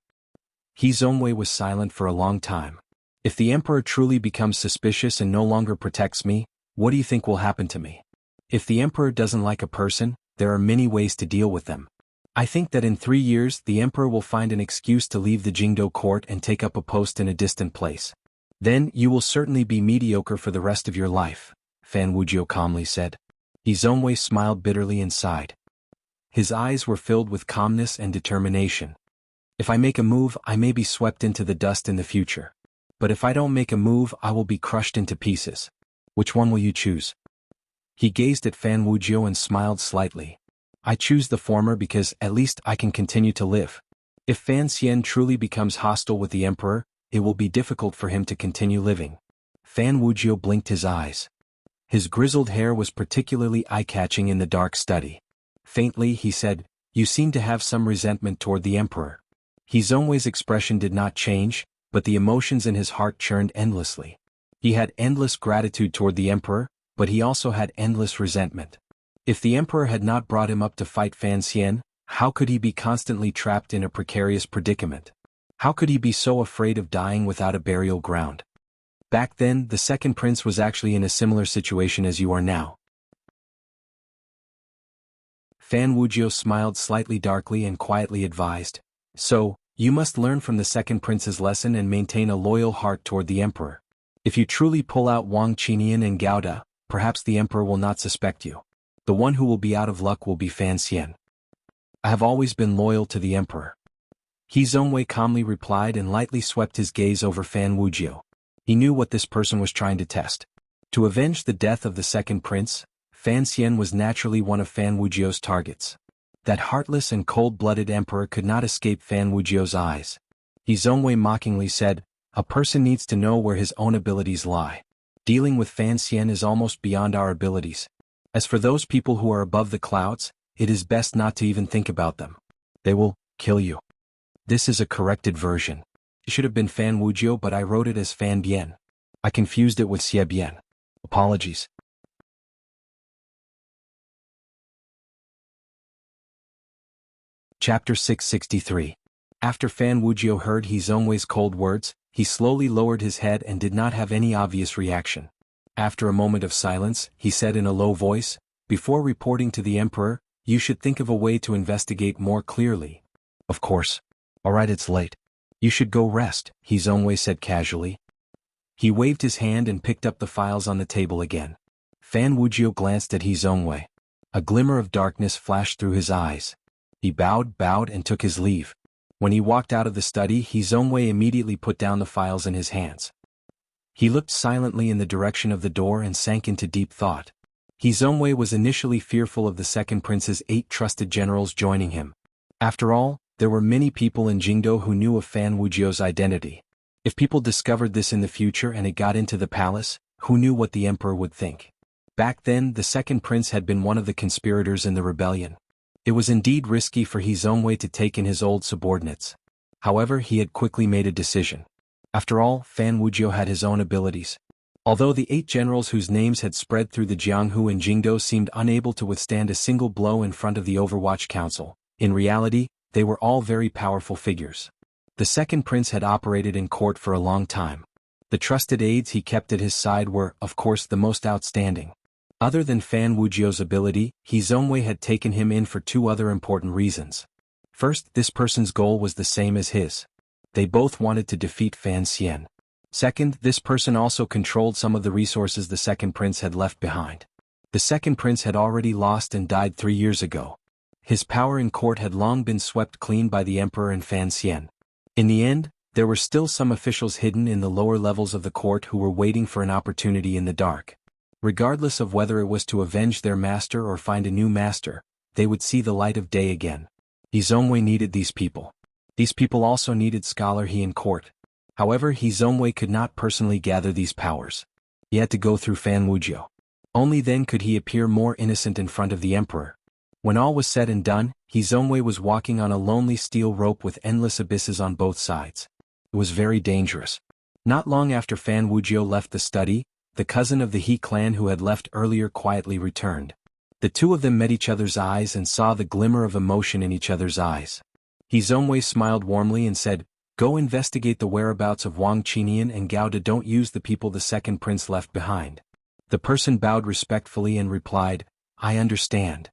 Speaker 1: He Zongwei was silent for a long time. If the emperor truly becomes suspicious and no longer protects me, what do you think will happen to me? If the emperor doesn't like a person, there are many ways to deal with them. I think that in 3 years the emperor will find an excuse to leave the Jingdo court and take up a post in a distant place. Then you will certainly be mediocre for the rest of your life, Fan Wujiu calmly said. He Zongwei smiled bitterly and sighed. His eyes were filled with calmness and determination. If I make a move, I may be swept into the dust in the future. But if I don't make a move, I will be crushed into pieces. Which one will you choose? He gazed at Fan Wujiu and smiled slightly. I choose the former because at least I can continue to live. If Fan Xian truly becomes hostile with the emperor, it will be difficult for him to continue living. Fan Wujiu blinked his eyes. His grizzled hair was particularly eye-catching in the dark study. Faintly he said, "You seem to have some resentment toward the emperor." He Zongwei's expression did not change, but the emotions in his heart churned endlessly. He had endless gratitude toward the emperor, but he also had endless resentment. If the emperor had not brought him up to fight Fan Xian, how could he be constantly trapped in a precarious predicament? How could he be so afraid of dying without a burial ground? Back then, the second prince was actually in a similar situation as you are now. Fan Wujiu smiled slightly darkly and quietly advised. So, you must learn from the second prince's lesson and maintain a loyal heart toward the emperor. If you truly pull out Wang Qinian and Gouda, perhaps the emperor will not suspect you. The one who will be out of luck will be Fan Xian. I have always been loyal to the emperor. He Zongwei calmly replied and lightly swept his gaze over Fan Wujiu. He knew what this person was trying to test. To avenge the death of the second prince, Fan Xian was naturally one of Fan Wujiu's targets. That heartless and cold-blooded emperor could not escape Fan Wujiu's eyes. He Zongwei mockingly said, "A person needs to know where his own abilities lie. Dealing with Fan Xian is almost beyond our abilities. As for those people who are above the clouds, it is best not to even think about them. They will kill you." This is a corrected version. It should have been Fan Wujiu, but I wrote it as Fan Bian. I confused it with Xie Bian. Apologies. Chapter 663. After Fan Wujiu heard He Zongwei's cold words, he slowly lowered his head and did not have any obvious reaction. After a moment of silence, he said in a low voice, "Before reporting to the emperor, you should think of a way to investigate more clearly." "Of course. Alright, it's late. You should go rest," He Zongwei said casually. He waved his hand and picked up the files on the table again. Fan Wujiu glanced at He Zongwei. A glimmer of darkness flashed through his eyes. He bowed and took his leave. When he walked out of the study, He Zongwei immediately put down the files in his hands. He looked silently in the direction of the door and sank into deep thought. He Zongwei was initially fearful of the second prince's 8 trusted generals joining him. After all, there were many people in Jingdo who knew of Fan Wujiu's identity. If people discovered this in the future and it got into the palace, who knew what the emperor would think? Back then, the second prince had been one of the conspirators in the rebellion. It was indeed risky for He Zongwei to take in his old subordinates. However, he had quickly made a decision. After all, Fan Wujiu had his own abilities. Although the 8 generals whose names had spread through the Jianghu and Jingdo seemed unable to withstand a single blow in front of the Overwatch Council, in reality, they were all very powerful figures. The second prince had operated in court for a long time. The trusted aides he kept at his side were, of course, the most outstanding. Other than Fan Wujiu's ability, He Zongwei had taken him in for 2 other important reasons. First, this person's goal was the same as his. They both wanted to defeat Fan Xian. Second, this person also controlled some of the resources the second prince had left behind. The second prince had already lost and died 3 years ago. His power in court had long been swept clean by the emperor and Fan Xian. In the end, there were still some officials hidden in the lower levels of the court who were waiting for an opportunity in the dark. Regardless of whether it was to avenge their master or find a new master, they would see the light of day again. He Zongwei needed these people. These people also needed Scholar He in court. However, He Zongwei could not personally gather these powers. He had to go through Fan Wujiu. Only then could he appear more innocent in front of the emperor. When all was said and done, Hizongwei was walking on a lonely steel rope with endless abysses on both sides. It was very dangerous. Not long after Fan Wujiu left the study, the cousin of the He clan who had left earlier quietly returned. The two of them met each other's eyes and saw the glimmer of emotion in each other's eyes. Hizongwei smiled warmly and said, "Go investigate the whereabouts of Wang Qinian and Gao De. Don't use the people the second prince left behind." The person bowed respectfully and replied, "I understand.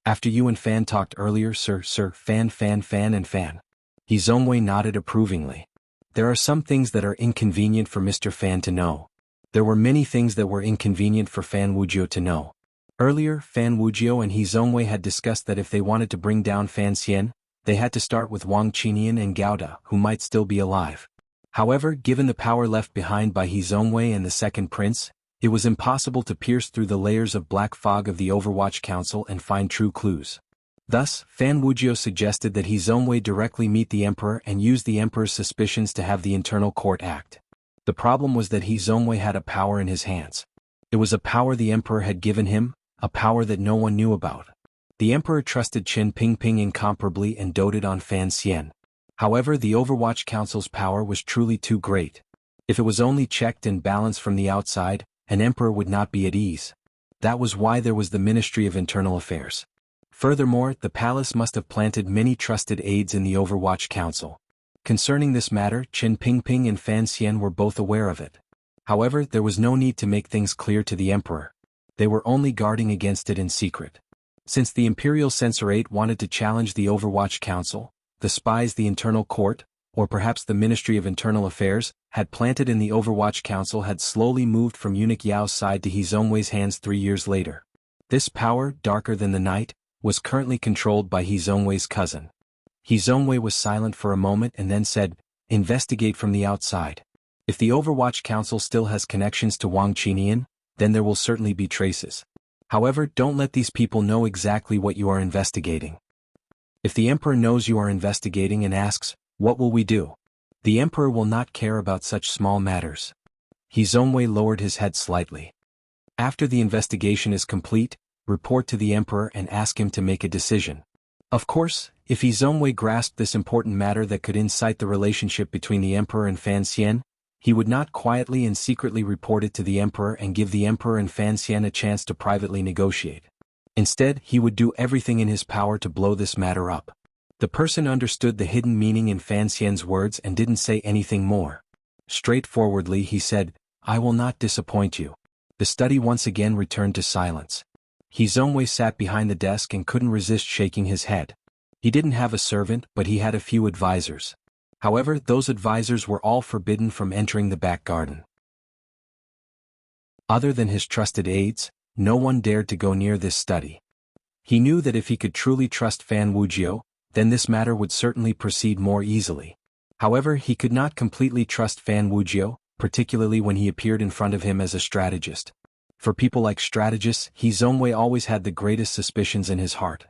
Speaker 1: After you and Fan talked earlier, sir, Fan, and Fan." Hizongwei nodded approvingly. There are some things that are inconvenient for Mr. Fan to know. There were many things that were inconvenient for Fan Wujiu to know. Earlier, Fan Wujiu and Hizongwei had discussed that if they wanted to bring down Fan Xian, they had to start with Wang Qinian and Gao De, who might still be alive. However, given the power left behind by Hizongwei and the second prince, it was impossible to pierce through the layers of black fog of the Overwatch Council and find true clues. Thus, Fan Wujiu suggested that Hizongwei directly meet the emperor and use the emperor's suspicions to have the internal court act. The problem was that Hizongwei had a power in his hands. It was a power the emperor had given him, a power that no one knew about. The emperor trusted Qin Pingping incomparably and doted on Fan Xian. However, the Overwatch Council's power was truly too great. If it was only checked and balanced from the outside, an emperor would not be at ease. That was why there was the Ministry of Internal Affairs. Furthermore, the palace must have planted many trusted aides in the Overwatch Council. Concerning this matter, Qin Pingping and Fan Xian were both aware of it. However, there was no need to make things clear to the emperor. They were only guarding against it in secret. Since the Imperial Censorate wanted to challenge the Overwatch Council, the spies the internal court, or perhaps the Ministry of Internal Affairs, had planted in the Overwatch Council had slowly moved from Eunuch Yao's side to Hizongwei's hands 3 years later. This power, darker than the night, was currently controlled by Hizongwei's cousin. Hizongwei was silent for a moment and then said, "Investigate from the outside. If the Overwatch Council still has connections to Wang Qinian, then there will certainly be traces. However, don't let these people know exactly what you are investigating. If the emperor knows you are investigating and asks, 'What will we do?' the emperor will not care about such small matters." Hizongwei lowered his head slightly. "After the investigation is complete, report to the emperor and ask him to make a decision." Of course, if Hizongwei grasped this important matter that could incite the relationship between the emperor and Fan Xian, he would not quietly and secretly report it to the emperor and give the emperor and Fan Xian a chance to privately negotiate. Instead, he would do everything in his power to blow this matter up. The person understood the hidden meaning in Fan Xian's words and didn't say anything more. Straightforwardly he said, "I will not disappoint you." The study once again returned to silence. Hizongwei sat behind the desk and couldn't resist shaking his head. He didn't have a servant, but he had a few advisors. However, those advisors were all forbidden from entering the back garden. Other than his trusted aides, no one dared to go near this study. He knew that if he could truly trust Fan Wujiu, then this matter would certainly proceed more easily. However, he could not completely trust Fan Wujiu, particularly when he appeared in front of him as a strategist. For people like strategists, Hizongwei always had the greatest suspicions in his heart.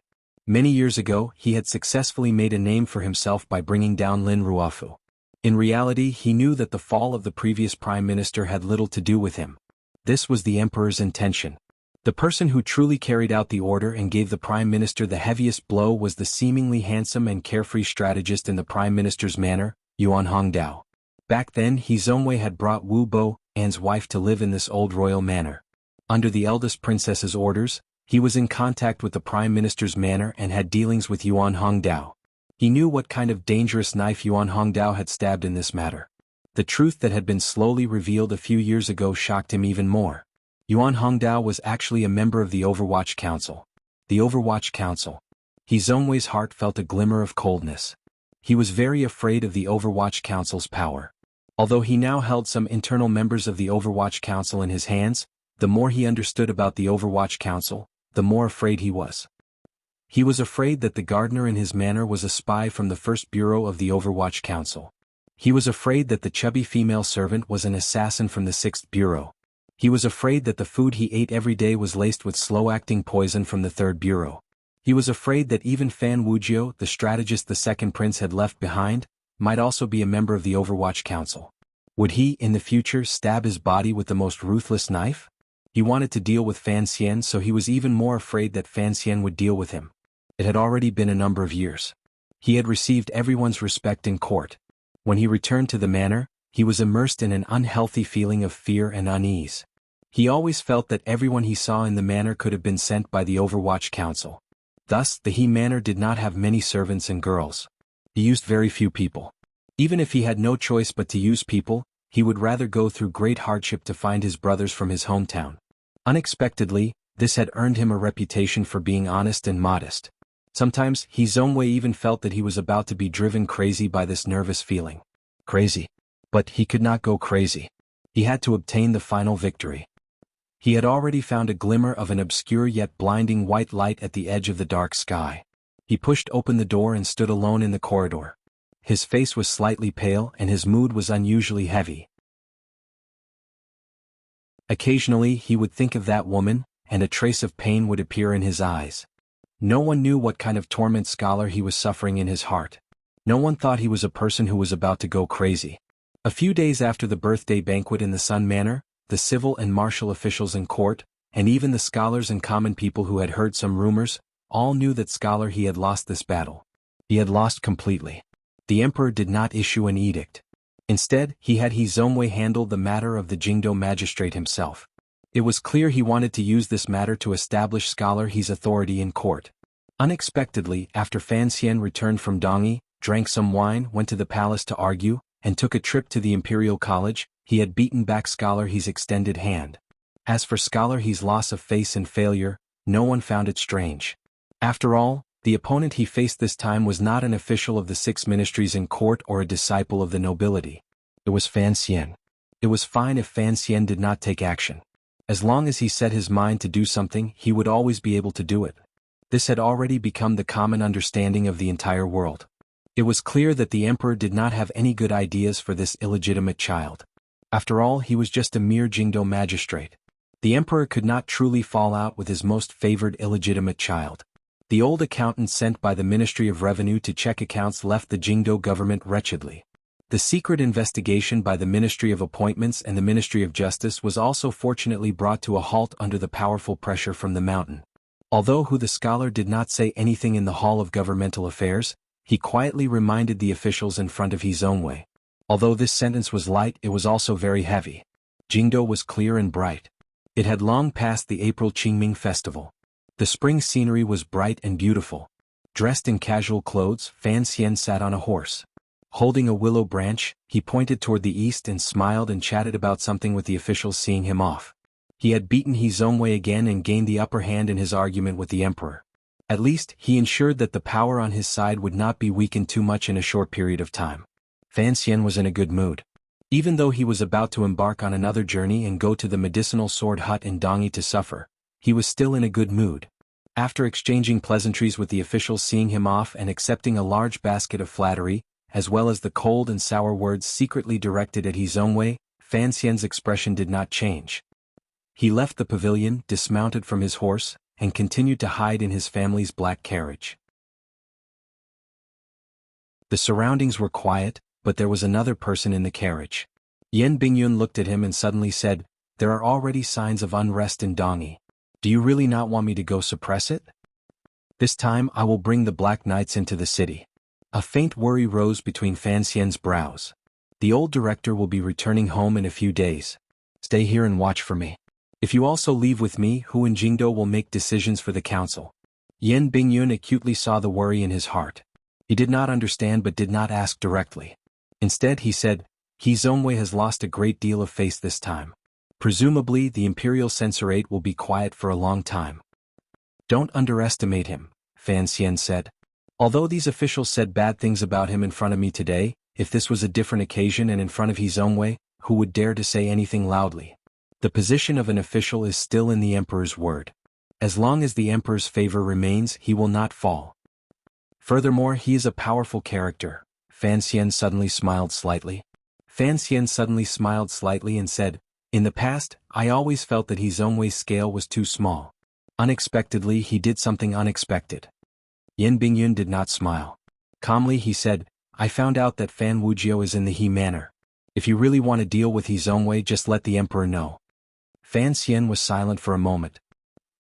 Speaker 1: Many years ago, he had successfully made a name for himself by bringing down Lin Ruofu. In reality, he knew that the fall of the previous prime minister had little to do with him. This was the emperor's intention. The person who truly carried out the order and gave the prime minister the heaviest blow was the seemingly handsome and carefree strategist in the prime minister's manor, Yuan Hongdao. Back then, Hizongwei had brought Wu Bo, An's wife, to live in this old royal manor. Under the eldest princess's orders, he was in contact with the prime minister's manor and had dealings with Yuan Hongdao. He knew what kind of dangerous knife Yuan Hongdao had stabbed in this matter. The truth that had been slowly revealed a few years ago shocked him even more. Yuan Hongdao was actually a member of the Overwatch Council. The Overwatch Council. Hizongwei's heart felt a glimmer of coldness. He was very afraid of the Overwatch Council's power. Although he now held some internal members of the Overwatch Council in his hands, the more he understood about the Overwatch Council, the more afraid he was. He was afraid that the gardener in his manor was a spy from the first bureau of the Overwatch Council. He was afraid that the chubby female servant was an assassin from the 6th bureau. He was afraid that the food he ate every day was laced with slow-acting poison from the 3rd bureau. He was afraid that even Fan Wujiu, the strategist the second prince had left behind, might also be a member of the Overwatch Council. Would he, in the future, stab his body with the most ruthless knife? He wanted to deal with Fan Xian, so he was even more afraid that Fan Xian would deal with him. It had already been a number of years. He had received everyone's respect in court. When he returned to the manor, he was immersed in an unhealthy feeling of fear and unease. He always felt that everyone he saw in the manor could have been sent by the Overwatch Council. Thus, the He Manor did not have many servants and girls. He used very few people. Even if he had no choice but to use people, he would rather go through great hardship to find his brothers from his hometown. Unexpectedly, this had earned him a reputation for being honest and modest. Sometimes, He Zongwei even felt that he was about to be driven crazy by this nervous feeling. Crazy. But he could not go crazy. He had to obtain the final victory. He had already found a glimmer of an obscure yet blinding white light at the edge of the dark sky. He pushed open the door and stood alone in the corridor. His face was slightly pale and his mood was unusually heavy. Occasionally he would think of that woman, and a trace of pain would appear in his eyes. No one knew what kind of torment scholar he was suffering in his heart. No one thought he was a person who was about to go crazy. A few days after the birthday banquet in the Sun Manor, the civil and martial officials in court, and even the scholars and common people who had heard some rumors, all knew that Scholar He had lost this battle. He had lost completely. The emperor did not issue an edict. Instead, he had He Zongwei handle the matter of the Jingdo magistrate himself. It was clear he wanted to use this matter to establish Scholar He's authority in court. Unexpectedly, after Fan Xian returned from Dongyi, drank some wine, went to the palace to argue, and took a trip to the Imperial College, he had beaten back Scholar He's extended hand. As for Scholar He's loss of face and failure, no one found it strange. After all, the opponent he faced this time was not an official of the 6 ministries in court or a disciple of the nobility. It was Fan Xian. It was fine if Fan Xian did not take action. As long as he set his mind to do something, he would always be able to do it. This had already become the common understanding of the entire world. It was clear that the emperor did not have any good ideas for this illegitimate child. After all, he was just a mere Jingdo magistrate. The emperor could not truly fall out with his most favored illegitimate child. The old accountant sent by the Ministry of Revenue to check accounts left the Jingdo government wretchedly. The secret investigation by the Ministry of Appointments and the Ministry of Justice was also fortunately brought to a halt under the powerful pressure from the mountain. Although the scholar did not say anything in the Hall of Governmental Affairs, he quietly reminded the officials in front of He Zongwei. Although this sentence was light, it was also very heavy. Jingdo was clear and bright. It had long passed the April Qingming festival. The spring scenery was bright and beautiful. Dressed in casual clothes, Fan Xian sat on a horse. Holding a willow branch, he pointed toward the east and smiled and chatted about something with the officials seeing him off. He had beaten He Zongwei again and gained the upper hand in his argument with the emperor. At least, he ensured that the power on his side would not be weakened too much in a short period of time. Fan Xian was in a good mood. Even though he was about to embark on another journey and go to the medicinal sword hut in Dongyi to suffer, he was still in a good mood. After exchanging pleasantries with the officials seeing him off and accepting a large basket of flattery, as well as the cold and sour words secretly directed at He Zongwei, Fan Xian's expression did not change. He left the pavilion, dismounted from his horse, and continued to hide in his family's black carriage. The surroundings were quiet, but there was another person in the carriage. Yan Bingyun looked at him and suddenly said, "There are already signs of unrest in Dongyi. Do you really not want me to go suppress it? This time I will bring the Black Knights into the city." A faint worry rose between Fan Xian's brows. "The old director will be returning home in a few days. Stay here and watch for me. If you also leave with me, Hu and Jingdo will make decisions for the council." Yan Bingyun acutely saw the worry in his heart. He did not understand but did not ask directly. Instead he said, "He Zongwei has lost a great deal of face this time. Presumably the imperial censorate will be quiet for a long time." "Don't underestimate him," Fan Xian said. "Although these officials said bad things about him in front of me today, if this was a different occasion and in front of He Zongwei, who would dare to say anything loudly? The position of an official is still in the emperor's word. As long as the emperor's favor remains, he will not fall. Furthermore, he is a powerful character." Fan Xian suddenly smiled slightly. And said, "In the past, I always felt that He Zongwei's scale was too small. Unexpectedly he did something unexpected." Yan Bingyun did not smile. Calmly he said, "I found out that Fan Wuxia is in the He Manor. If you really want to deal with He Zongwei, just let the emperor know." Fan Xian was silent for a moment.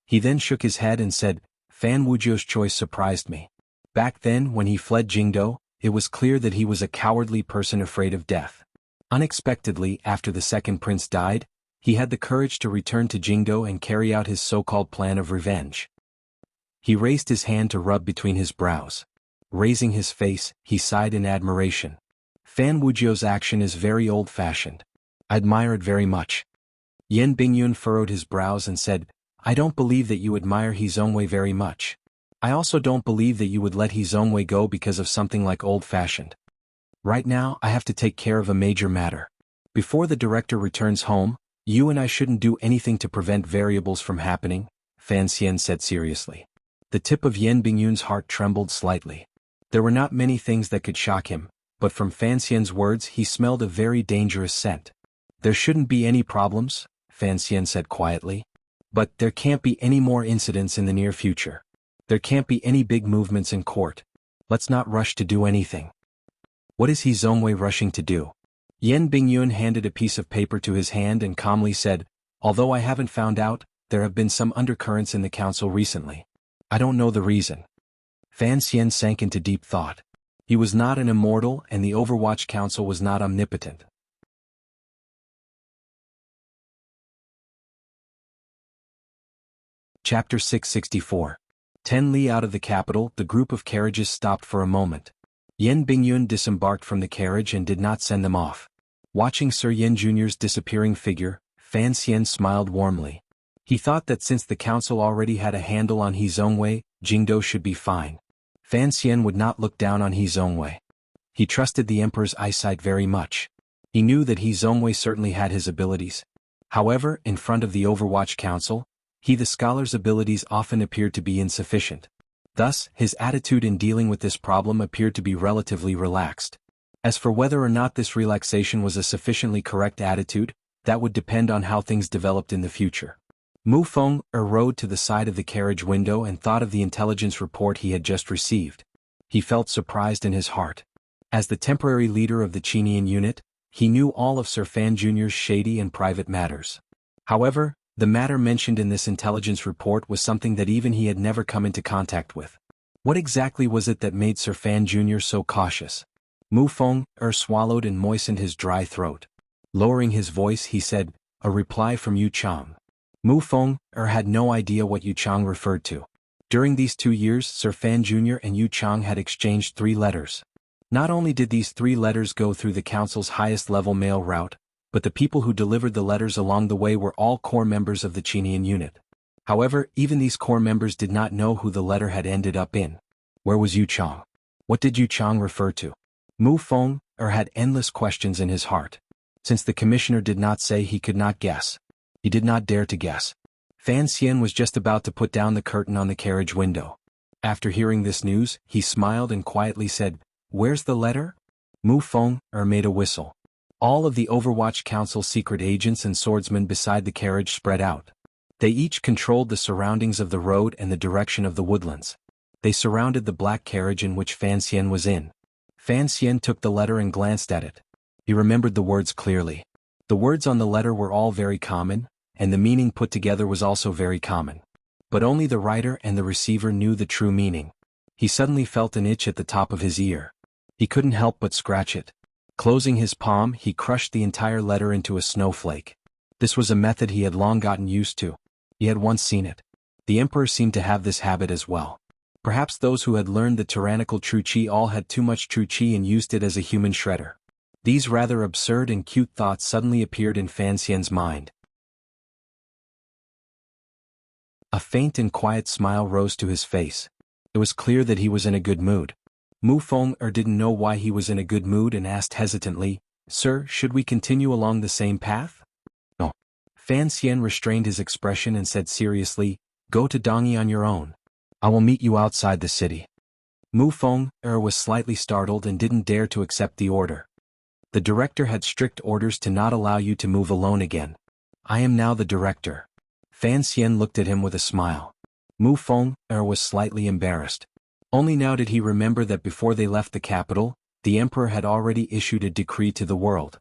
Speaker 1: He then shook his head and said, Fan Wuzhou's choice surprised me. Back then, when he fled Jingdo, it was clear that he was a cowardly person afraid of death. Unexpectedly, after the second prince died, he had the courage to return to Jingdo and carry out his so-called plan of revenge. He raised his hand to rub between his brows. Raising his face, he sighed in admiration. Fan Wuzhou's action is very old-fashioned. I admire it very much. Yan Bingyun furrowed his brows and said, I don't believe that you admire He Zongwei very much. I also don't believe that you would let He Zongwei go because of something like old-fashioned. Right now, I have to take care of a major matter. Before the director returns home, you and I shouldn't do anything to prevent variables from happening, Fan Xian said seriously. The tip of Yan Bingyun's heart trembled slightly. There were not many things that could shock him, but from Fan Xian's words he smelled a very dangerous scent. There shouldn't be any problems, Fan Xian said quietly. But there can't be any more incidents in the near future. There can't be any big movements in court. Let's not rush to do anything. What is He Zongwei rushing to do? Yan Bingyun handed a piece of paper to his hand and calmly said, Although I haven't found out, there have been some undercurrents in the council recently. I don't know the reason. Fan Xian sank into deep thought. He was not an immortal and the Overwatch Council was not omnipotent. Chapter 664. 10 li out of the capital, the group of carriages stopped for a moment. Yan Bingyun disembarked from the carriage and did not send them off. Watching Sir Yan Jr.'s disappearing figure, Fan Xian smiled warmly. He thought that since the council already had a handle on He Zongwei, Jingdo should be fine. Fan Xian would not look down on He Zongwei. He trusted the emperor's eyesight very much. He knew that He Zongwei certainly had his abilities. However, in front of the Overwatch Council, the scholar's abilities often appeared to be insufficient. Thus, his attitude in dealing with this problem appeared to be relatively relaxed. As for whether or not this relaxation was a sufficiently correct attitude, that would depend on how things developed in the future. Mu Feng rode to the side of the carriage window and thought of the intelligence report he had just received. He felt surprised in his heart. As the temporary leader of the Qinian unit, he knew all of Sir Fan Jr.'s shady and private matters. However, the matter mentioned in this intelligence report was something that even he had never come into contact with. What exactly was it that made Sir Fan Jr. so cautious? Mu Feng swallowed and moistened his dry throat. Lowering his voice he said, A reply from Yu Chang. Mu Feng had no idea what Yu Chang referred to. During these 2 years Sir Fan Jr. and Yu Chang had exchanged 3 letters. Not only did these 3 letters go through the council's highest-level mail route, but the people who delivered the letters along the way were all core members of the Qinian unit. However, even these core members did not know who the letter had ended up in. Where was Yu Chang? What did Yu Chang refer to? Mu Feng had endless questions in his heart. Since the commissioner did not say, he could not guess. He did not dare to guess. Fan Xian was just about to put down the curtain on the carriage window. After hearing this news, he smiled and quietly said, Where's the letter? Mu Feng made a whistle. All of the Overwatch Council secret agents and swordsmen beside the carriage spread out. They each controlled the surroundings of the road and the direction of the woodlands. They surrounded the black carriage in which Fan Xian was in. Fan Xian took the letter and glanced at it. He remembered the words clearly. The words on the letter were all very common, and the meaning put together was also very common. But only the writer and the receiver knew the true meaning. He suddenly felt an itch at the top of his ear. He couldn't help but scratch it. Closing his palm, he crushed the entire letter into a snowflake. This was a method he had long gotten used to. He had once seen it. The emperor seemed to have this habit as well. Perhaps those who had learned the tyrannical true qi all had too much true qi and used it as a human shredder. These rather absurd and cute thoughts suddenly appeared in Fan Xian's mind. A faint and quiet smile rose to his face. It was clear that he was in a good mood. Mu Feng didn't know why he was in a good mood and asked hesitantly, Sir, should we continue along the same path? No. Fan Xian restrained his expression and said seriously, Go to Dongyi on your own. I will meet you outside the city. Mu Feng was slightly startled and didn't dare to accept the order. The director had strict orders to not allow you to move alone again. I am now the director. Fan Xian looked at him with a smile. Mu Feng was slightly embarrassed. Only now did he remember that before they left the capital, the emperor had already issued a decree to the world.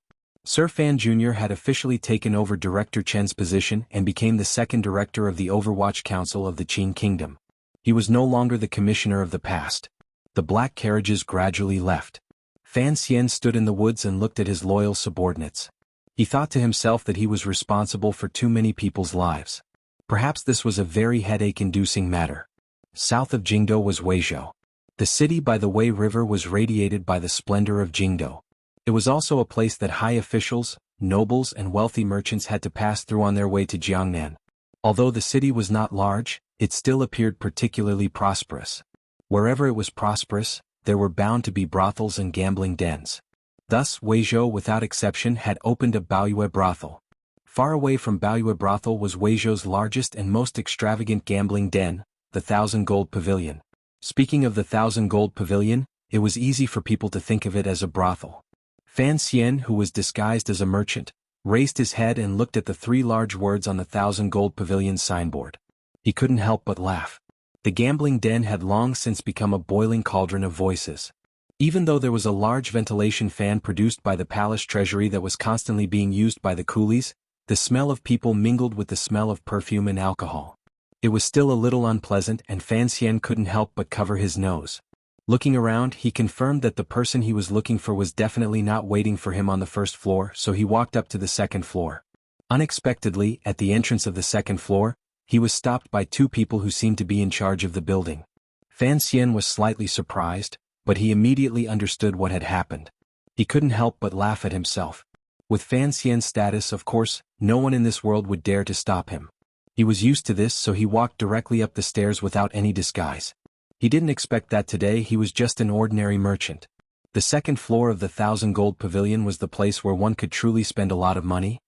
Speaker 1: Sir Fan Jr. had officially taken over Director Chen's position and became the second director of the Overwatch Council of the Qin Kingdom. He was no longer the commissioner of the past. The black carriages gradually left. Fan Xian stood in the woods and looked at his loyal subordinates. He thought to himself that he was responsible for too many people's lives. Perhaps this was a very headache-inducing matter. South of Jingdo was Weizhou. The city by the Wei River was radiated by the splendor of Jingdo. It was also a place that high officials, nobles and wealthy merchants had to pass through on their way to Jiangnan. Although the city was not large, it still appeared particularly prosperous. Wherever it was prosperous, there were bound to be brothels and gambling dens. Thus Weizhou without exception had opened a Baoyue brothel. Far away from Baoyue brothel was Weizhou's largest and most extravagant gambling den, the 1,000-gold pavilion. Speaking of the 1,000-gold pavilion, it was easy for people to think of it as a brothel. Fan Xian, who was disguised as a merchant, raised his head and looked at the 3 large words on the 1,000-gold pavilion signboard. He couldn't help but laugh. The gambling den had long since become a boiling cauldron of voices. Even though there was a large ventilation fan produced by the palace treasury that was constantly being used by the coolies, the smell of people mingled with the smell of perfume and alcohol. It was still a little unpleasant and Fan Xian couldn't help but cover his nose. Looking around, he confirmed that the person he was looking for was definitely not waiting for him on the first floor, so he walked up to the second floor. Unexpectedly, at the entrance of the second floor, he was stopped by 2 people who seemed to be in charge of the building. Fan Xian was slightly surprised, but he immediately understood what had happened. He couldn't help but laugh at himself. With Fan Xian's status, of course, no one in this world would dare to stop him. He was used to this, so he walked directly up the stairs without any disguise. He didn't expect that today he was just an ordinary merchant. The second floor of the 1,000-gold pavilion was the place where one could truly spend a lot of money.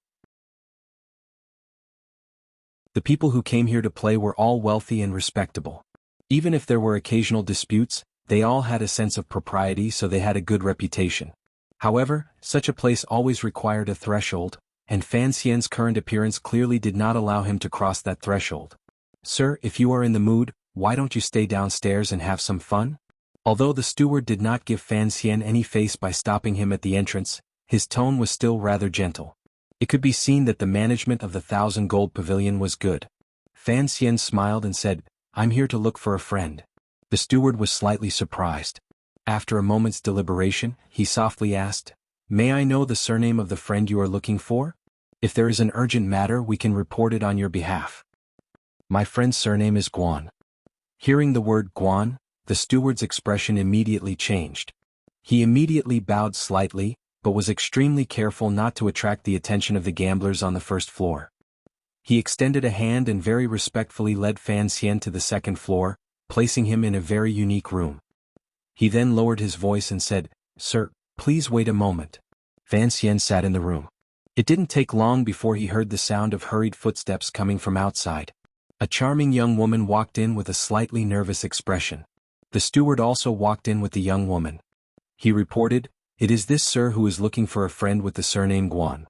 Speaker 1: The people who came here to play were all wealthy and respectable. Even if there were occasional disputes, they all had a sense of propriety, so they had a good reputation. However, such a place always required a threshold, and Fan Xian's current appearance clearly did not allow him to cross that threshold. "Sir, if you are in the mood, why don't you stay downstairs and have some fun?" Although the steward did not give Fan Xian any face by stopping him at the entrance, his tone was still rather gentle. It could be seen that the management of the 1,000-gold pavilion was good. Fan Xian smiled and said, "I'm here to look for a friend." The steward was slightly surprised. After a moment's deliberation, he softly asked, "May I know the surname of the friend you are looking for? If there is an urgent matter, we can report it on your behalf." "My friend's surname is Guan." Hearing the word Guan, the steward's expression immediately changed. He immediately bowed slightly, but was extremely careful not to attract the attention of the gamblers on the first floor. He extended a hand and very respectfully led Fan Xian to the second floor, placing him in a very unique room. He then lowered his voice and said, "Sir, please wait a moment." Fan Xian sat in the room. It didn't take long before he heard the sound of hurried footsteps coming from outside. A charming young woman walked in with a slightly nervous expression. The steward also walked in with the young woman. He reported, "It is this sir who is looking for a friend with the surname Guan.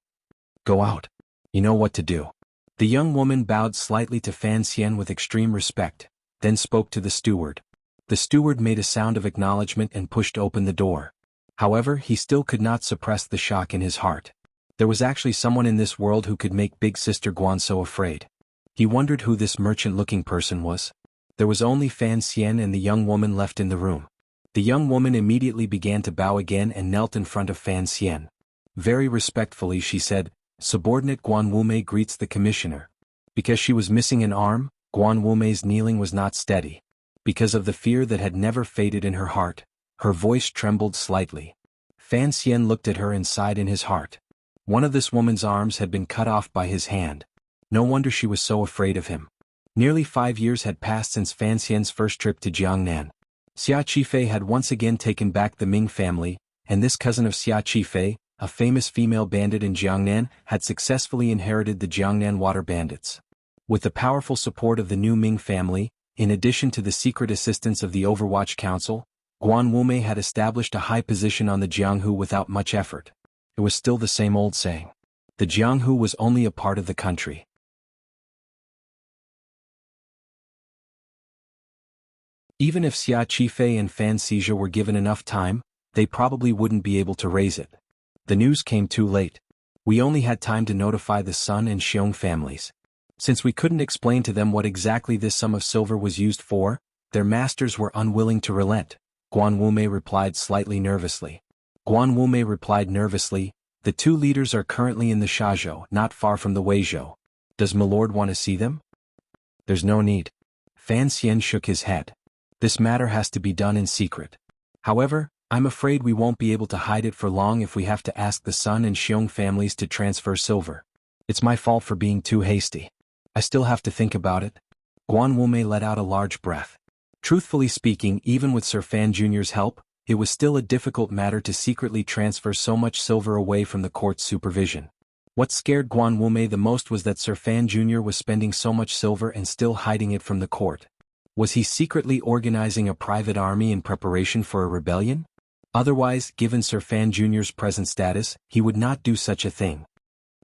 Speaker 1: Go out. You know what to do." The young woman bowed slightly to Fan Xian with extreme respect, then spoke to the steward. The steward made a sound of acknowledgement and pushed open the door. However, he still could not suppress the shock in his heart. There was actually someone in this world who could make Big Sister Guan so afraid. He wondered who this merchant-looking person was. There was only Fan Xian and the young woman left in the room. The young woman immediately began to bow again and knelt in front of Fan Xian. Very respectfully she said, "Subordinate Guan Wumei greets the commissioner." Because she was missing an arm, Guan Wumei's kneeling was not steady. Because of the fear that had never faded in her heart, her voice trembled slightly. Fan Xian looked at her and sighed in his heart. One of this woman's arms had been cut off by his hand. No wonder she was so afraid of him. Nearly 5 years had passed since Fan Xian's first trip to Jiangnan. Xia Qifei had once again taken back the Ming family, and this cousin of Xia Qifei, a famous female bandit in Jiangnan, had successfully inherited the Jiangnan water bandits. With the powerful support of the new Ming family, in addition to the secret assistance of the Overwatch Council, Guan Wumei had established a high position on the Jianghu without much effort. It was still the same old saying. The Jianghu was only a part of the country. Even if Xia Qifei and Fan Xizha were given enough time, they probably wouldn't be able to raise it. The news came too late. We only had time to notify the Sun and Xiong families. Since we couldn't explain to them what exactly this sum of silver was used for, their masters were unwilling to relent, Guan Wumei replied slightly nervously. Guan Wumei replied nervously, the two leaders are currently in the Shazhou, not far from the Weizhou. Does Milord want to see them? There's no need. Fan Xian shook his head. This matter has to be done in secret. However, I'm afraid we won't be able to hide it for long if we have to ask the Sun and Xiong families to transfer silver. It's my fault for being too hasty. I still have to think about it. Guan Wumei let out a large breath. Truthfully speaking, even with Sir Fan Jr.'s help, it was still a difficult matter to secretly transfer so much silver away from the court's supervision. What scared Guan Wumei the most was that Sir Fan Jr. was spending so much silver and still hiding it from the court. Was he secretly organizing a private army in preparation for a rebellion? Otherwise, given Sir Fan Jr.'s present status, he would not do such a thing.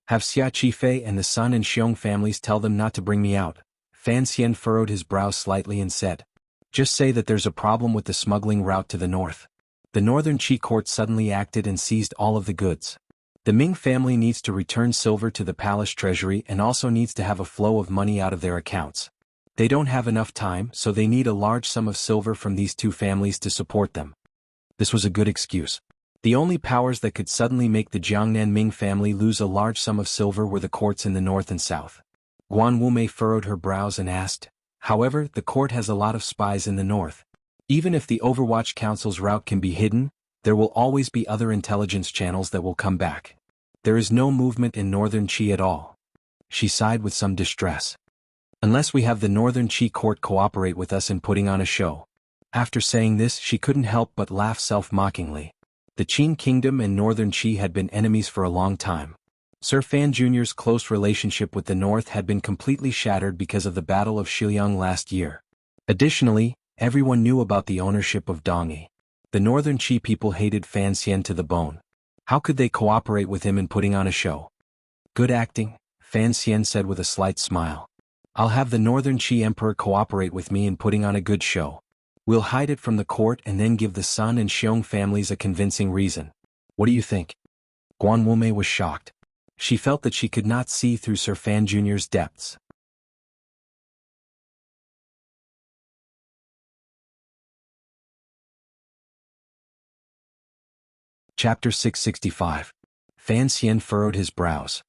Speaker 1: Have Xia Qifei and the Sun and Xiong families tell them not to bring me out. Fan Xian furrowed his brow slightly and said, just say that there's a problem with the smuggling route to the north. The northern Qi court suddenly acted and seized all of the goods. The Ming family needs to return silver to the palace treasury and also needs to have a flow of money out of their accounts. They don't have enough time, so they need a large sum of silver from these two families to support them. This was a good excuse. The only powers that could suddenly make the Jiangnan Ming family lose a large sum of silver were the courts in the north and south. Guan Wumei furrowed her brows and asked, however, the court has a lot of spies in the north. Even if the Overwatch Council's route can be hidden, there will always be other intelligence channels that will come back. There is no movement in northern Qi at all. She sighed with some distress. Unless we have the northern Qi court cooperate with us in putting on a show. After saying this, she couldn't help but laugh self-mockingly. The Qin kingdom and northern Qi had been enemies for a long time. Sir Fan Jr.'s close relationship with the north had been completely shattered because of the Battle of Shiliang last year. Additionally, everyone knew about the ownership of Dongyi. The northern Qi people hated Fan Xian to the bone. How could they cooperate with him in putting on a show? Good acting, Fan Xian said with a slight smile. I'll have the northern Qi emperor cooperate with me in putting on a good show. We'll hide it from the court and then give the Sun and Xiong families a convincing reason. What do you think? Guan Wumei was shocked. She felt that she could not see through Sir Fan Jr.'s depths. Chapter 665. Fan Xian furrowed his brows.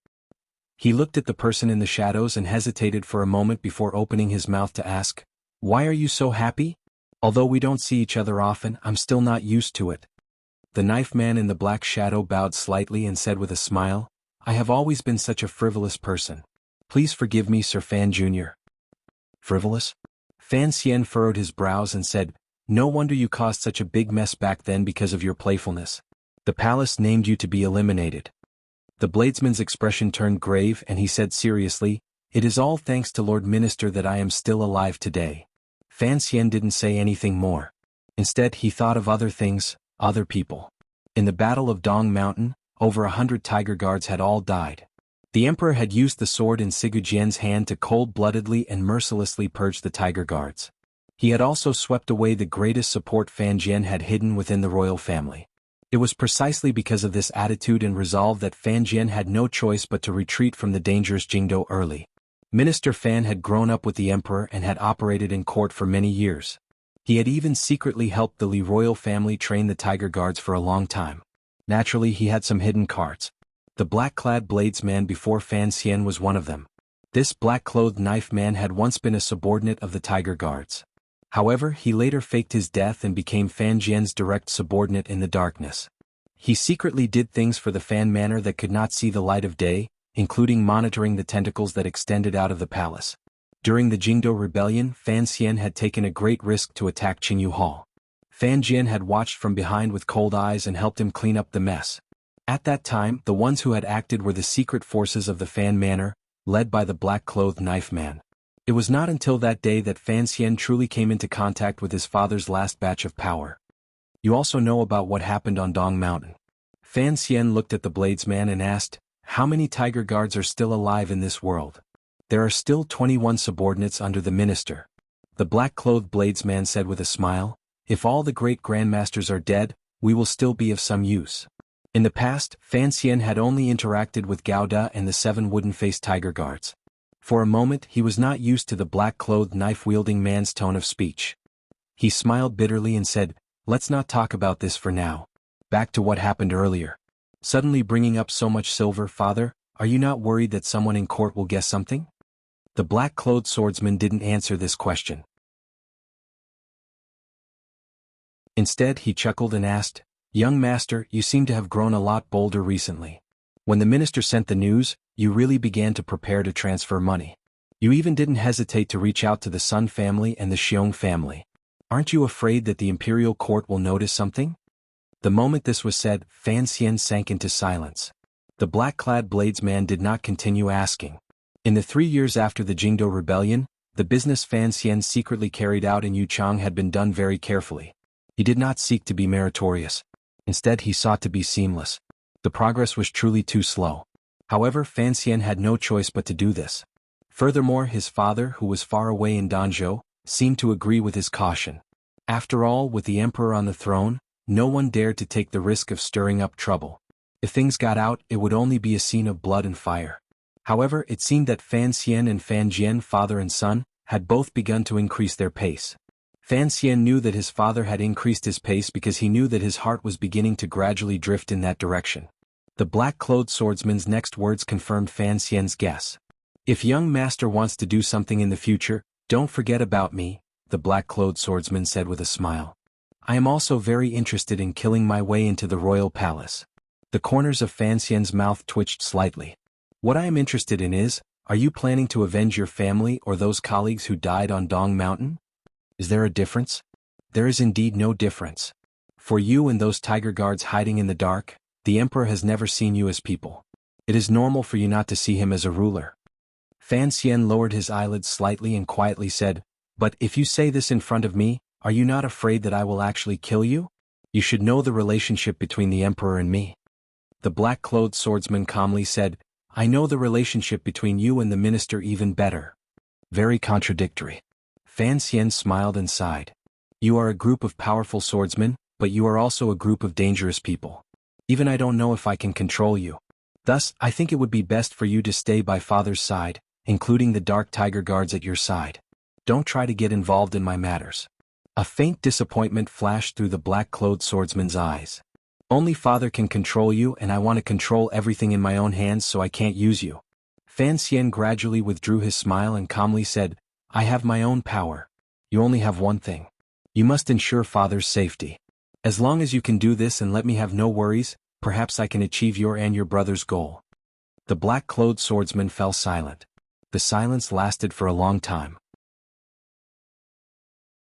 Speaker 1: He looked at the person in the shadows and hesitated for a moment before opening his mouth to ask, why are you so happy? Although we don't see each other often, I'm still not used to it. The knife man in the black shadow bowed slightly and said with a smile, I have always been such a frivolous person. Please forgive me, Sir Fan Jr. Frivolous? Fan Xian furrowed his brows and said, no wonder you caused such a big mess back then because of your playfulness. The palace named you to be eliminated. The bladesman's expression turned grave and he said seriously, it is all thanks to Lord Minister that I am still alive today. Fan Xian didn't say anything more. Instead, he thought of other things, other people. In the Battle of Dong Mountain, over 100 tiger guards had all died. The emperor had used the sword in Sigu Jian's hand to cold-bloodedly and mercilessly purge the tiger guards. He had also swept away the greatest support Fan Jian had hidden within the royal family. It was precisely because of this attitude and resolve that Fan Jian had no choice but to retreat from the dangerous Jingdo early. Minister Fan had grown up with the emperor and had operated in court for many years. He had even secretly helped the Li royal family train the tiger guards for a long time. Naturally, he had some hidden cards. The black-clad bladesman before Fan Xian was one of them. This black-clothed knife man had once been a subordinate of the tiger guards. However, he later faked his death and became Fan Jian's direct subordinate in the darkness. He secretly did things for the Fan Manor that could not see the light of day, including monitoring the tentacles that extended out of the palace. During the Jingdo Rebellion, Fan Xian had taken a great risk to attack Qingyu Hall. Fan Jian had watched from behind with cold eyes and helped him clean up the mess. At that time, the ones who had acted were the secret forces of the Fan Manor, led by the black-clothed knife man. It was not until that day that Fan Xian truly came into contact with his father's last batch of power. You also know about what happened on Dong Mountain. Fan Xian looked at the bladesman and asked, how many tiger guards are still alive in this world? There are still 21 subordinates under the minister. The black-clothed bladesman said with a smile, if all the great grandmasters are dead, we will still be of some use. In the past, Fan Xian had only interacted with Gao Da and the 7 wooden-faced tiger guards. For a moment he was not used to the black-clothed knife-wielding man's tone of speech. He smiled bitterly and said, "Let's not talk about this for now. Back to what happened earlier. Suddenly bringing up so much silver, father, are you not worried that someone in court will guess something?" The black-clothed swordsman didn't answer this question. Instead he chuckled and asked, "Young master, you seem to have grown a lot bolder recently. When the minister sent the news, you really began to prepare to transfer money. You even didn't hesitate to reach out to the Sun family and the Xiong family. Aren't you afraid that the imperial court will notice something?" The moment this was said, Fan Xian sank into silence. The black-clad bladesman did not continue asking. In the 3 years after the Jingdo rebellion, the business Fan Xian secretly carried out in Yuchang had been done very carefully. He did not seek to be meritorious. Instead he sought to be seamless. The progress was truly too slow. However, Fan Xian had no choice but to do this. Furthermore, his father, who was far away in Danzhou, seemed to agree with his caution. After all, with the emperor on the throne, no one dared to take the risk of stirring up trouble. If things got out, it would only be a scene of blood and fire. However, it seemed that Fan Xian and Fan Jian, father and son, had both begun to increase their pace. Fan Xian knew that his father had increased his pace because he knew that his heart was beginning to gradually drift in that direction. The black-clothed swordsman's next words confirmed Fan Xian's guess. "If young master wants to do something in the future, don't forget about me," the black-clothed swordsman said with a smile. "I am also very interested in killing my way into the royal palace." The corners of Fan Xian's mouth twitched slightly. "What I am interested in is, are you planning to avenge your family or those colleagues who died on Dong Mountain? Is there a difference?" "There is indeed no difference. For you and those tiger guards hiding in the dark, the emperor has never seen you as people. It is normal for you not to see him as a ruler." Fan Xian lowered his eyelids slightly and quietly said, "But if you say this in front of me, are you not afraid that I will actually kill you? You should know the relationship between the emperor and me." The black-clothed swordsman calmly said, "I know the relationship between you and the minister even better." Very contradictory. Fan Xian smiled and sighed. "You are a group of powerful swordsmen, but you are also a group of dangerous people. Even I don't know if I can control you. Thus, I think it would be best for you to stay by father's side, including the dark tiger guards at your side. Don't try to get involved in my matters." A faint disappointment flashed through the black-clothed swordsman's eyes. "Only father can control you, and I want to control everything in my own hands, so I can't use you." Fan Xian gradually withdrew his smile and calmly said, "I have my own power. You only have one thing. You must ensure father's safety. As long as you can do this and let me have no worries, perhaps I can achieve your and your brother's goal." The black-clothed swordsman fell silent. The silence lasted for a long time.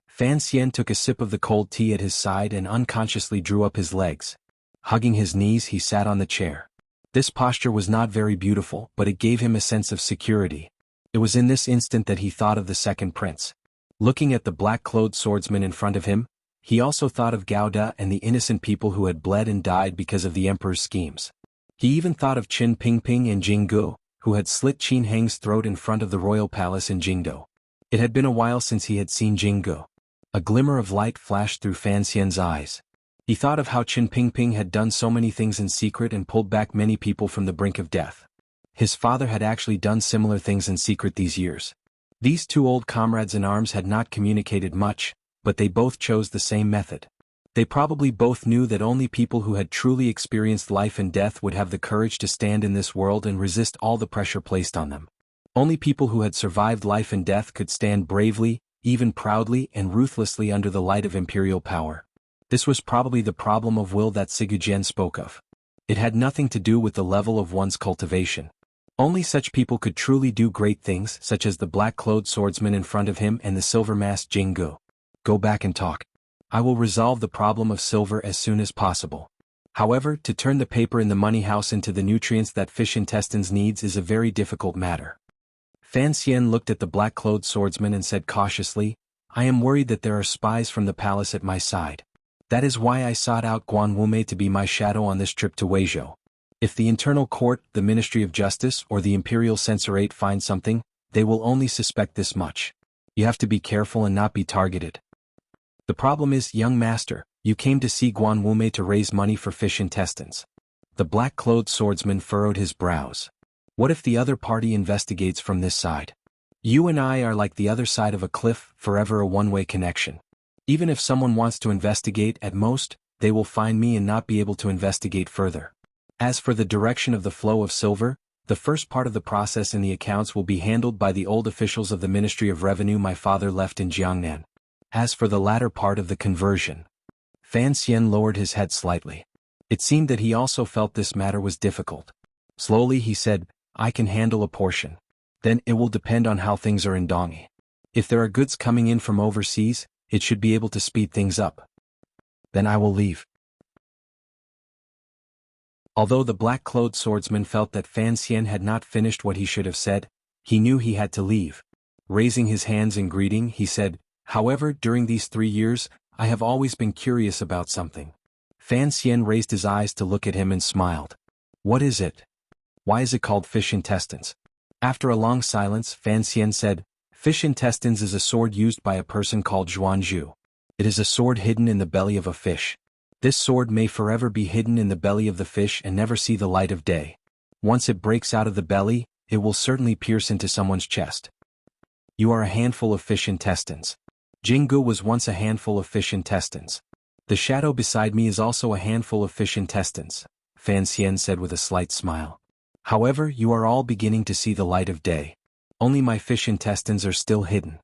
Speaker 1: Fan Xian took a sip of the cold tea at his side and unconsciously drew up his legs. Hugging his knees, he sat on the chair. This posture was not very beautiful, but it gave him a sense of security. It was in this instant that he thought of the second prince. Looking at the black-clothed swordsman in front of him, he also thought of Gao Da and the innocent people who had bled and died because of the emperor's schemes. He even thought of Qin Pingping and Jing Gu, who had slit Qin Heng's throat in front of the royal palace in Jingdo. It had been a while since he had seen Jing Gu. A glimmer of light flashed through Fan Xian's eyes. He thought of how Qin Pingping had done so many things in secret and pulled back many people from the brink of death. His father had actually done similar things in secret these years. These two old comrades in arms had not communicated much, but they both chose the same method. They probably both knew that only people who had truly experienced life and death would have the courage to stand in this world and resist all the pressure placed on them. Only people who had survived life and death could stand bravely, even proudly and ruthlessly under the light of imperial power. This was probably the problem of will that Sigu Jian spoke of. It had nothing to do with the level of one's cultivation. Only such people could truly do great things, such as the black-clothed swordsman in front of him and the silver-masked Jing Gu. Go back and talk. I will resolve the problem of silver as soon as possible. However, to turn the paper in the money house into the nutrients that fish intestines needs is a very difficult matter. Fan Xian looked at the black-clothed swordsman and said cautiously, "I am worried that there are spies from the palace at my side. That is why I sought out Guan Wumei to be my shadow on this trip to Weizhou. If the internal court, the Ministry of Justice, or the Imperial Censorate find something, they will only suspect this much. You have to be careful and not be targeted. The problem is, young master, you came to see Guan Wumei to raise money for fish intestines. The black-clothed swordsman furrowed his brows. What if the other party investigates from this side? You and I are like the other side of a cliff, forever a one-way connection. Even if someone wants to investigate, at most, they will find me and not be able to investigate further. As for the direction of the flow of silver, the first part of the process in the accounts will be handled by the old officials of the Ministry of Revenue my father left in Jiangnan. As for the latter part of the conversion, Fan Xian lowered his head slightly. It seemed that he also felt this matter was difficult. Slowly he said, I can handle a portion. Then it will depend on how things are in Dongyi. If there are goods coming in from overseas, it should be able to speed things up. Then I will leave. Although the black-clothed swordsman felt that Fan Xian had not finished what he should have said, he knew he had to leave. Raising his hands in greeting, he said, However, during these 3 years, I have always been curious about something. Fan Xian raised his eyes to look at him and smiled. What is it? Why is it called fish intestines? After a long silence, Fan Xian said, Fish intestines is a sword used by a person called Zhuanzhu. It is a sword hidden in the belly of a fish. This sword may forever be hidden in the belly of the fish and never see the light of day. Once it breaks out of the belly, it will certainly pierce into someone's chest. You are a handful of fish intestines. Jinggu was once a handful of fish intestines. The shadow beside me is also a handful of fish intestines, Fan Xian said with a slight smile. However, you are all beginning to see the light of day. Only my fish intestines are still hidden.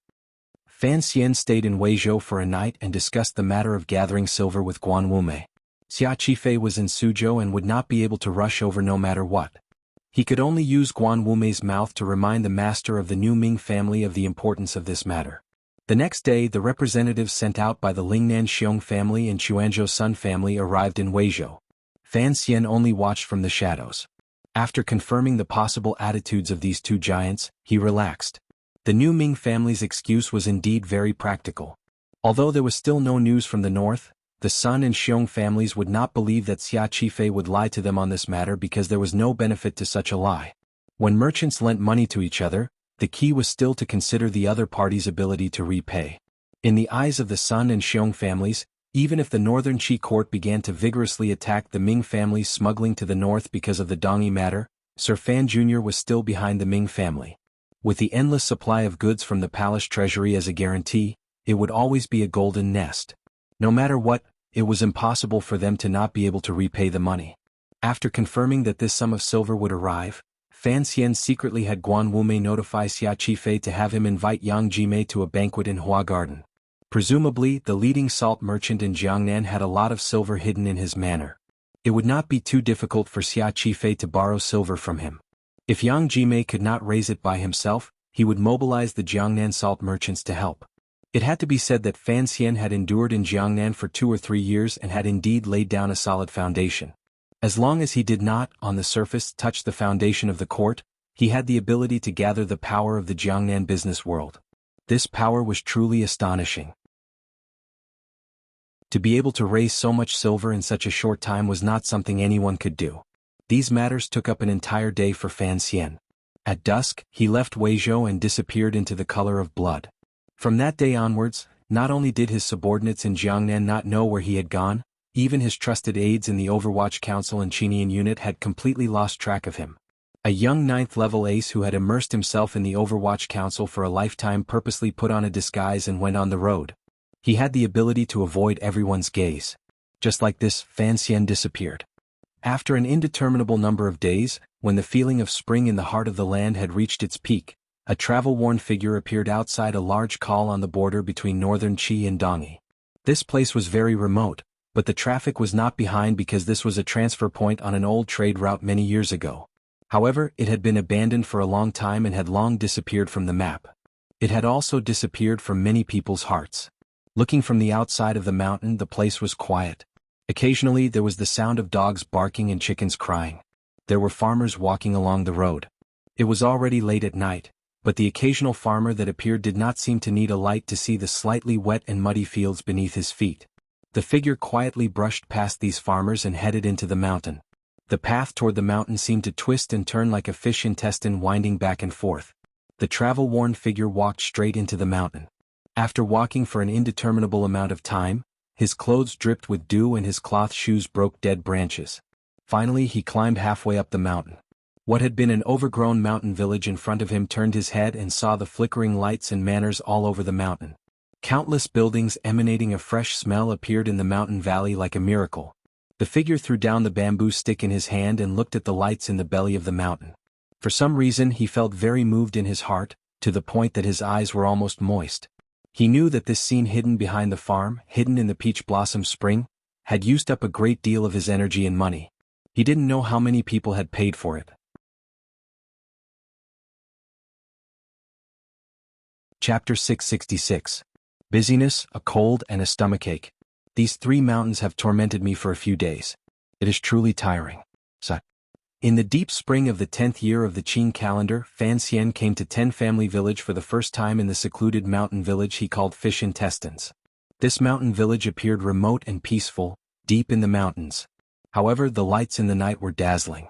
Speaker 1: Fan Xian stayed in Weizhou for a night and discussed the matter of gathering silver with Guan Wumei. Xia Qifei was in Suzhou and would not be able to rush over no matter what. He could only use Guan Wumei's mouth to remind the master of the new Ming family of the importance of this matter. The next day, the representatives sent out by the Lingnan Xiong family and Chuanzhou Sun family arrived in Weizhou. Fan Xian only watched from the shadows. After confirming the possible attitudes of these two giants, he relaxed. The new Ming family's excuse was indeed very practical. Although there was still no news from the north, the Sun and Xiong families would not believe that Xia Qifei would lie to them on this matter because there was no benefit to such a lie. When merchants lent money to each other, the key was still to consider the other party's ability to repay. In the eyes of the Sun and Xiong families, even if the northern Qi court began to vigorously attack the Ming families smuggling to the north because of the Dongyi matter, Sir Fan Jr. was still behind the Ming family. With the endless supply of goods from the palace treasury as a guarantee, it would always be a golden nest. No matter what, it was impossible for them to not be able to repay the money. After confirming that this sum of silver would arrive, Fan Xian secretly had Guan Wumei notify Xia Qifei to have him invite Yang Jimei to a banquet in Hua Garden. Presumably, the leading salt merchant in Jiangnan had a lot of silver hidden in his manor. It would not be too difficult for Xia Qifei to borrow silver from him. If Yang Jimei could not raise it by himself, he would mobilize the Jiangnan salt merchants to help. It had to be said that Fan Xian had endured in Jiangnan for 2 or 3 years and had indeed laid down a solid foundation. As long as he did not, on the surface, touch the foundation of the court, he had the ability to gather the power of the Jiangnan business world. This power was truly astonishing. To be able to raise so much silver in such a short time was not something anyone could do. These matters took up an entire day for Fan Xian. At dusk, he left Weizhou and disappeared into the color of blood. From that day onwards, not only did his subordinates in Jiangnan not know where he had gone, even his trusted aides in the Overwatch Council and Qinian unit had completely lost track of him. A young 9th-level ace who had immersed himself in the Overwatch Council for a lifetime purposely put on a disguise and went on the road. He had the ability to avoid everyone's gaze. Just like this, Fan Xian disappeared. After an indeterminable number of days, when the feeling of spring in the heart of the land had reached its peak, a travel-worn figure appeared outside a large call on the border between northern Qi and Dongyi. This place was very remote, but the traffic was not behind because this was a transfer point on an old trade route many years ago. However, it had been abandoned for a long time and had long disappeared from the map. It had also disappeared from many people's hearts. Looking from the outside of the mountain, the place was quiet. Occasionally there was the sound of dogs barking and chickens crying. There were farmers walking along the road. It was already late at night, but the occasional farmer that appeared did not seem to need a light to see the slightly wet and muddy fields beneath his feet. The figure quietly brushed past these farmers and headed into the mountain. The path toward the mountain seemed to twist and turn like a fish intestine winding back and forth. The travel-worn figure walked straight into the mountain. After walking for an indeterminable amount of time, his clothes dripped with dew and his cloth shoes broke dead branches. Finally he climbed halfway up the mountain. What had been an overgrown mountain village in front of him turned his head and saw the flickering lights and manners all over the mountain. Countless buildings emanating a fresh smell appeared in the mountain valley like a miracle. The figure threw down the bamboo stick in his hand and looked at the lights in the belly of the mountain. For some reason he felt very moved in his heart, to the point that his eyes were almost moist. He knew that this scene hidden behind the farm, hidden in the peach blossom spring, had used up a great deal of his energy and money. He didn't know how many people had paid for it. Chapter 666. Busyness, a cold, and a stomachache. These 3 mountains have tormented me for a few days. It is truly tiring. In the deep spring of the 10th year of the Qing calendar, Fan Xian came to 10 Family Village for the first time in the secluded mountain village he called Fish Intestines. This mountain village appeared remote and peaceful, deep in the mountains. However, the lights in the night were dazzling.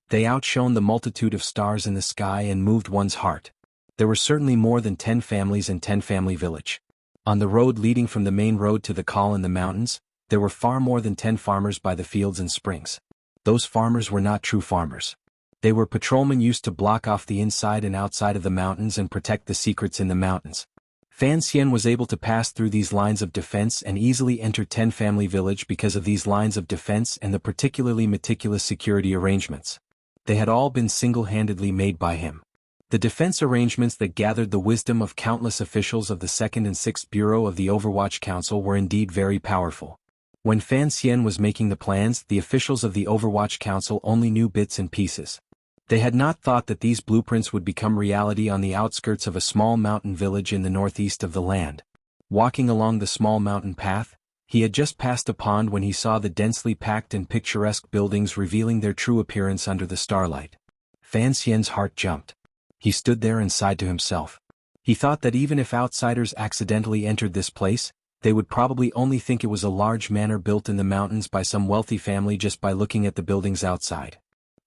Speaker 1: They outshone the multitude of stars in the sky and moved one's heart. There were certainly more than 10 families in 10 Family Village. On the road leading from the main road to the call in the mountains, there were far more than 10 farmers by the fields and springs. Those farmers were not true farmers. They were patrolmen used to block off the inside and outside of the mountains and protect the secrets in the mountains. Fan Xian was able to pass through these lines of defense and easily enter 10 Family Village because of these lines of defense and the particularly meticulous security arrangements. They had all been single-handedly made by him. The defense arrangements that gathered the wisdom of countless officials of the 2nd and 6th Bureau of the Overwatch Council were indeed very powerful. When Fan Xian was making the plans, the officials of the Overwatch Council only knew bits and pieces. They had not thought that these blueprints would become reality on the outskirts of a small mountain village in the northeast of the land. Walking along the small mountain path, he had just passed a pond when he saw the densely packed and picturesque buildings revealing their true appearance under the starlight. Fan Xian's heart jumped. He stood there and sighed to himself. He thought that even if outsiders accidentally entered this place, they would probably only think it was a large manor built in the mountains by some wealthy family just by looking at the buildings outside.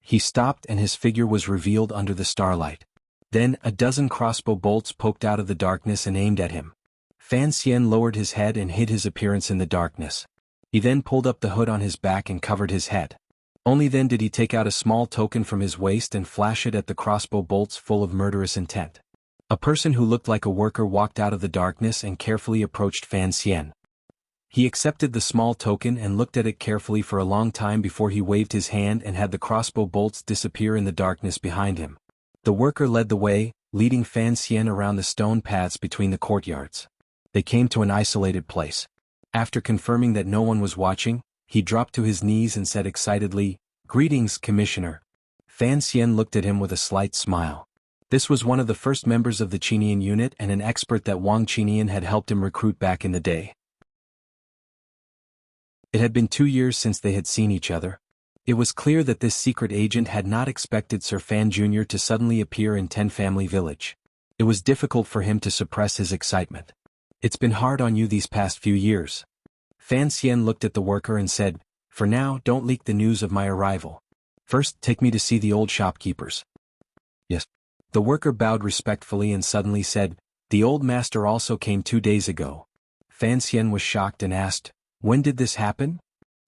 Speaker 1: He stopped and his figure was revealed under the starlight. Then a dozen crossbow bolts poked out of the darkness and aimed at him. Fan Xian lowered his head and hid his appearance in the darkness. He then pulled up the hood on his back and covered his head. Only then did he take out a small token from his waist and flash it at the crossbow bolts full of murderous intent. A person who looked like a worker walked out of the darkness and carefully approached Fan Xian. He accepted the small token and looked at it carefully for a long time before he waved his hand and had the crossbow bolts disappear in the darkness behind him. The worker led the way, leading Fan Xian around the stone paths between the courtyards. They came to an isolated place. After confirming that no one was watching, he dropped to his knees and said excitedly, "Greetings, Commissioner." Fan Xian looked at him with a slight smile. This was one of the first members of the Qinian unit and an expert that Wang Qinian had helped him recruit back in the day. It had been 2 years since they had seen each other. It was clear that this secret agent had not expected Sir Fan Jr. to suddenly appear in 10 Family Village. It was difficult for him to suppress his excitement. "It's been hard on you these past few years." Fan Xian looked at the worker and said, "For now, don't leak the news of my arrival. First, take me to see the old shopkeepers." "Yes." The worker bowed respectfully and suddenly said, "The old master also came 2 days ago." Fan Xian was shocked and asked, "When did this happen?"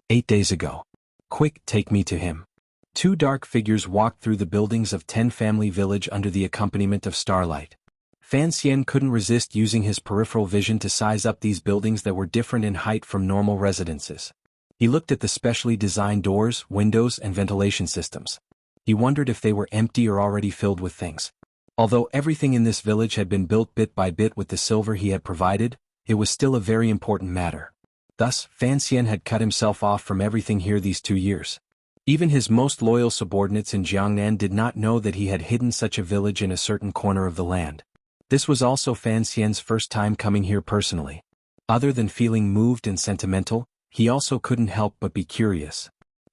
Speaker 1: 8 days ago." "Quick, take me to him." 2 dark figures walked through the buildings of 10 Family Village under the accompaniment of starlight. Fan Xian couldn't resist using his peripheral vision to size up these buildings that were different in height from normal residences. He looked at the specially designed doors, windows, and ventilation systems. He wondered if they were empty or already filled with things. Although everything in this village had been built bit by bit with the silver he had provided, it was still a very important matter. Thus, Fan Xian had cut himself off from everything here these 2 years. Even his most loyal subordinates in Jiangnan did not know that he had hidden such a village in a certain corner of the land. This was also Fan Xian's first time coming here personally. Other than feeling moved and sentimental, he also couldn't help but be curious.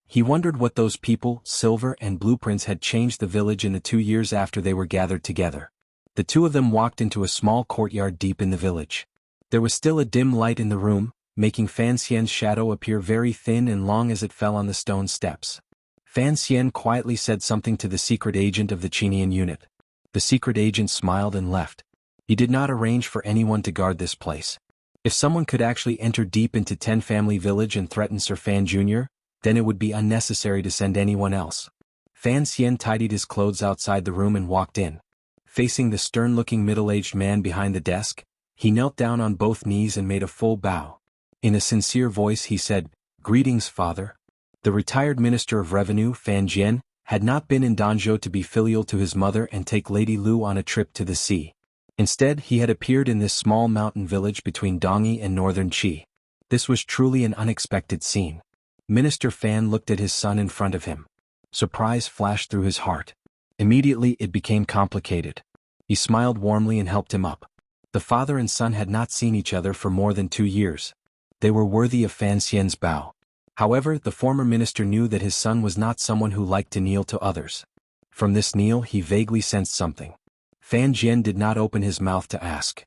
Speaker 1: He wondered what those people, silver and blueprints, had changed the village in the 2 years after they were gathered together. The 2 of them walked into a small courtyard deep in the village. There was still a dim light in the room, making Fan Xian's shadow appear very thin and long as it fell on the stone steps. Fan Xian quietly said something to the secret agent of the Qinian unit. The secret agent smiled and left. He did not arrange for anyone to guard this place. If someone could actually enter deep into 10 Family Village and threaten Sir Fan Jr., then it would be unnecessary to send anyone else. Fan Xian tidied his clothes outside the room and walked in. Facing the stern-looking middle-aged man behind the desk, he knelt down on both knees and made a full bow. In a sincere voice he said, "Greetings, Father." The retired Minister of Revenue, Fan Jian, had not been in Danzhou to be filial to his mother and take Lady Lu on a trip to the sea. Instead, he had appeared in this small mountain village between Dongyi and northern Qi. This was truly an unexpected scene. Minister Fan looked at his son in front of him. Surprise flashed through his heart. Immediately it became complicated. He smiled warmly and helped him up. The father and son had not seen each other for more than 2 years. They were worthy of Fan Xian's bow. However, the former minister knew that his son was not someone who liked to kneel to others. From this kneel he vaguely sensed something. Fan Jian did not open his mouth to ask.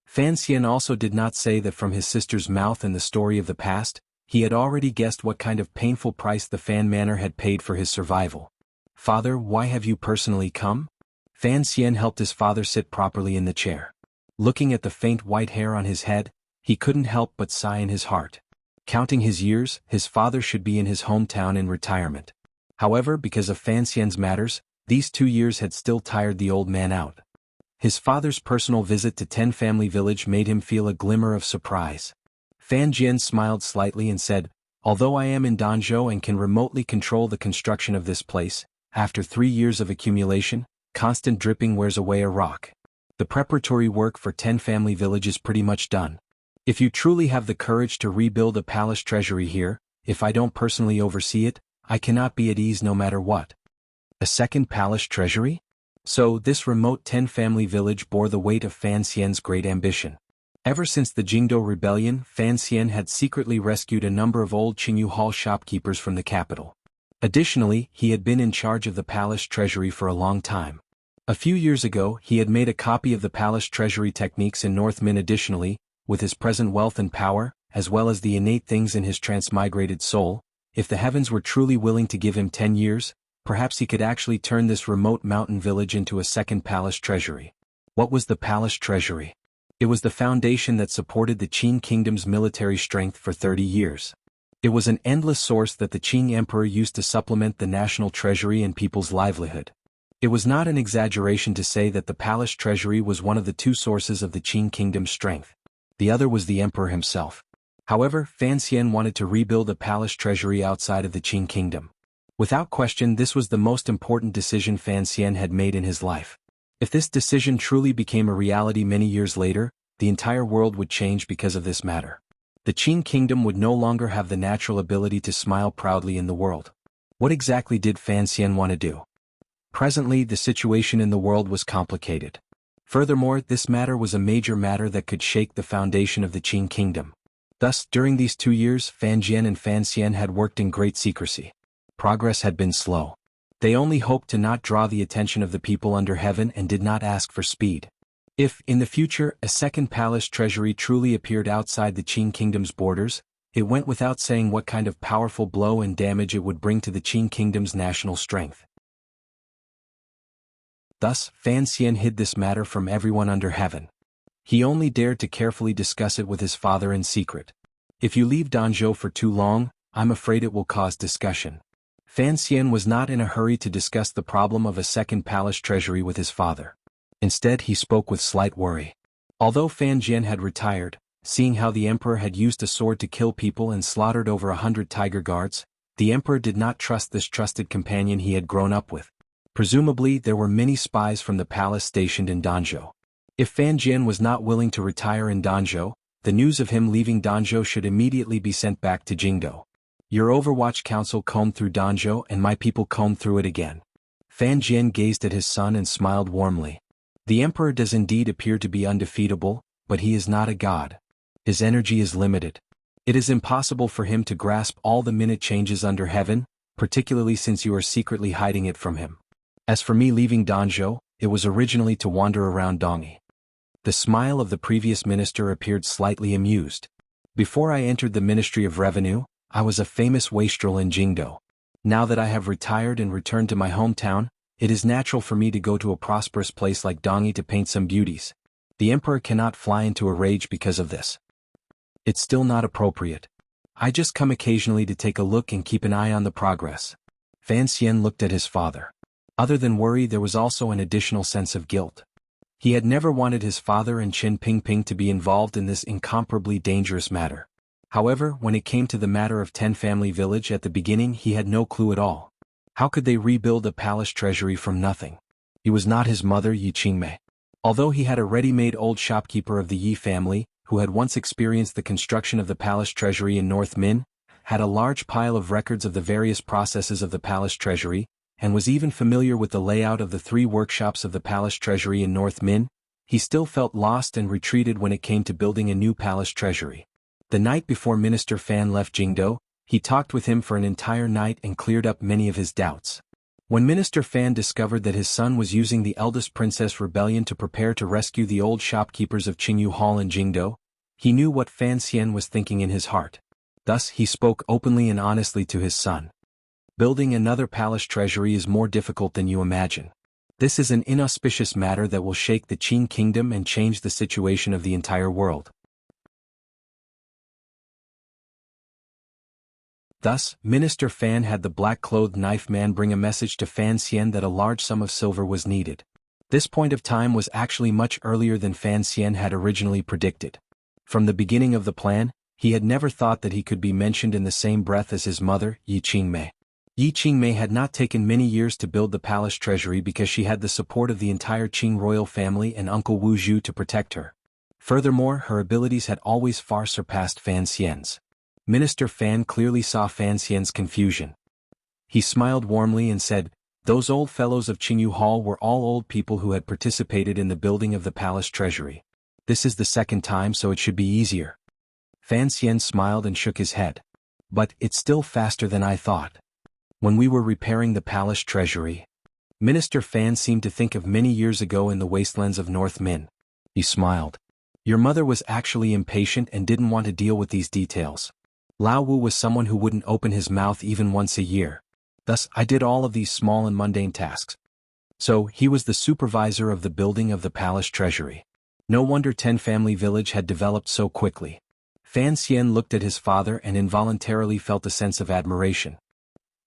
Speaker 1: Fan Xian also did not say that from his sister's mouth and the story of the past, he had already guessed what kind of painful price the Fan Manor had paid for his survival. "Father, why have you personally come?" Fan Xian helped his father sit properly in the chair. Looking at the faint white hair on his head, he couldn't help but sigh in his heart. Counting his years, his father should be in his hometown in retirement. However, because of Fan Xian's matters, these 2 years had still tired the old man out. His father's personal visit to Ten Family Village made him feel a glimmer of surprise. Fan Jian smiled slightly and said, "Although I am in Danzhou and can remotely control the construction of this place, after 3 years of accumulation, constant dripping wears away a rock. The preparatory work for 10 Family Village is pretty much done. If you truly have the courage to rebuild a palace treasury here, if I don't personally oversee it, I cannot be at ease no matter what." A second palace treasury? So this remote 10 Family Village bore the weight of Fan Xian's great ambition. Ever since the Jingdou Rebellion, Fan Xian had secretly rescued a number of old Qingyu Hall shopkeepers from the capital. Additionally, he had been in charge of the palace treasury for a long time. A few years ago, he had made a copy of the palace treasury techniques in North Min. Additionally, with his present wealth and power, as well as the innate things in his transmigrated soul, if the heavens were truly willing to give him 10 years, perhaps he could actually turn this remote mountain village into a second palace treasury. What was the palace treasury? It was the foundation that supported the Qing kingdom's military strength for 30 years. It was an endless source that the Qing emperor used to supplement the national treasury and people's livelihood. It was not an exaggeration to say that the palace treasury was one of the 2 sources of the Qing kingdom's strength. The other was the emperor himself. However, Fan Xian wanted to rebuild a palace treasury outside of the Qing kingdom. Without question, this was the most important decision Fan Xian had made in his life. If this decision truly became a reality many years later, the entire world would change because of this matter. The Qing kingdom would no longer have the natural ability to smile proudly in the world. What exactly did Fan Xian want to do? Presently, the situation in the world was complicated. Furthermore, this matter was a major matter that could shake the foundation of the Qing kingdom. Thus, during these 2 years, Fan Jian and Fan Xian had worked in great secrecy. Progress had been slow. They only hoped to not draw the attention of the people under heaven and did not ask for speed. If, in the future, a second palace treasury truly appeared outside the Qing kingdom's borders, it went without saying what kind of powerful blow and damage it would bring to the Qing kingdom's national strength. Thus, Fan Xian hid this matter from everyone under heaven. He only dared to carefully discuss it with his father in secret. "If you leave Danzhou for too long, I'm afraid it will cause discussion." Fan Xian was not in a hurry to discuss the problem of a second palace treasury with his father. Instead, he spoke with slight worry. Although Fan Jian had retired, seeing how the emperor had used a sword to kill people and slaughtered over 100 tiger guards, the emperor did not trust this trusted companion he had grown up with. Presumably, there were many spies from the palace stationed in Danzhou. If Fan Jian was not willing to retire in Danzhou, the news of him leaving Danzhou should immediately be sent back to Jingdou. Your Overwatch Council combed through Danzhou and my people combed through it again. Fan Jian gazed at his son and smiled warmly. The emperor does indeed appear to be undefeatable, but he is not a god. His energy is limited. It is impossible for him to grasp all the minute changes under heaven, particularly since you are secretly hiding it from him. As for me leaving Danzhou, it was originally to wander around Dongyi. The smile of the previous minister appeared slightly amused. Before I entered the Ministry of Revenue, I was a famous wastrel in Jingdou. Now that I have retired and returned to my hometown, it is natural for me to go to a prosperous place like Dongyi to paint some beauties. The emperor cannot fly into a rage because of this. It's still not appropriate. I just come occasionally to take a look and keep an eye on the progress. Fan Xian looked at his father. Other than worry, there was also an additional sense of guilt. He had never wanted his father and Qin Pingping to be involved in this incomparably dangerous matter. However, when it came to the matter of 10 Family Village at the beginning, he had no clue at all. How could they rebuild a palace treasury from nothing? He was not his mother Yi Qingmei. Although he had a ready-made old shopkeeper of the Yi family, who had once experienced the construction of the palace treasury in North Min, had a large pile of records of the various processes of the palace treasury, and was even familiar with the layout of the 3 workshops of the palace treasury in North Min, he still felt lost and retreated when it came to building a new palace treasury. The night before Minister Fan left Jingdo, he talked with him for an entire night and cleared up many of his doubts. When Minister Fan discovered that his son was using the eldest princess rebellion to prepare to rescue the old shopkeepers of Qingyu Hall in Jingdo, he knew what Fan Xian was thinking in his heart. Thus he spoke openly and honestly to his son. Building another palace treasury is more difficult than you imagine. This is an inauspicious matter that will shake the Qin kingdom and change the situation of the entire world. Thus, Minister Fan had the black-clothed knife man bring a message to Fan Xian that a large sum of silver was needed. This point of time was actually much earlier than Fan Xian had originally predicted. From the beginning of the plan, he had never thought that he could be mentioned in the same breath as his mother, Yi Qingmei. Yi Qingmei had not taken many years to build the palace treasury because she had the support of the entire Qing royal family and Uncle Wu Zhu to protect her. Furthermore, her abilities had always far surpassed Fan Xian's. Minister Fan clearly saw Fan Xian's confusion. He smiled warmly and said, "Those old fellows of Qingyu Hall were all old people who had participated in the building of the palace treasury. This is the second time, so it should be easier." Fan Xian smiled and shook his head. "But it's still faster than I thought. When we were repairing the palace treasury..." Minister Fan seemed to think of many years ago in the wastelands of North Min. He smiled. "Your mother was actually impatient and didn't want to deal with these details. Lao Wu was someone who wouldn't open his mouth even once a year. Thus, I did all of these small and mundane tasks." So, he was the supervisor of the building of the palace treasury. No wonder 10 Family Village had developed so quickly. Fan Xian looked at his father and involuntarily felt a sense of admiration.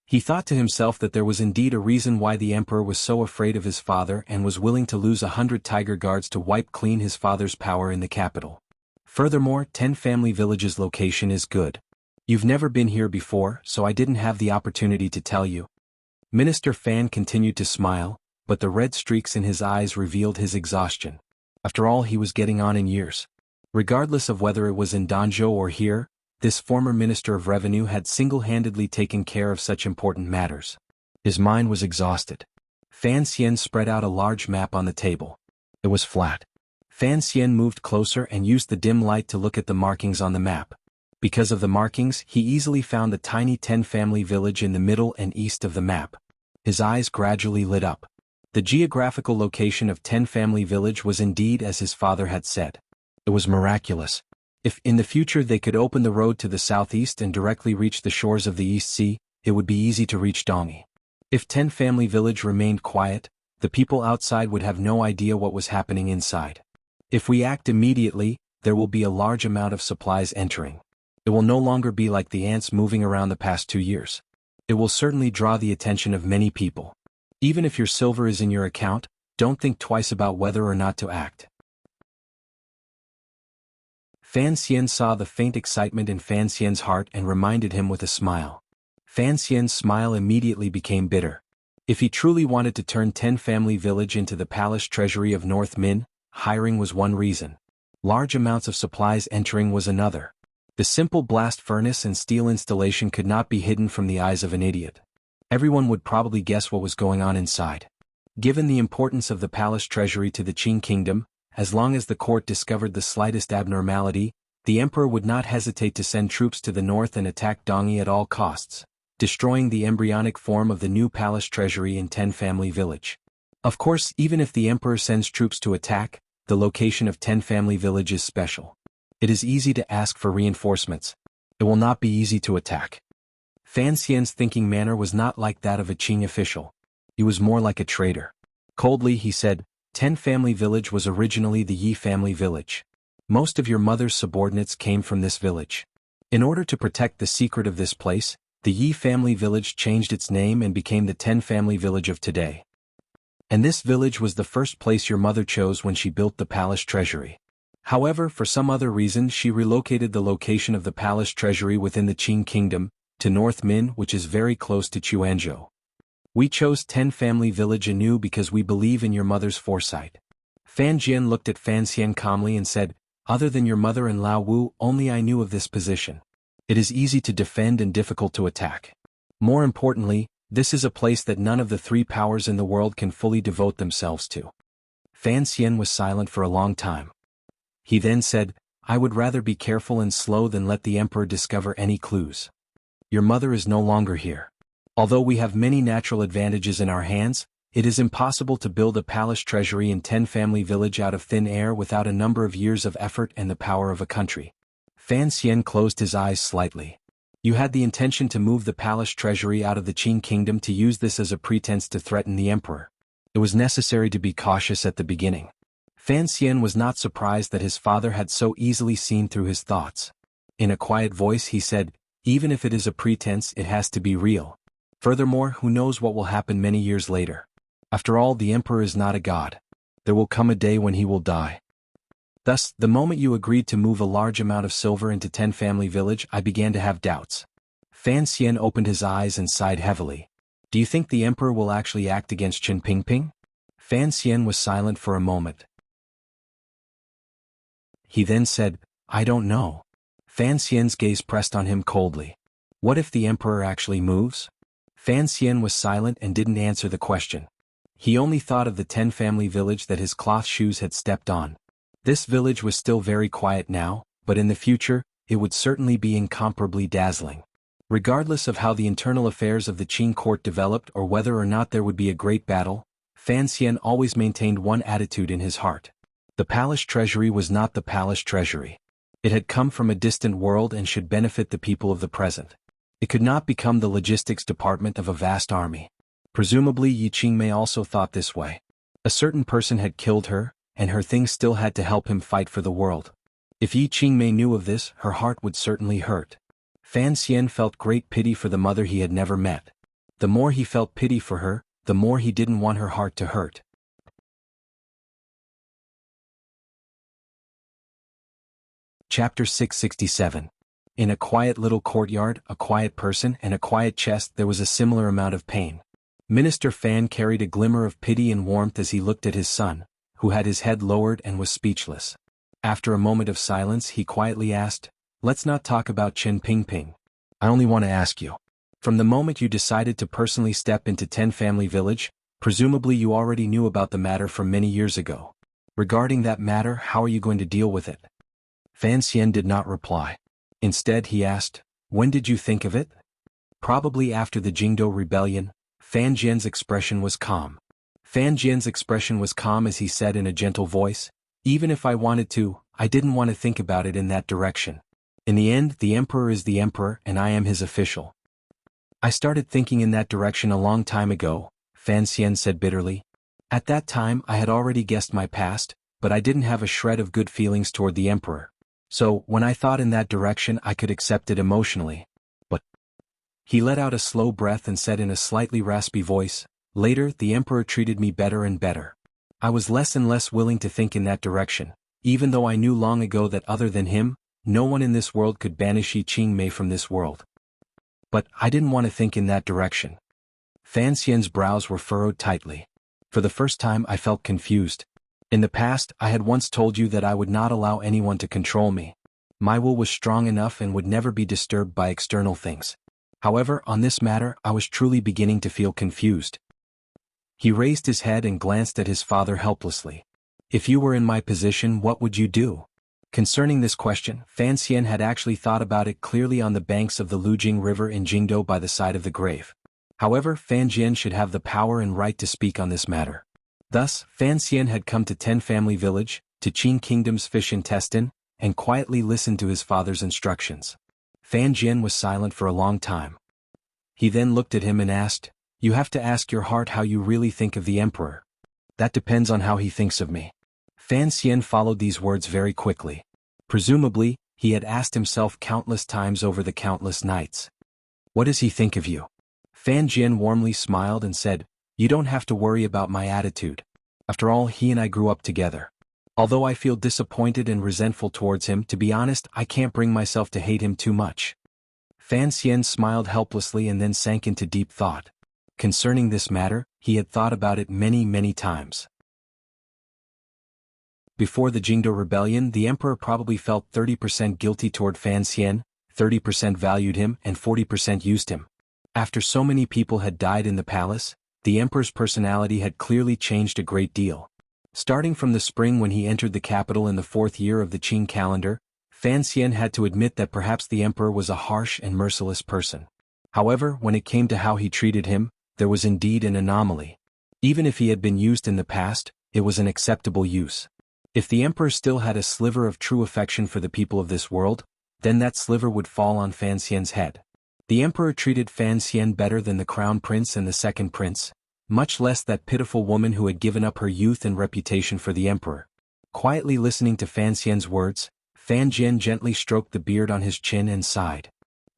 Speaker 1: He thought to himself that there was indeed a reason why the emperor was so afraid of his father and was willing to lose 100 tiger guards to wipe clean his father's power in the capital. Furthermore, 10 Family Village's location is good. You've never been here before, so I didn't have the opportunity to tell you. Minister Fan continued to smile, but the red streaks in his eyes revealed his exhaustion. After all, he was getting on in years. Regardless of whether it was in Danzhou or here, this former Minister of Revenue had single-handedly taken care of such important matters. His mind was exhausted. Fan Xian spread out a large map on the table. It was flat. Fan Xian moved closer and used the dim light to look at the markings on the map. Because of the markings, he easily found the tiny 10 Family Village in the middle and east of the map. His eyes gradually lit up. The geographical location of 10 Family Village was indeed as his father had said. It was miraculous. If in the future they could open the road to the southeast and directly reach the shores of the East Sea, it would be easy to reach Dongyi. If 10 Family Village remained quiet, the people outside would have no idea what was happening inside. If we act immediately, there will be a large amount of supplies entering. It will no longer be like the ants moving around the past 2 years. It will certainly draw the attention of many people. Even if your silver is in your account, don't think twice about whether or not to act. Fan Xian saw the faint excitement in Fan Xian's heart and reminded him with a smile. Fan Xian's smile immediately became bitter. If he truly wanted to turn 10 Family Village into the palace treasury of North Min, hiring was one reason. Large amounts of supplies entering was another. The simple blast furnace and steel installation could not be hidden from the eyes of an idiot. Everyone would probably guess what was going on inside. Given the importance of the palace treasury to the Qing kingdom, as long as the court discovered the slightest abnormality, the emperor would not hesitate to send troops to the north and attack Dongyi at all costs, destroying the embryonic form of the new palace treasury in 10 Family Village. Of course, even if the emperor sends troops to attack, the location of 10 Family Village is special. It is easy to ask for reinforcements. It will not be easy to attack. Fan Xian's thinking manner was not like that of a Qing official. He was more like a traitor. Coldly he said, 10 Family Village was originally the Yi family village. Most of your mother's subordinates came from this village. In order to protect the secret of this place, the Yi family village changed its name and became the 10 family village of today. And this village was the first place your mother chose when she built the palace treasury. However, for some other reason she relocated the location of the palace treasury within the Qing kingdom, to North Min, which is very close to Quanzhou. We chose 10 family village anew because we believe in your mother's foresight. Fan Jian looked at Fan Xian calmly and said, other than your mother and Lao Wu, only I knew of this position. It is easy to defend and difficult to attack. More importantly, this is a place that none of the 3 powers in the world can fully devote themselves to. Fan Xian was silent for a long time. He then said, I would rather be careful and slow than let the emperor discover any clues. Your mother is no longer here. Although we have many natural advantages in our hands, it is impossible to build a palace treasury in 10 family village out of thin air without a number of years of effort and the power of a country. Fan Xian closed his eyes slightly. You had the intention to move the palace treasury out of the Qing kingdom to use this as a pretense to threaten the emperor. It was necessary to be cautious at the beginning. Fan Xian was not surprised that his father had so easily seen through his thoughts. In a quiet voice he said, even if it is a pretense, it has to be real. Furthermore, who knows what will happen many years later. After all, the emperor is not a god. There will come a day when he will die. Thus, the moment you agreed to move a large amount of silver into 10 family village, I began to have doubts. Fan Xian opened his eyes and sighed heavily. Do you think the emperor will actually act against Qin Pingping? Fan Xian was silent for a moment. He then said, I don't know. Fan Xian's gaze pressed on him coldly. What if the emperor actually moves? Fan Xian was silent and didn't answer the question. He only thought of the 10 family village that his cloth shoes had stepped on. This village was still very quiet now, but in the future, it would certainly be incomparably dazzling. Regardless of how the internal affairs of the Qing court developed or whether or not there would be a great battle, Fan Xian always maintained one attitude in his heart. The palace treasury was not the palace treasury. It had come from a distant world and should benefit the people of the present. It could not become the logistics department of a vast army. Presumably Yi Qingmei also thought this way. A certain person had killed her, and her things still had to help him fight for the world. If Yi Qingmei knew of this, her heart would certainly hurt. Fan Xian felt great pity for the mother he had never met. The more he felt pity for her, the more he didn't want her heart to hurt. Chapter 667. In a quiet little courtyard, a quiet person and a quiet chest, there was a similar amount of pain. Minister Fan carried a glimmer of pity and warmth as he looked at his son, who had his head lowered and was speechless. After a moment of silence he quietly asked, let's not talk about Qin Pingping. I only want to ask you. From the moment you decided to personally step into 10 family village, presumably you already knew about the matter from many years ago. Regarding that matter, how are you going to deal with it? Fan Xian did not reply. Instead he asked, when did you think of it? Probably after the Jingdou rebellion. Fan Jian's expression was calm. Fan Jian's expression was calm as he said in a gentle voice, even if I wanted to, I didn't want to think about it in that direction. In the end, the emperor is the emperor and I am his official. I started thinking in that direction a long time ago, Fan Xian said bitterly. At that time I had already guessed my past, but I didn't have a shred of good feelings toward the emperor. So, when I thought in that direction I could accept it emotionally. But he let out a slow breath and said in a slightly raspy voice, later the emperor treated me better and better. I was less and less willing to think in that direction, even though I knew long ago that other than him, no one in this world could banish Yi Qingmei from this world. But I didn't want to think in that direction. Fan Xian's brows were furrowed tightly. For the first time I felt confused. In the past, I had once told you that I would not allow anyone to control me. My will was strong enough and would never be disturbed by external things. However, on this matter, I was truly beginning to feel confused. He raised his head and glanced at his father helplessly. If you were in my position, what would you do? Concerning this question, Fan Xian had actually thought about it clearly on the banks of the Lujing River in Jingdou by the side of the grave. However, Fan Jian should have the power and right to speak on this matter. Thus, Fan Xian had come to 10 family village, to Qin Kingdom's fish intestine, and quietly listened to his father's instructions. Fan Jian was silent for a long time. He then looked at him and asked, you have to ask your heart how you really think of the emperor. That depends on how he thinks of me. Fan Xian followed these words very quickly. Presumably, he had asked himself countless times over the countless nights. What does he think of you? Fan Jian warmly smiled and said, you don't have to worry about my attitude. After all, he and I grew up together. Although I feel disappointed and resentful towards him, to be honest, I can't bring myself to hate him too much. Fan Xian smiled helplessly and then sank into deep thought. Concerning this matter, he had thought about it many times. Before the Jingdo rebellion, the emperor probably felt 30% guilty toward Fan Xian, 30% valued him, and 40% used him. After so many people had died in the palace, the emperor's personality had clearly changed a great deal. Starting from the spring when he entered the capital in the 4th year of the Qing calendar, Fan Xian had to admit that perhaps the emperor was a harsh and merciless person. However, when it came to how he treated him, there was indeed an anomaly. Even if he had been used in the past, it was an acceptable use. If the emperor still had a sliver of true affection for the people of this world, then that sliver would fall on Fan Xian's head. The emperor treated Fan Xian better than the crown prince and the second prince, much less that pitiful woman who had given up her youth and reputation for the emperor. Quietly listening to Fan Xian's words, Fan Jian gently stroked the beard on his chin and sighed.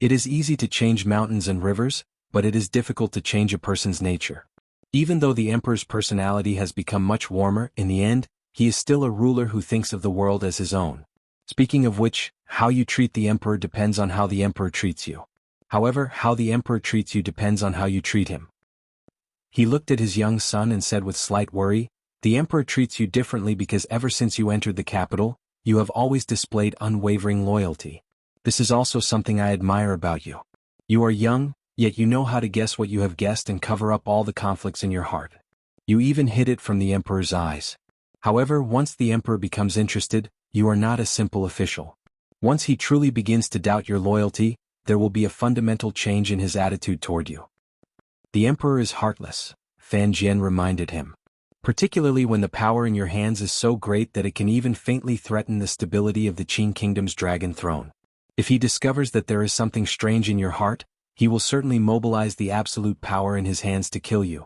Speaker 1: It is easy to change mountains and rivers, but it is difficult to change a person's nature. Even though the emperor's personality has become much warmer, in the end, he is still a ruler who thinks of the world as his own. Speaking of which, how you treat the emperor depends on how the emperor treats you. However, how the emperor treats you depends on how you treat him. He looked at his young son and said with slight worry, the emperor treats you differently because ever since you entered the capital, you have always displayed unwavering loyalty. This is also something I admire about you. You are young, yet you know how to guess what you have guessed and cover up all the conflicts in your heart. You even hid it from the emperor's eyes. However, once the emperor becomes interested, you are not a simple official. Once he truly begins to doubt your loyalty, there will be a fundamental change in his attitude toward you. The emperor is heartless, Fan Jian reminded him. Particularly when the power in your hands is so great that it can even faintly threaten the stability of the Qing kingdom's dragon throne. If he discovers that there is something strange in your heart, he will certainly mobilize the absolute power in his hands to kill you.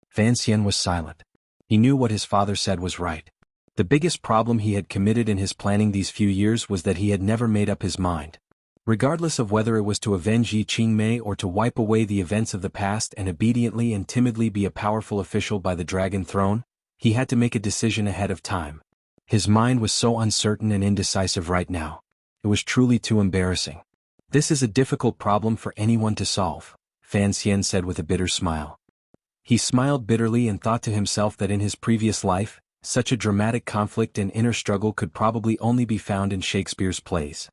Speaker 1: Fan Xian was silent. He knew what his father said was right. The biggest problem he had committed in his planning these few years was that he had never made up his mind. Regardless of whether it was to avenge Yi Qingmei or to wipe away the events of the past and obediently and timidly be a powerful official by the dragon throne, he had to make a decision ahead of time. His mind was so uncertain and indecisive right now. It was truly too embarrassing. This is a difficult problem for anyone to solve, Fan Xian said with a bitter smile. He smiled bitterly and thought to himself that in his previous life, such a dramatic conflict and inner struggle could probably only be found in Shakespeare's plays.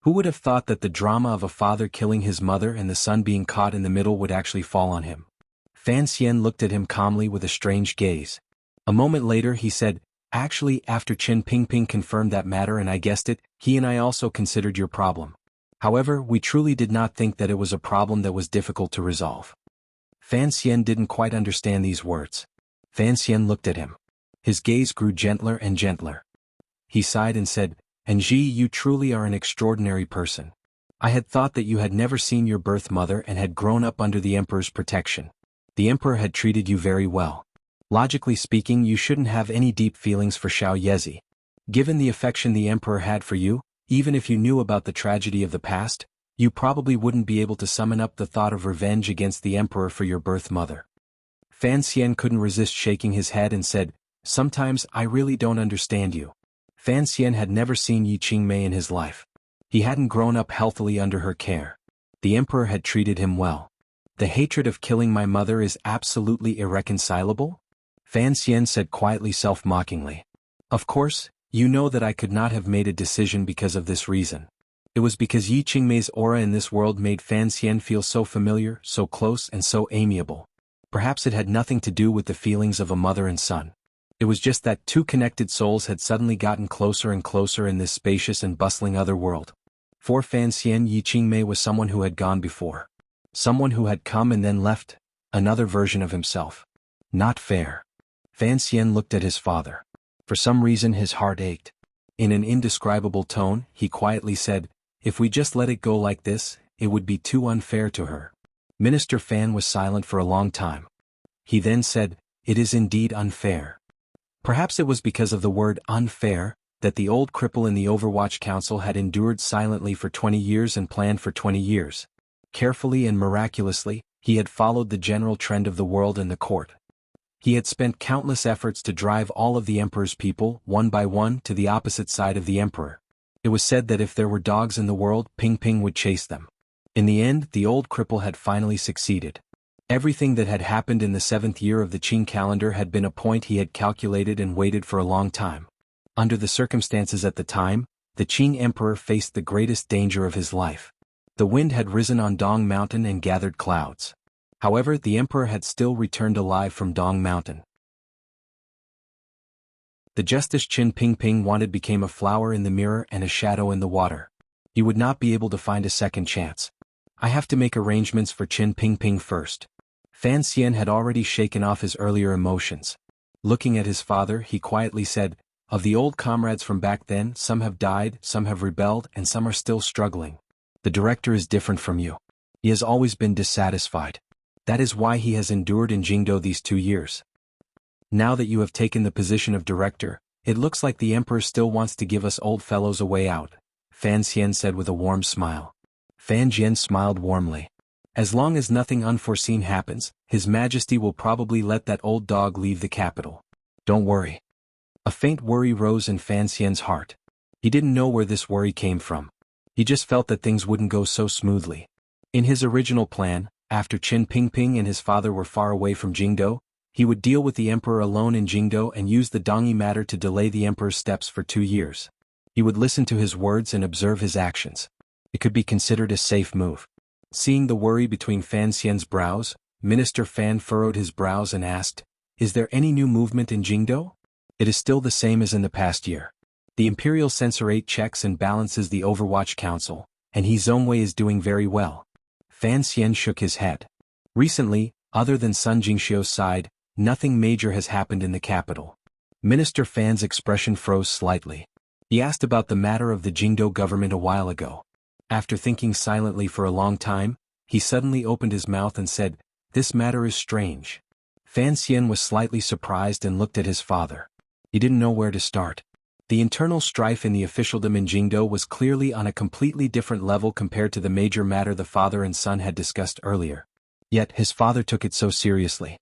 Speaker 1: Who would have thought that the drama of a father killing his mother and the son being caught in the middle would actually fall on him? Fan Xian looked at him calmly with a strange gaze. A moment later he said, actually, after Qin Pingping confirmed that matter and I guessed it, he and I also considered your problem. However, we truly did not think that it was a problem that was difficult to resolve. Fan Xian didn't quite understand these words. Fan Xian looked at him. His gaze grew gentler and gentler. He sighed and said, and Ji, you truly are an extraordinary person. I had thought that you had never seen your birth mother and had grown up under the emperor's protection. The emperor had treated you very well. Logically speaking, you shouldn't have any deep feelings for Xiao Yezi. Given the affection the emperor had for you, even if you knew about the tragedy of the past, you probably wouldn't be able to summon up the thought of revenge against the emperor for your birth mother. Fan Xian couldn't resist shaking his head and said, sometimes I really don't understand you. Fan Xian had never seen Yi Qingmei in his life. He hadn't grown up healthily under her care. The emperor had treated him well. The hatred of killing my mother is absolutely irreconcilable? Fan Xian said quietly, self-mockingly. Of course, you know that I could not have made a decision because of this reason. It was because Yi Qingmei's aura in this world made Fan Xian feel so familiar, so close and so amiable. Perhaps it had nothing to do with the feelings of a mother and son. It was just that two connected souls had suddenly gotten closer and closer in this spacious and bustling other world. For Fan Xian, Yi Qingmei was someone who had gone before. Someone who had come and then left, another version of himself. Not fair. Fan Xian looked at his father. For some reason his heart ached. In an indescribable tone, he quietly said, if we just let it go like this, it would be too unfair to her. Minister Fan was silent for a long time. He then said, it is indeed unfair. Perhaps it was because of the word unfair, that the old cripple in the Overwatch Council had endured silently for 20 years and planned for 20 years. Carefully and miraculously, he had followed the general trend of the world and the court. He had spent countless efforts to drive all of the Emperor's people, one by one, to the opposite side of the Emperor. It was said that if there were dogs in the world, Ping Ping would chase them. In the end, the old cripple had finally succeeded. Everything that had happened in the 7th year of the Qing calendar had been a point he had calculated and waited for a long time. Under the circumstances at the time, the Qing Emperor faced the greatest danger of his life. The wind had risen on Dong Mountain and gathered clouds. However, the Emperor had still returned alive from Dong Mountain. The Justice Qin Ping Ping wanted became a flower in the mirror and a shadow in the water. He would not be able to find a second chance. I have to make arrangements for Qin Ping Ping first. Fan Xian had already shaken off his earlier emotions. Looking at his father, he quietly said, "Of the old comrades from back then, some have died, some have rebelled, and some are still struggling. The director is different from you. He has always been dissatisfied. That is why he has endured in Jingdo these 2 years. Now that you have taken the position of director, it looks like the Emperor still wants to give us old fellows a way out," Fan Xian said with a warm smile. Fan Jian smiled warmly. As long as nothing unforeseen happens, His Majesty will probably let that old dog leave the capital. Don't worry. A faint worry rose in Fan Xian's heart. He didn't know where this worry came from. He just felt that things wouldn't go so smoothly. In his original plan, after Qin Ping Ping and his father were far away from Jingdo, he would deal with the Emperor alone in Jingdo and use the Dongyi matter to delay the Emperor's steps for 2 years. He would listen to his words and observe his actions. It could be considered a safe move. Seeing the worry between Fan Xian's brows, Minister Fan furrowed his brows and asked, "Is there any new movement in Jingdo?" "It is still the same as in the past year. The Imperial Censorate checks and balances the Overwatch Council, and He Zhongwei is doing very well." Fan Xian shook his head. Recently, other than Sun Jingxiu's side, nothing major has happened in the capital. Minister Fan's expression froze slightly. He asked about the matter of the Jingdo government a while ago. After thinking silently for a long time, he suddenly opened his mouth and said, "This matter is strange." Fan Xian was slightly surprised and looked at his father. He didn't know where to start. The internal strife in the officialdom in Jingdo was clearly on a completely different level compared to the major matter the father and son had discussed earlier. Yet his father took it so seriously.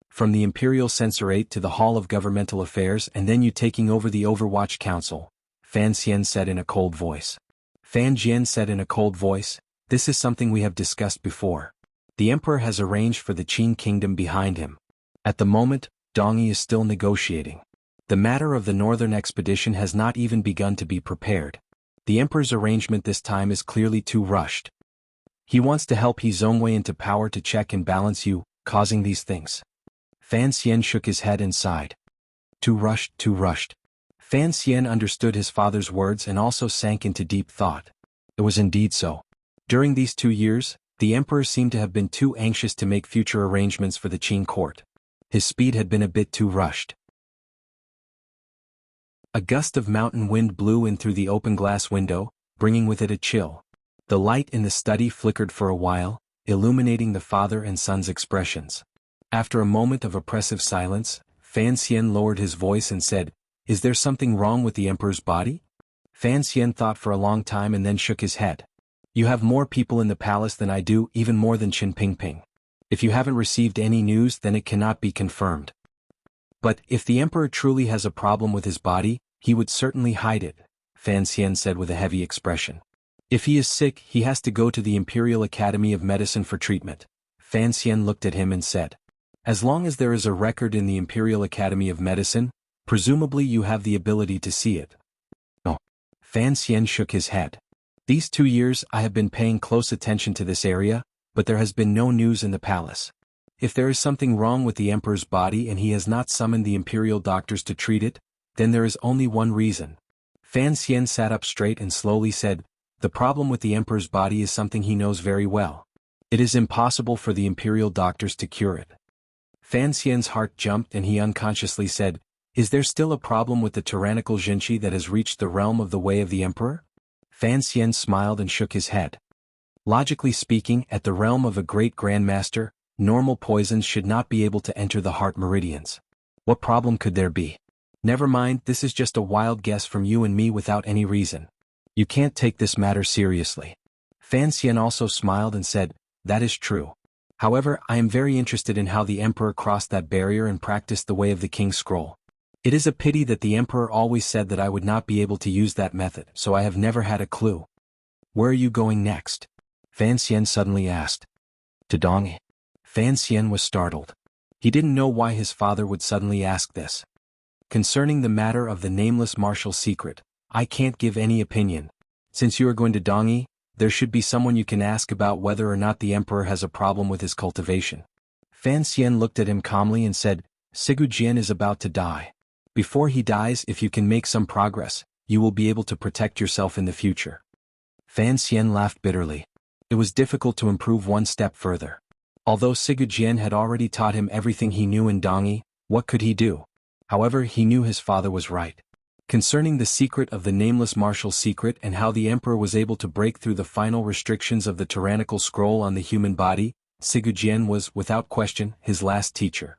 Speaker 1: From the Imperial Censorate to the Hall of Governmental Affairs and then you taking over the Overwatch Council, Fan Xian said in a cold voice. Fan Jian said in a cold voice, "This is something we have discussed before. The Emperor has arranged for the Qin Kingdom behind him. At the moment, Dongyi is still negotiating. The matter of the northern expedition has not even begun to be prepared. The Emperor's arrangement this time is clearly too rushed. He wants to help He Zhongwei into power to check and balance you, causing these things." Fan Xian shook his head and sighed. Too rushed, too rushed. Fan Xian understood his father's words and also sank into deep thought. It was indeed so. During these 2 years, the Emperor seemed to have been too anxious to make future arrangements for the Qin court. His speed had been a bit too rushed. A gust of mountain wind blew in through the open glass window, bringing with it a chill. The light in the study flickered for a while, illuminating the father and son's expressions. After a moment of oppressive silence, Fan Xian lowered his voice and said, "Is there something wrong with the Emperor's body?" Fan Xian thought for a long time and then shook his head. "You have more people in the palace than I do, even more than Qin Ping Ping. If you haven't received any news, then it cannot be confirmed. But if the Emperor truly has a problem with his body, he would certainly hide it," Fan Xian said with a heavy expression. "If he is sick, he has to go to the Imperial Academy of Medicine for treatment." Fan Xian looked at him and said, "As long as there is a record in the Imperial Academy of Medicine, presumably you have the ability to see it." "No." Fan Xian shook his head. "These 2 years I have been paying close attention to this area, but there has been no news in the palace. If there is something wrong with the Emperor's body and he has not summoned the Imperial doctors to treat it, then there is only one reason." Fan Xian sat up straight and slowly said, "The problem with the Emperor's body is something he knows very well. It is impossible for the Imperial doctors to cure it." Fan Xian's heart jumped and he unconsciously said, "Is there still a problem with the tyrannical Jinshi that has reached the realm of the way of the Emperor?" Fan Xian smiled and shook his head. "Logically speaking, at the realm of a great grandmaster, normal poisons should not be able to enter the heart meridians. What problem could there be?" Never mind, this is just a wild guess from you and me without any reason. You can't take this matter seriously. Fan Xian also smiled and said, that is true. However, I am very interested in how the emperor crossed that barrier and practiced the way of the king's scroll. It is a pity that the emperor always said that I would not be able to use that method, so I have never had a clue. Where are you going next? Fan Xian suddenly asked. To Dong. Fan Xian was startled. He didn't know why his father would suddenly ask this. Concerning the matter of the nameless martial secret, I can't give any opinion. Since you are going to Dongyi, there should be someone you can ask about whether or not the emperor has a problem with his cultivation. Fan Xian looked at him calmly and said, Sigu Jian is about to die. Before he dies, if you can make some progress, you will be able to protect yourself in the future. Fan Xian laughed bitterly. It was difficult to improve one step further. Although Sigu Jian had already taught him everything he knew in Dongyi, what could he do? However, he knew his father was right. Concerning the secret of the nameless martial secret and how the emperor was able to break through the final restrictions of the tyrannical scroll on the human body, Sigu Jian was, without question, his last teacher.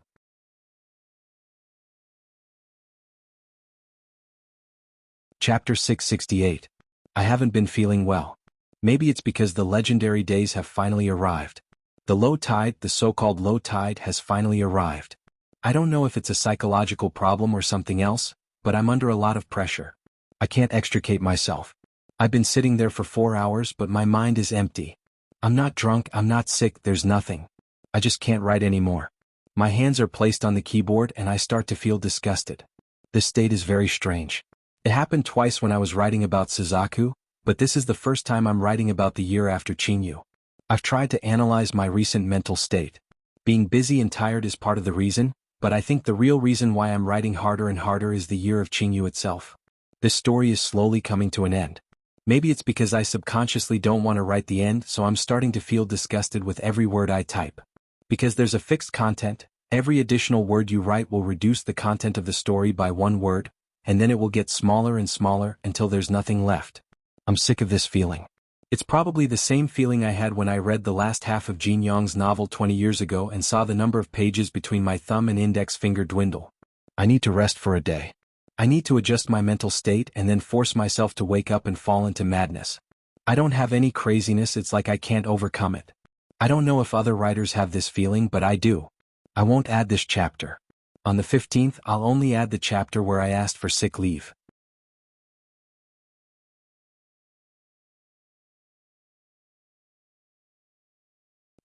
Speaker 1: Chapter 668. I haven't been feeling well. Maybe it's because the legendary days have finally arrived. The low tide, the so-called low tide, has finally arrived. I don't know if it's a psychological problem or something else, but I'm under a lot of pressure. I can't extricate myself. I've been sitting there for 4 hours, but my mind is empty. I'm not drunk, I'm not sick, there's nothing. I just can't write anymore. My hands are placed on the keyboard and I start to feel disgusted. This state is very strange. It happened twice when I was writing about Suzaku, but this is the first time I'm writing about the year after Qingyu. I've tried to analyze my recent mental state. Being busy and tired is part of the reason, but I think the real reason why I'm writing harder and harder is the year of Qingyu itself. This story is slowly coming to an end. Maybe it's because I subconsciously don't want to write the end, so I'm starting to feel disgusted with every word I type. Because there's a fixed content, every additional word you write will reduce the content of the story by 1 word, and then it will get smaller and smaller until there's nothing left. I'm sick of this feeling. It's probably the same feeling I had when I read the last half of Jin Yong's novel 20 years ago and saw the number of pages between my thumb and index finger dwindle. I need to rest for a day. I need to adjust my mental state and then force myself to wake up and fall into madness. I don't have any craziness, it's like I can't overcome it. I don't know if other writers have this feeling, but I do. I won't add this chapter. On the 15th, I'll only add the chapter where I asked for sick leave.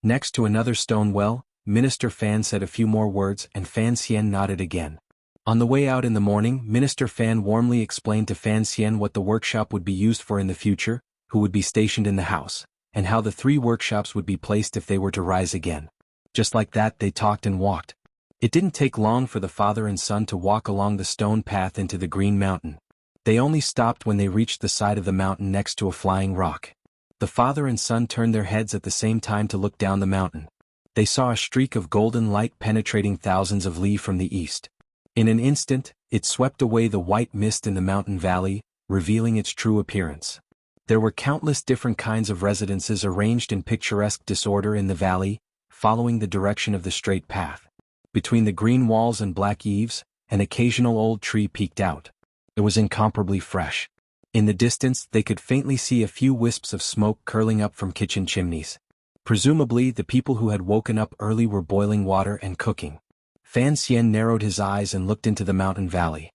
Speaker 1: Next to another stone well, Minister Fan said a few more words and Fan Xian nodded again. On the way out in the morning, Minister Fan warmly explained to Fan Xian what the workshop would be used for in the future, who would be stationed in the house, and how the 3 workshops would be placed if they were to rise again. Just like that, they talked and walked. It didn't take long for the father and son to walk along the stone path into the Green Mountain. They only stopped when they reached the side of the mountain next to a flying rock. The father and son turned their heads at the same time to look down the mountain. They saw a streak of golden light penetrating thousands of li from the east. In an instant, it swept away the white mist in the mountain valley, revealing its true appearance. There were countless different kinds of residences arranged in picturesque disorder in the valley, following the direction of the straight path. Between the green walls and black eaves, an occasional old tree peeked out. It was incomparably fresh. In the distance, they could faintly see a few wisps of smoke curling up from kitchen chimneys. Presumably, the people who had woken up early were boiling water and cooking. Fan Xian narrowed his eyes and looked into the mountain valley.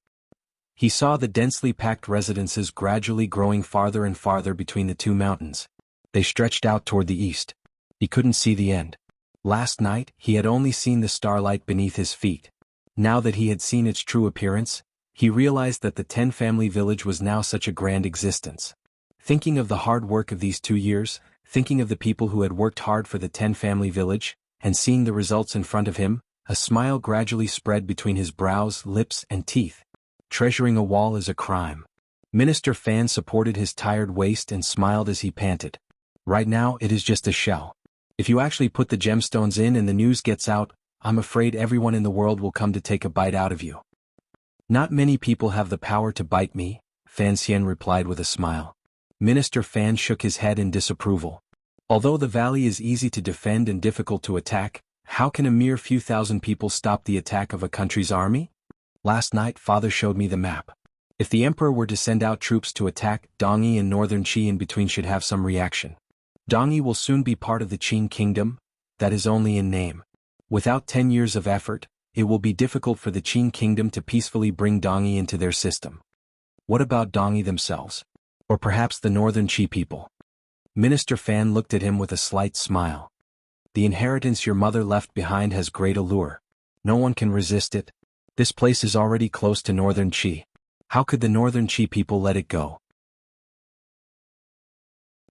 Speaker 1: He saw the densely packed residences gradually growing farther and farther between the 2 mountains. They stretched out toward the east. He couldn't see the end. Last night, he had only seen the starlight beneath his feet. Now that he had seen its true appearance, he realized that the 10-family village was now such a grand existence. Thinking of the hard work of these 2 years, thinking of the people who had worked hard for the 10-family village, and seeing the results in front of him, a smile gradually spread between his brows, lips, and teeth. Treasuring a wall is a crime. Minister Fan supported his tired waist and smiled as he panted. Right now, it is just a shell. If you actually put the gemstones in and the news gets out, I'm afraid everyone in the world will come to take a bite out of you. Not many people have the power to bite me, Fan Xian replied with a smile. Minister Fan shook his head in disapproval. Although the valley is easy to defend and difficult to attack, how can a mere few thousand people stop the attack of a country's army? Last night father showed me the map. If the emperor were to send out troops to attack, Dongyi and northern Qi in between should have some reaction. Dongyi will soon be part of the Qin kingdom, that is only in name. Without 10 years of effort, it will be difficult for the Qin kingdom to peacefully bring Dongyi into their system. What about Dongyi themselves? Or perhaps the northern Qi people? Minister Fan looked at him with a slight smile. The inheritance your mother left behind has great allure. No one can resist it. This place is already close to northern Qi. How could the northern Qi people let it go?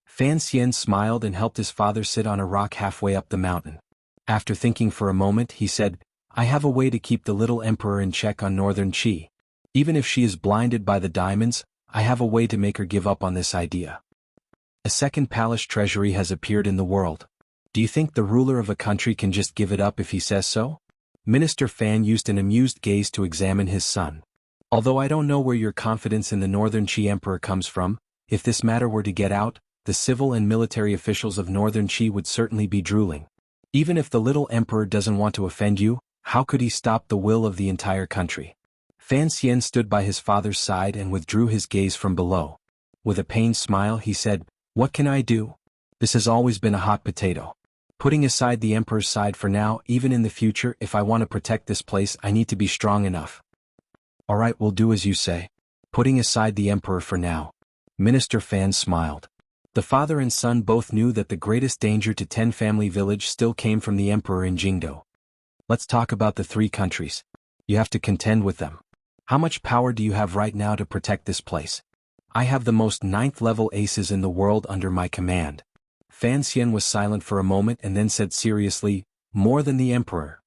Speaker 1: Fan Xian smiled and helped his father sit on a rock halfway up the mountain. After thinking for a moment, he said, I have a way to keep the little emperor in check on northern Qi. Even if she is blinded by the diamonds, I have a way to make her give up on this idea. A second palace treasury has appeared in the world. Do you think the ruler of a country can just give it up if he says so? Minister Fan used an amused gaze to examine his son. Although I don't know where your confidence in the northern Qi emperor comes from, if this matter were to get out, the civil and military officials of northern Qi would certainly be drooling. Even if the little emperor doesn't want to offend you, how could he stop the will of the entire country? Fan Xian stood by his father's side and withdrew his gaze from below. With a pained smile he said, What can I do? This has always been a hot potato. Putting aside the emperor's side for now, even in the future, if I want to protect this place, I need to be strong enough. Alright, we'll do as you say. Putting aside the emperor for now. Minister Fan smiled. The father and son both knew that the greatest danger to Ten Family Village still came from the emperor in Jingdo. Let's talk about the 3 countries. You have to contend with them. How much power do you have right now to protect this place? I have the most 9th level aces in the world under my command. Fan Xian was silent for a moment and then said seriously, More than the emperor.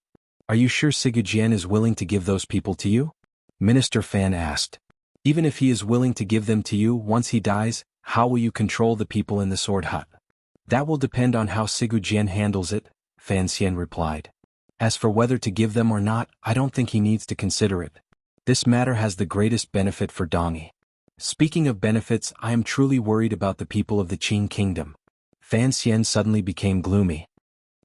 Speaker 1: Are you sure Sigurjian is willing to give those people to you? Minister Fan asked. Even if he is willing to give them to you once he dies, how will you control the people in the sword hut? That will depend on how Sigurjian handles it, Fan Xian replied. As for whether to give them or not, I don't think he needs to consider it. This matter has the greatest benefit for Dongyi. Speaking of benefits, I am truly worried about the people of the Qin kingdom. Fan Xian suddenly became gloomy.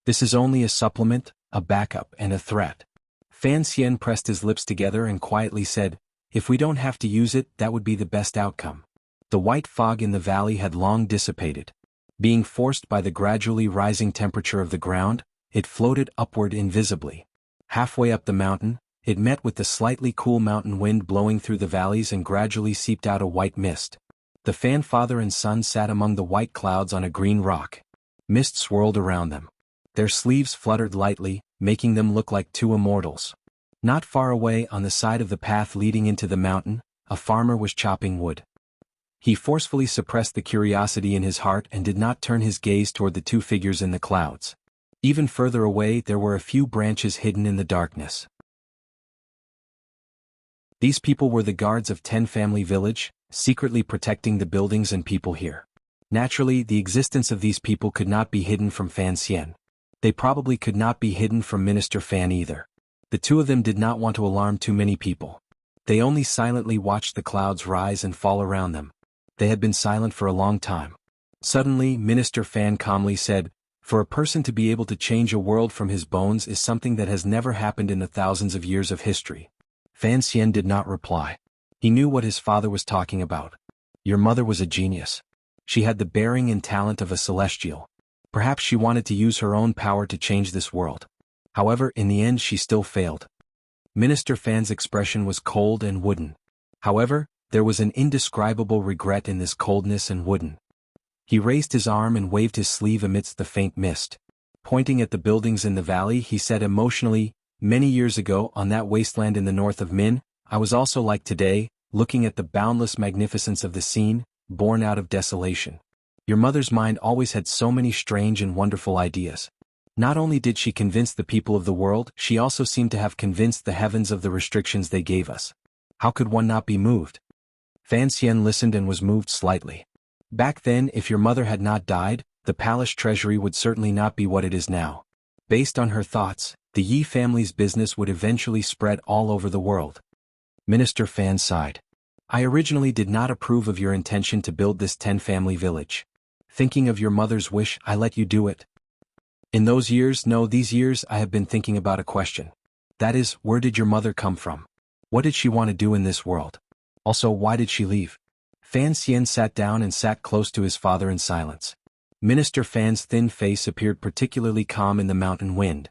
Speaker 1: This is only a supplement, a backup, and a threat. Fan Xian pressed his lips together and quietly said, If we don't have to use it, that would be the best outcome. The white fog in the valley had long dissipated. Being forced by the gradually rising temperature of the ground, it floated upward invisibly. Halfway up the mountain, it met with the slightly cool mountain wind blowing through the valleys and gradually seeped out a white mist. The Fan father and son sat among the white clouds on a green rock. Mist swirled around them. Their sleeves fluttered lightly, making them look like 2 immortals. Not far away on the side of the path leading into the mountain, a farmer was chopping wood. He forcefully suppressed the curiosity in his heart and did not turn his gaze toward the 2 figures in the clouds. Even further away there were a few branches hidden in the darkness. These people were the guards of Ten Family Village, secretly protecting the buildings and people here. Naturally, the existence of these people could not be hidden from Fan Xian. They probably could not be hidden from Minister Fan either. The 2 of them did not want to alarm too many people. They only silently watched the clouds rise and fall around them. They had been silent for a long time. Suddenly, Minister Fan calmly said, For a person to be able to change a world from his bones is something that has never happened in the thousands of years of history. Fan Xian did not reply. He knew what his father was talking about. Your mother was a genius. She had the bearing and talent of a celestial. Perhaps she wanted to use her own power to change this world. However, in the end she still failed. Minister Fan's expression was cold and wooden. However, there was an indescribable regret in this coldness and wooden. He raised his arm and waved his sleeve amidst the faint mist. Pointing at the buildings in the valley, he said emotionally, Many years ago, on that wasteland in the north of Min, I was also like today, looking at the boundless magnificence of the scene, born out of desolation. Your mother's mind always had so many strange and wonderful ideas. Not only did she convince the people of the world, she also seemed to have convinced the heavens of the restrictions they gave us. How could one not be moved? Fan Xian listened and was moved slightly. Back then, if your mother had not died, the palace treasury would certainly not be what it is now. Based on her thoughts, the Yi family's business would eventually spread all over the world. Minister Fan sighed. I originally did not approve of your intention to build this 10-family village. Thinking of your mother's wish, I let you do it. In those years, no, these years, I have been thinking about a question. That is, where did your mother come from? What did she want to do in this world? Also, why did she leave? Fan Xian sat down and sat close to his father in silence. Minister Fan's thin face appeared particularly calm in the mountain wind.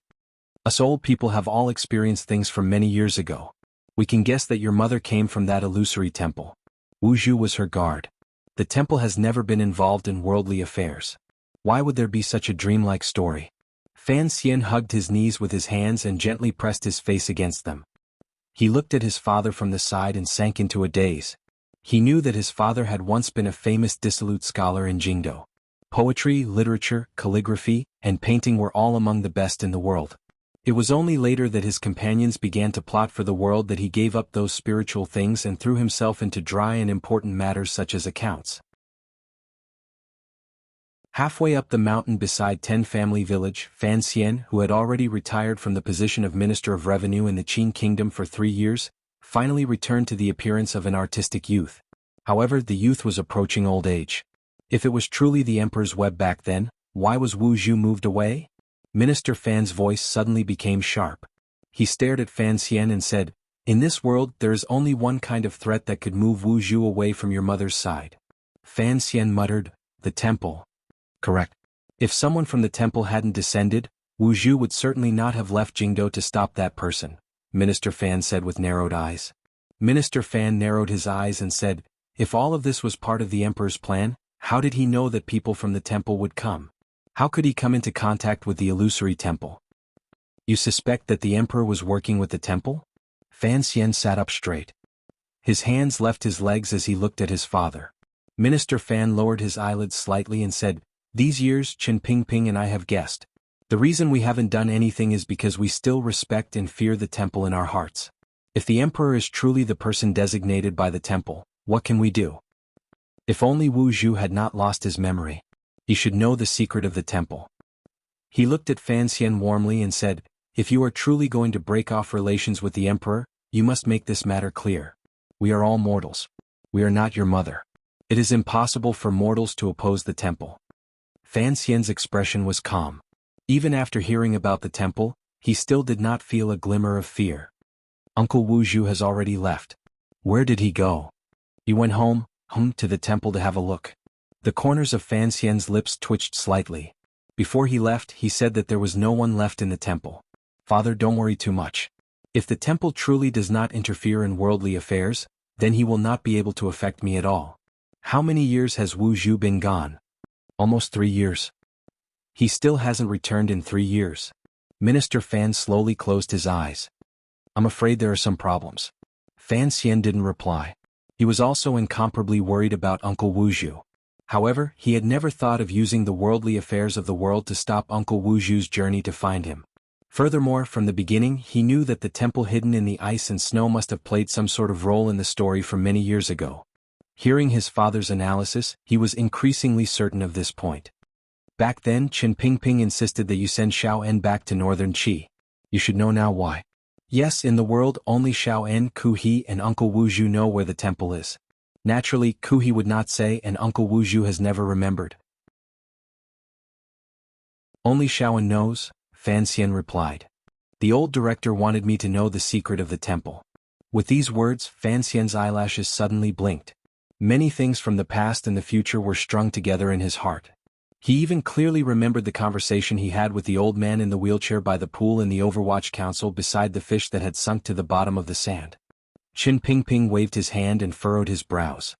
Speaker 1: Us old people have all experienced things from many years ago. We can guess that your mother came from that illusory temple. Wuxia was her guard. The temple has never been involved in worldly affairs. Why would there be such a dreamlike story? Fan Xian hugged his knees with his hands and gently pressed his face against them. He looked at his father from the side and sank into a daze. He knew that his father had once been a famous dissolute scholar in Jingdo. Poetry, literature, calligraphy, and painting were all among the best in the world. It was only later that his companions began to plot for the world that he gave up those spiritual things and threw himself into dry and important matters such as accounts. Halfway up the mountain beside Ten Family Village, Fan Xian, who had already retired from the position of Minister of Revenue in the Qin Kingdom for 3 years, finally returned to the appearance of an artistic youth. However, the youth was approaching old age. If it was truly the Emperor's web back then, why was Wu Zhu moved away? Minister Fan's voice suddenly became sharp. He stared at Fan Xian and said, "In this world there is only one kind of threat that could move Wu Zhu away from your mother's side." Fan Xian muttered, "The temple." Correct. If someone from the temple hadn't descended, Wu Zhu would certainly not have left Jingdo to stop that person, Minister Fan said with narrowed eyes. Minister Fan narrowed his eyes and said, "If all of this was part of the Emperor's plan, how did he know that people from the temple would come? How could he come into contact with the illusory temple?" "You suspect that the Emperor was working with the temple?" Fan Xian sat up straight. His hands left his legs as he looked at his father. Minister Fan lowered his eyelids slightly and said, "These years Chen Pingping and I have guessed. The reason we haven't done anything is because we still respect and fear the temple in our hearts. If the Emperor is truly the person designated by the temple, what can we do? If only Wu Zhu had not lost his memory. He should know the secret of the temple." He looked at Fan Xian warmly and said, "If you are truly going to break off relations with the Emperor, you must make this matter clear. We are all mortals. We are not your mother. It is impossible for mortals to oppose the temple." Fan Xian's expression was calm. Even after hearing about the temple, he still did not feel a glimmer of fear. "Uncle Wu Zhu has already left." "Where did he go?" "He went home, to the temple to have a look." The corners of Fan Xian's lips twitched slightly. Before he left, he said that there was no one left in the temple. "Father, don't worry too much. If the temple truly does not interfere in worldly affairs, then he will not be able to affect me at all." "How many years has Wu Zhu been gone?" "Almost 3 years. He still hasn't returned in 3 years. Minister Fan slowly closed his eyes. "I'm afraid there are some problems." Fan Xian didn't reply. He was also incomparably worried about Uncle Wu Zhu. However, he had never thought of using the worldly affairs of the world to stop Uncle Wu Zhu's journey to find him. Furthermore, from the beginning he knew that the temple hidden in the ice and snow must have played some sort of role in the story from many years ago. Hearing his father's analysis, he was increasingly certain of this point. "Back then Chen Pingping insisted that you send Xiao En back to northern Qi. You should know now why." "Yes, in the world only Xiao En, Ku He and Uncle Wu Zhu know where the temple is. Naturally, Ku He would not say and Uncle Wu Zhu has never remembered." "Only Xiao En knows," Fan Xian replied. "The old director wanted me to know the secret of the temple." With these words, Fan Xian's eyelashes suddenly blinked. Many things from the past and the future were strung together in his heart. He even clearly remembered the conversation he had with the old man in the wheelchair by the pool in the Overwatch Council beside the fish that had sunk to the bottom of the sand. Chen Pingping waved his hand and furrowed his brows.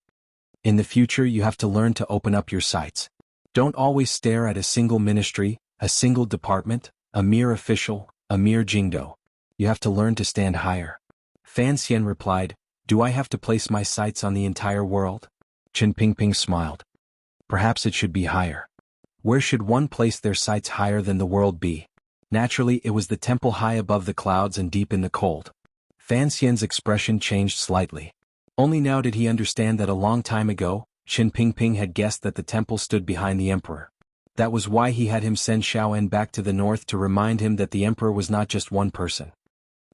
Speaker 1: "In the future you have to learn to open up your sights. Don't always stare at a single ministry, a single department, a mere official, a mere Jingdo. You have to learn to stand higher." Fan Xian replied, "Do I have to place my sights on the entire world?" Chen Pingping smiled. "Perhaps it should be higher." Where should one place their sights higher than the world be? Naturally, it was the temple high above the clouds and deep in the cold. Fan Xian's expression changed slightly. Only now did he understand that a long time ago, Chen Pingping had guessed that the temple stood behind the Emperor. That was why he had him send Xiao En back to the north to remind him that the Emperor was not just one person.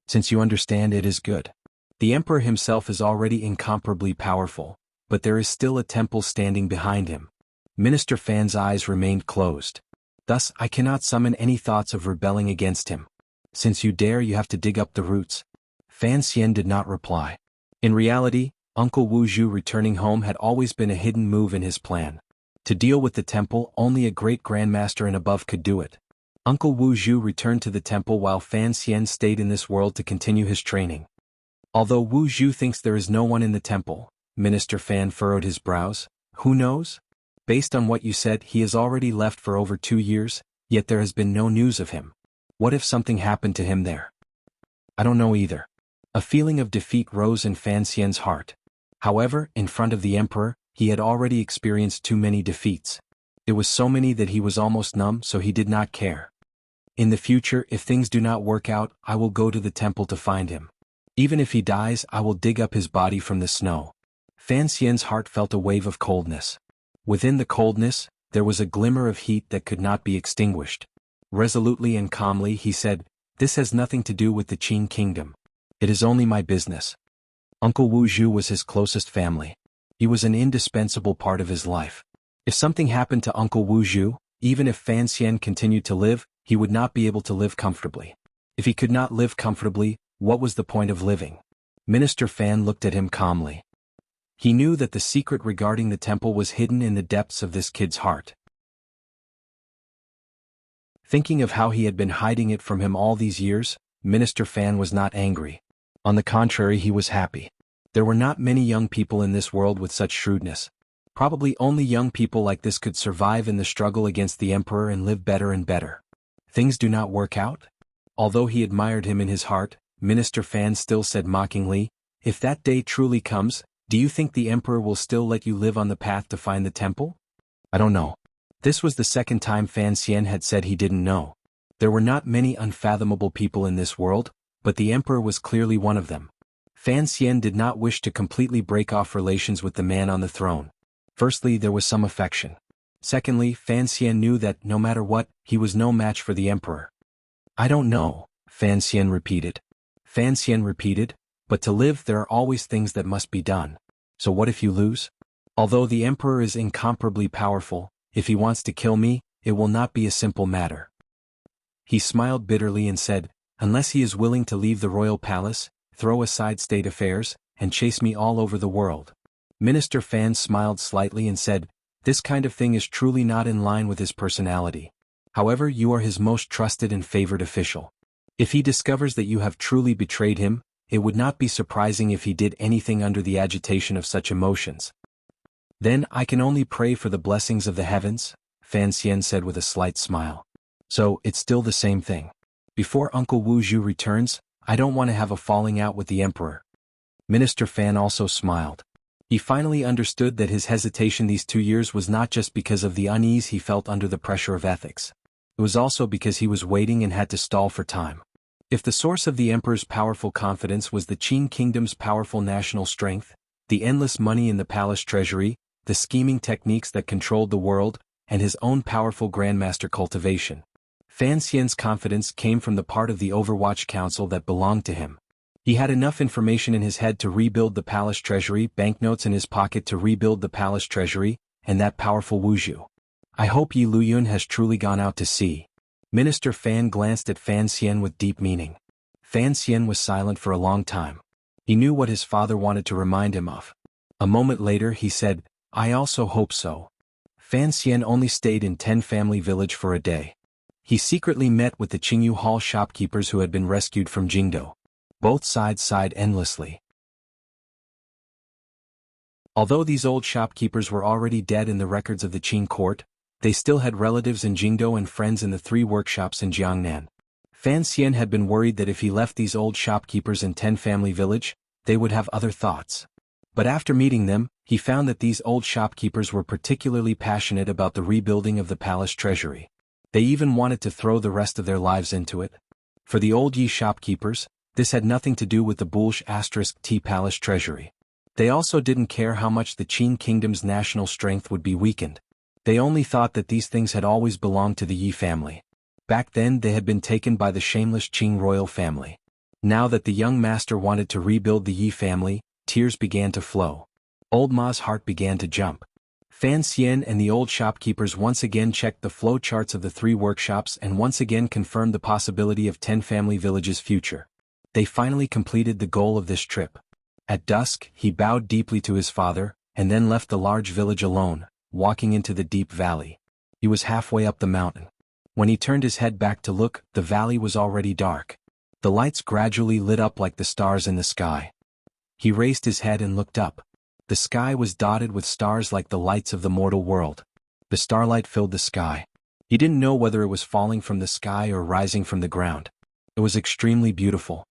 Speaker 1: "Since you understand, it is good. The Emperor himself is already incomparably powerful, but there is still a temple standing behind him." Minister Fan's eyes remained closed. "Thus, I cannot summon any thoughts of rebelling against him. Since you dare, you have to dig up the roots." Fan Xian did not reply. In reality, Uncle Wu Zhu returning home had always been a hidden move in his plan. To deal with the temple, only a great grandmaster and above could do it. Uncle Wu Zhu returned to the temple while Fan Xian stayed in this world to continue his training. Although Wu Zhu thinks there is no one in the temple, Minister Fan furrowed his brows. Who knows? Based on what you said, he has already left for over 2 years, yet there has been no news of him. What if something happened to him there? I don't know either. A feeling of defeat rose in Fan Xian's heart. However, in front of the emperor, he had already experienced too many defeats. It was so many that he was almost numb, so he did not care. In the future, if things do not work out, I will go to the temple to find him. Even if he dies, I will dig up his body from the snow. Fan Xian's heart felt a wave of coldness. Within the coldness, there was a glimmer of heat that could not be extinguished. Resolutely and calmly he said, "This has nothing to do with the Qin kingdom. It is only my business." Uncle Wu Zhu was his closest family. He was an indispensable part of his life. If something happened to Uncle Wu Zhu, even if Fan Xian continued to live, he would not be able to live comfortably. If he could not live comfortably, what was the point of living? Minister Fan looked at him calmly. He knew that the secret regarding the temple was hidden in the depths of this kid's heart. Thinking of how he had been hiding it from him all these years, Minister Fan was not angry. On the contrary, he was happy. There were not many young people in this world with such shrewdness. Probably only young people like this could survive in the struggle against the emperor and live better and better. Things do not work out? Although he admired him in his heart, Minister Fan still said mockingly, "If that day truly comes, do you think the emperor will still let you live on the path to find the temple?" "I don't know." This was the second time Fan Xian had said he didn't know. There were not many unfathomable people in this world, but the emperor was clearly one of them. Fan Xian did not wish to completely break off relations with the man on the throne. Firstly, there was some affection. Secondly, Fan Xian knew that, no matter what, he was no match for the emperor. "I don't know," Fan Xian repeated. Fan Xian repeated, "But to live there are always things that must be done. So what if you lose? Although the emperor is incomparably powerful, if he wants to kill me, it will not be a simple matter." He smiled bitterly and said, "Unless he is willing to leave the royal palace, throw aside state affairs, and chase me all over the world." Minister Fan smiled slightly and said, "This kind of thing is truly not in line with his personality. However, you are his most trusted and favored official. If he discovers that you have truly betrayed him, it would not be surprising if he did anything under the agitation of such emotions. Then I can only pray for the blessings of the heavens," Fan Xian said with a slight smile. "So, it's still the same thing. Before Uncle Wu Zhu returns, I don't want to have a falling out with the emperor." Minister Fan also smiled. He finally understood that his hesitation these 2 years was not just because of the unease he felt under the pressure of ethics. It was also because he was waiting and had to stall for time. If the source of the emperor's powerful confidence was the Qin kingdom's powerful national strength, the endless money in the palace treasury, the scheming techniques that controlled the world, and his own powerful grandmaster cultivation, Fan Xian's confidence came from the part of the Overwatch Council that belonged to him. He had enough information in his head to rebuild the palace treasury, banknotes in his pocket to rebuild the palace treasury, and that powerful Wu Zhu. "I hope Yi Luyun has truly gone out to sea." Minister Fan glanced at Fan Xian with deep meaning. Fan Xian was silent for a long time. He knew what his father wanted to remind him of. A moment later he said, "I also hope so." Fan Xian only stayed in 10 Family Village for a day. He secretly met with the Qingyu Hall shopkeepers who had been rescued from Jingdo. Both sides sighed endlessly. Although these old shopkeepers were already dead in the records of the Qin court, they still had relatives in Jingdo and friends in the 3 workshops in Jiangnan. Fan Xian had been worried that if he left these old shopkeepers in 10 Family Village, they would have other thoughts. But after meeting them, he found that these old shopkeepers were particularly passionate about the rebuilding of the palace treasury. They even wanted to throw the rest of their lives into it. For the old Yi shopkeepers, this had nothing to do with the Bulsh *T palace treasury. They also didn't care how much the Qin kingdom's national strength would be weakened. They only thought that these things had always belonged to the Yi family. Back then they had been taken by the shameless Qing royal family. Now that the young master wanted to rebuild the Yi family, tears began to flow. Old Ma's heart began to jump. Fan Xian and the old shopkeepers once again checked the flow charts of the 3 workshops and once again confirmed the possibility of 10 Family Villages' future. They finally completed the goal of this trip. At dusk, he bowed deeply to his father, and then left the large village alone, walking into the deep valley. He was halfway up the mountain. When he turned his head back to look, the valley was already dark. The lights gradually lit up like the stars in the sky. He raised his head and looked up. The sky was dotted with stars like the lights of the mortal world. The starlight filled the sky. He didn't know whether it was falling from the sky or rising from the ground. It was extremely beautiful.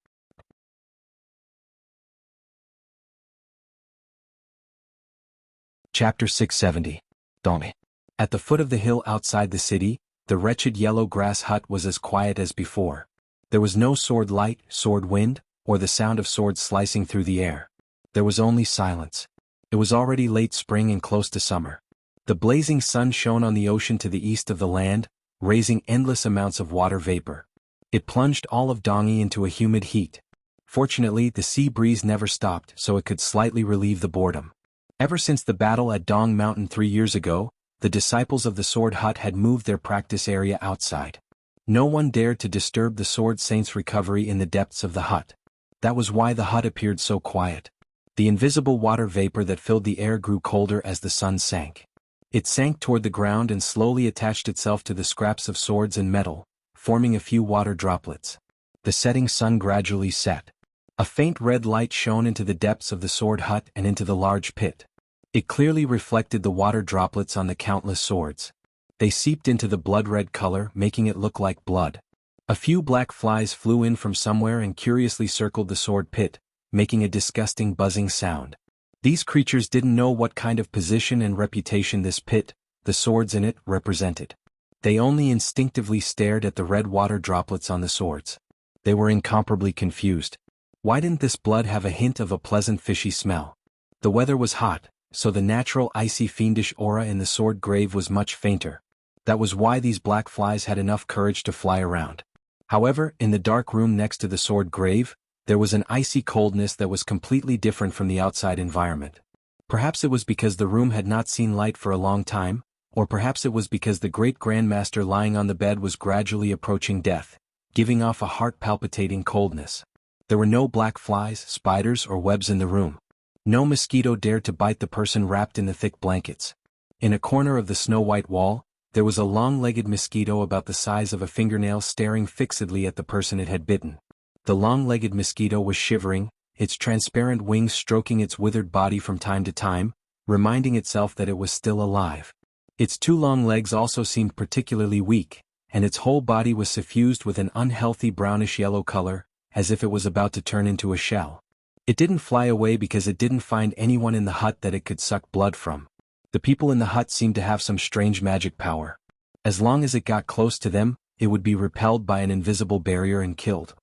Speaker 1: Chapter 670. Dome. At the foot of the hill outside the city, the wretched yellow grass hut was as quiet as before. There was no sword light, sword wind, or the sound of swords slicing through the air. There was only silence. It was already late spring and close to summer. The blazing sun shone on the ocean to the east of the land, raising endless amounts of water vapor. It plunged all of Dongi into a humid heat. Fortunately, the sea breeze never stopped, so it could slightly relieve the boredom. Ever since the battle at Dong Mountain 3 years ago, the disciples of the Sword Hut had moved their practice area outside. No one dared to disturb the Sword Saint's recovery in the depths of the hut. That was why the hut appeared so quiet. The invisible water vapor that filled the air grew colder as the sun sank. It sank toward the ground and slowly attached itself to the scraps of swords and metal, forming a few water droplets. The setting sun gradually set. A faint red light shone into the depths of the sword hut and into the large pit. It clearly reflected the water droplets on the countless swords. They seeped into the blood-red color, making it look like blood. A few black flies flew in from somewhere and curiously circled the sword pit, making a disgusting buzzing sound. These creatures didn't know what kind of position and reputation this pit, the swords in it, represented. They only instinctively stared at the red water droplets on the swords. They were incomparably confused. Why didn't this blood have a hint of a pleasant fishy smell? The weather was hot, so the natural icy fiendish aura in the sword grave was much fainter. That was why these black flies had enough courage to fly around. However, in the dark room next to the sword grave, there was an icy coldness that was completely different from the outside environment. Perhaps it was because the room had not seen light for a long time, or perhaps it was because the great grandmaster lying on the bed was gradually approaching death, giving off a heart-palpitating coldness. There were no black flies, spiders, or webs in the room. No mosquito dared to bite the person wrapped in the thick blankets. In a corner of the snow-white wall, there was a long-legged mosquito about the size of a fingernail staring fixedly at the person it had bitten. The long-legged mosquito was shivering, its transparent wings stroking its withered body from time to time, reminding itself that it was still alive. Its 2 long legs also seemed particularly weak, and its whole body was suffused with an unhealthy brownish-yellow color, as if it was about to turn into a shell. It didn't fly away because it didn't find anyone in the hut that it could suck blood from. The people in the hut seemed to have some strange magic power. As long as it got close to them, it would be repelled by an invisible barrier and killed.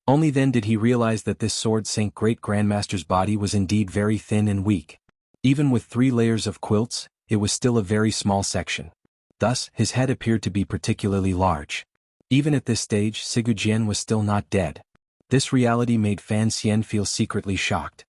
Speaker 1: Only then did he realize that this Sword Saint Great Grandmaster's body was indeed very thin and weak. Even with 3 layers of quilts, it was still a very small section. Thus, his head appeared to be particularly large. Even at this stage, Sigujien was still not dead. This reality made Fan Xian feel secretly shocked.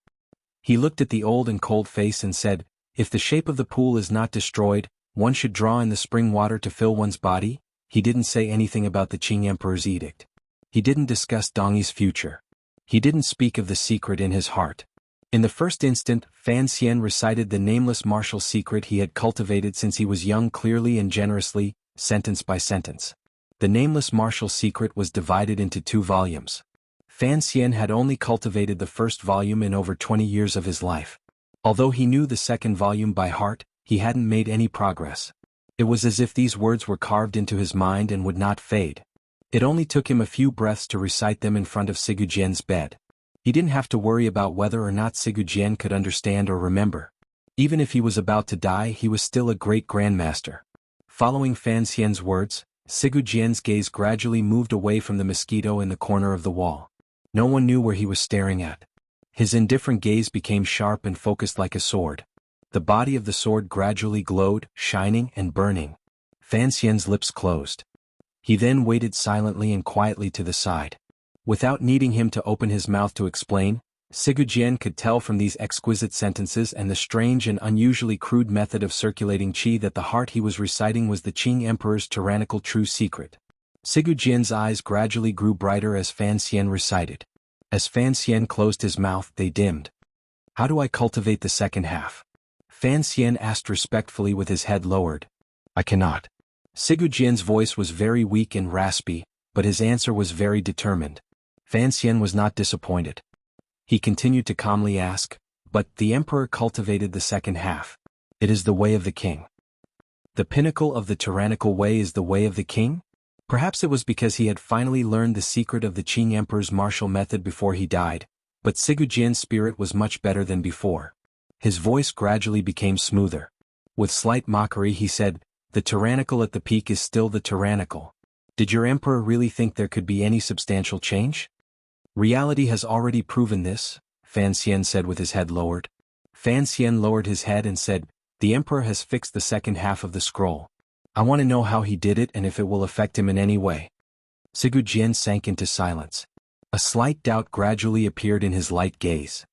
Speaker 1: He looked at the old and cold face and said, "If the shape of the pool is not destroyed, one should draw in the spring water to fill one's body." He didn't say anything about the Qing Emperor's edict. He didn't discuss Dongi's future. He didn't speak of the secret in his heart. In the first instant, Fan Xian recited the nameless martial secret he had cultivated since he was young clearly and generously, sentence by sentence. The nameless martial secret was divided into 2 volumes. Fan Xian had only cultivated the first volume in over 20 years of his life. Although he knew the second volume by heart, he hadn't made any progress. It was as if these words were carved into his mind and would not fade. It only took him a few breaths to recite them in front of Sigujien's bed. He didn't have to worry about whether or not Sigujien could understand or remember. Even if he was about to die, he was still a great grandmaster. Following Fan Xian's words, Sigujien's gaze gradually moved away from the mosquito in the corner of the wall. No one knew where he was staring at. His indifferent gaze became sharp and focused like a sword. The body of the sword gradually glowed, shining and burning. Fan Xian's lips closed. He then waited silently and quietly to the side. Without needing him to open his mouth to explain, Sigurd could tell from these exquisite sentences and the strange and unusually crude method of circulating qi that the heart he was reciting was the Qing Emperor's tyrannical true secret. Sigurd eyes gradually grew brighter as Fan Xian recited. As Fan Xian closed his mouth, they dimmed. How do I cultivate the second half? Fan Xian asked respectfully with his head lowered. I cannot. Sigurd voice was very weak and raspy, but his answer was very determined. Fan Xian was not disappointed. He continued to calmly ask, but the emperor cultivated the second half. It is the way of the king. The pinnacle of the tyrannical way is the way of the king? Perhaps it was because he had finally learned the secret of the Qing emperor's martial method before he died, but Sigurd spirit was much better than before. His voice gradually became smoother. With slight mockery he said, the tyrannical at the peak is still the tyrannical. Did your emperor really think there could be any substantial change? Reality has already proven this, Fan Xian said with his head lowered. Fan Xian lowered his head and said, the emperor has fixed the second half of the scroll. I want to know how he did it and if it will affect him in any way. Sigurd sank into silence. A slight doubt gradually appeared in his light gaze.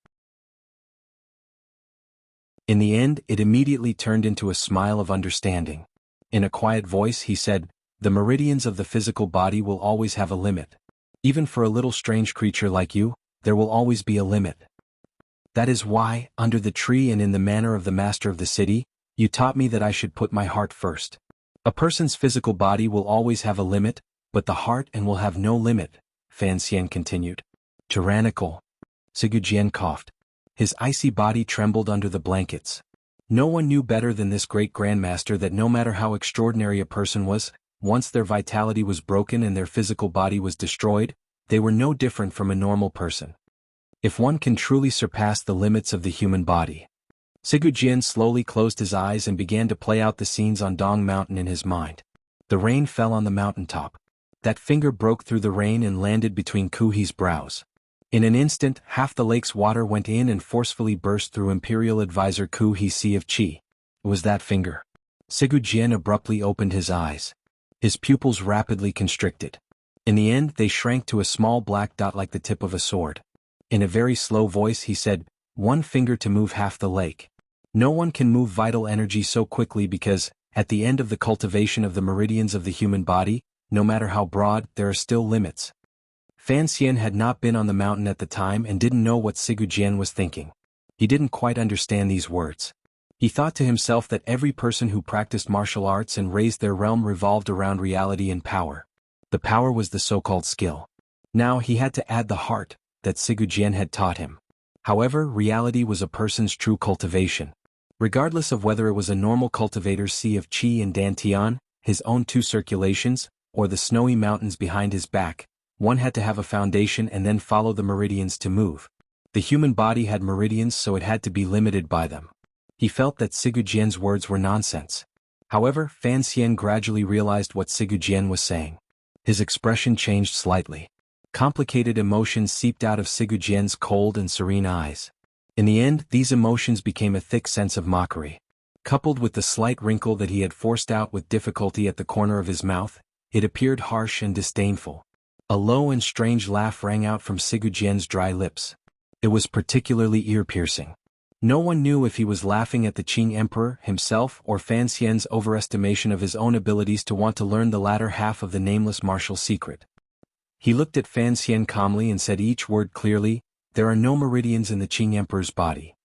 Speaker 1: In the end, it immediately turned into a smile of understanding. In a quiet voice he said, the meridians of the physical body will always have a limit. Even for a little strange creature like you, there will always be a limit. That is why, under the tree and in the manner of the master of the city, you taught me that I should put my heart first. A person's physical body will always have a limit, but the heart will have no limit, Fan Xian continued. Tyrannical. Sigurd coughed. His icy body trembled under the blankets. No one knew better than this great grandmaster that no matter how extraordinary a person was, once their vitality was broken and their physical body was destroyed, they were no different from a normal person. If one can truly surpass the limits of the human body. Sigurd slowly closed his eyes and began to play out the scenes on Dong Mountain in his mind. The rain fell on the mountaintop. That finger broke through the rain and landed between Kuhi's brows. In an instant, half the lake's water went in and forcefully burst through Imperial Advisor Kuhi's sea of qi. It was that finger. Sigurd abruptly opened his eyes. His pupils rapidly constricted. In the end, they shrank to a small black dot like the tip of a sword. In a very slow voice he said, one finger to move half the lake. No one can move vital energy so quickly because, at the end of the cultivation of the meridians of the human body, no matter how broad, there are still limits. Fan Xian had not been on the mountain at the time and didn't know what Sigurd was thinking. He didn't quite understand these words. He thought to himself that every person who practiced martial arts and raised their realm revolved around reality and power. The power was the so-called skill. Now he had to add the heart that Sigurd had taught him. However, reality was a person's true cultivation. Regardless of whether it was a normal cultivator's sea of qi and dantian, his own 2 circulations, or the snowy mountains behind his back, one had to have a foundation and then follow the meridians to move. The human body had meridians, so it had to be limited by them. He felt that Sigurd words were nonsense. However, Fan Xian gradually realized what Sigurd was saying. His expression changed slightly. Complicated emotions seeped out of Sigurd cold and serene eyes. In the end, these emotions became a thick sense of mockery. Coupled with the slight wrinkle that he had forced out with difficulty at the corner of his mouth, it appeared harsh and disdainful. A low and strange laugh rang out from Sigurd dry lips. It was particularly ear-piercing. No one knew if he was laughing at the Qing Emperor himself or Fan Xian's overestimation of his own abilities to want to learn the latter half of the nameless martial secret. He looked at Fan Xian calmly and said each word clearly, there are no meridians in the Qing Emperor's body.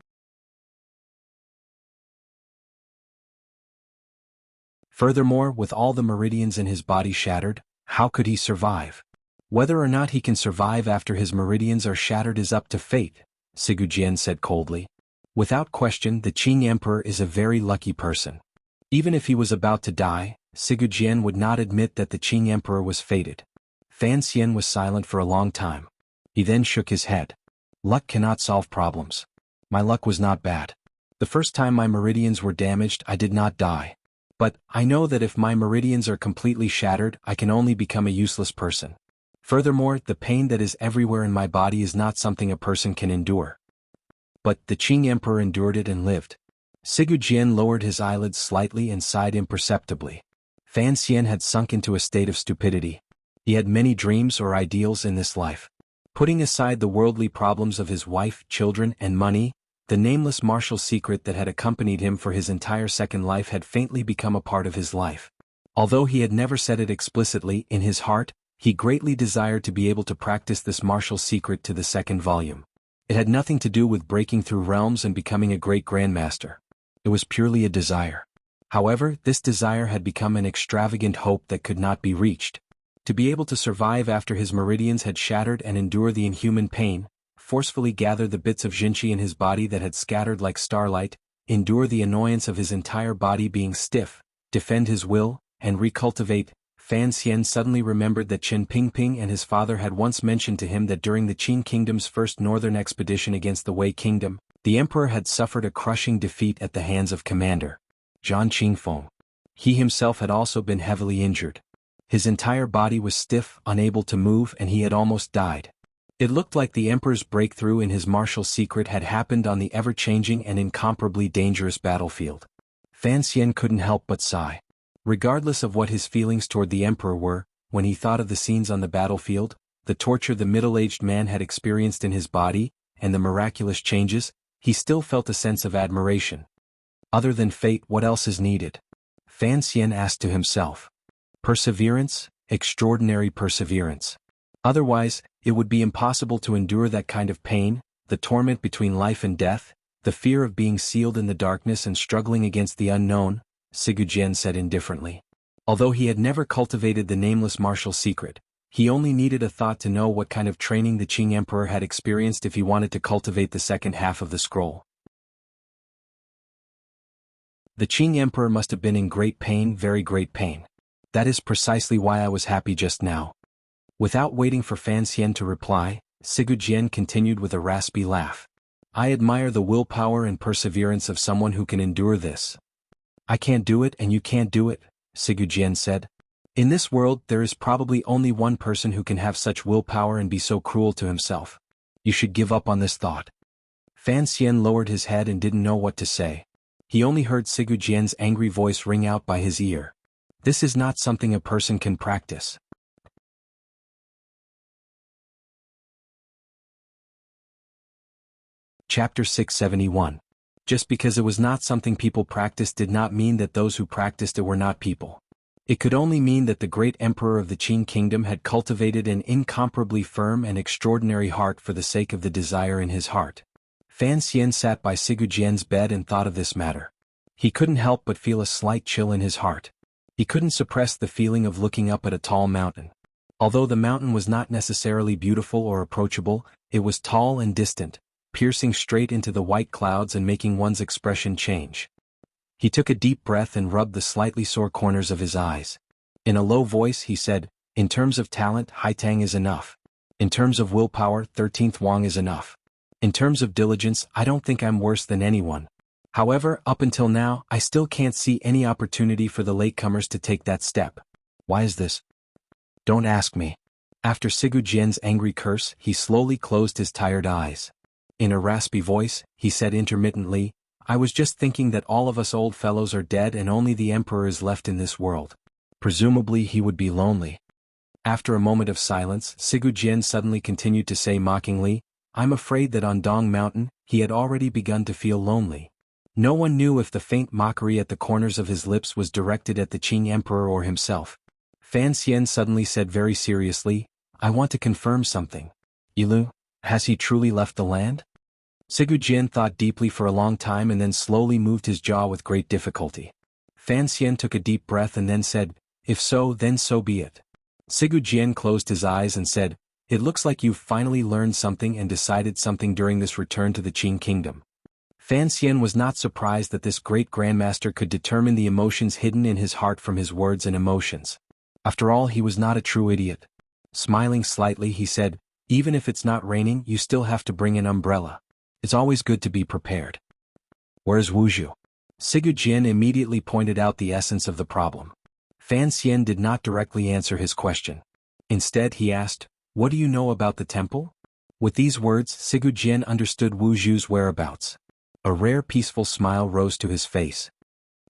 Speaker 1: Furthermore, with all the meridians in his body shattered, how could he survive? Whether or not he can survive after his meridians are shattered is up to fate, Sigurd said coldly. Without question, the Qing Emperor is a very lucky person. Even if he was about to die, Sigurd would not admit that the Qing Emperor was fated. Fan Xian was silent for a long time. He then shook his head. Luck cannot solve problems. My luck was not bad. The first time my meridians were damaged, I did not die. But, I know that if my meridians are completely shattered, I can only become a useless person. Furthermore, the pain that is everywhere in my body is not something a person can endure. But the Qing Emperor endured it and lived. Sigurd lowered his eyelids slightly and sighed imperceptibly. Fan Xian had sunk into a state of stupidity. He had many dreams or ideals in this life. Putting aside the worldly problems of his wife, children, and money, the nameless martial secret that had accompanied him for his entire second life had faintly become a part of his life. Although he had never said it explicitly, in his heart, he greatly desired to be able to practice this martial secret to the second volume. It had nothing to do with breaking through realms and becoming a great grandmaster. It was purely a desire. However, this desire had become an extravagant hope that could not be reached. To be able to survive after his meridians had shattered and endure the inhuman pain, forcefully gather the bits of Jinchi in his body that had scattered like starlight, endure the annoyance of his entire body being stiff, defend his will, and recultivate. Fan Xian suddenly remembered that Qin Pingping and his father had once mentioned to him that during the Qin Kingdom's first northern expedition against the Wei Kingdom, the emperor had suffered a crushing defeat at the hands of Commander Zhang Qingfeng. He himself had also been heavily injured. His entire body was stiff, unable to move, and he had almost died. It looked like the emperor's breakthrough in his martial secret had happened on the ever-changing and incomparably dangerous battlefield. Fan Xian couldn't help but sigh. Regardless of what his feelings toward the emperor were, when he thought of the scenes on the battlefield, the torture the middle-aged man had experienced in his body, and the miraculous changes, he still felt a sense of admiration. Other than fate, what else is needed? Fan Xian asked to himself. Perseverance, extraordinary perseverance. Otherwise, it would be impossible to endure that kind of pain, the torment between life and death, the fear of being sealed in the darkness and struggling against the unknown, Sigurjin said indifferently. Although he had never cultivated the nameless martial secret, he only needed a thought to know what kind of training the Qing Emperor had experienced if he wanted to cultivate the second half of the scroll. The Qing Emperor must have been in great pain, very great pain. That is precisely why I was happy just now. Without waiting for Fan Xian to reply, Sigurjin continued with a raspy laugh. I admire the willpower and perseverance of someone who can endure this. I can't do it and you can't do it, Sigurjin said. In this world there is probably only one person who can have such willpower and be so cruel to himself. You should give up on this thought. Fan Xian lowered his head and didn't know what to say. He only heard Sigurjin's angry voice ring out by his ear. This is not something a person can practice. Chapter 671. Just because it was not something people practiced did not mean that those who practiced it were not people. It could only mean that the great emperor of the Qin kingdom had cultivated an incomparably firm and extraordinary heart for the sake of the desire in his heart. Fan Xian sat by Sigurjin's bed and thought of this matter. He couldn't help but feel a slight chill in his heart. He couldn't suppress the feeling of looking up at a tall mountain. Although the mountain was not necessarily beautiful or approachable, it was tall and distant, piercing straight into the white clouds and making one's expression change. He took a deep breath and rubbed the slightly sore corners of his eyes. In a low voice he said, in terms of talent, Haitang is enough. In terms of willpower, 13th Wang is enough. In terms of diligence, I don't think I'm worse than anyone. However, up until now, I still can't see any opportunity for the latecomers to take that step. Why is this? Don't ask me. After Sigurjin's angry curse, he slowly closed his tired eyes. In a raspy voice, he said intermittently, I was just thinking that all of us old fellows are dead and only the emperor is left in this world. Presumably he would be lonely. After a moment of silence, Sigurjin suddenly continued to say mockingly, I'm afraid that on Dong Mountain, he had already begun to feel lonely. No one knew if the faint mockery at the corners of his lips was directed at the Qing emperor or himself. Fan Xian suddenly said very seriously, I want to confirm something. Yilu, has he truly left the land? Sigurjin thought deeply for a long time and then slowly moved his jaw with great difficulty. Fan Xian took a deep breath and then said, if so, then so be it. Sigurjin closed his eyes and said, it looks like you've finally learned something and decided something during this return to the Qin kingdom. Fan Xian was not surprised that this great grandmaster could determine the emotions hidden in his heart from his words and emotions. After all, he was not a true idiot. Smiling slightly, he said, even if it's not raining, you still have to bring an umbrella. It's always good to be prepared. Where's Wuxia? Sigurjin immediately pointed out the essence of the problem. Fan Xian did not directly answer his question. Instead, he asked, what do you know about the temple? With these words, Sigurjin understood Wuxia's whereabouts. A rare peaceful smile rose to his face.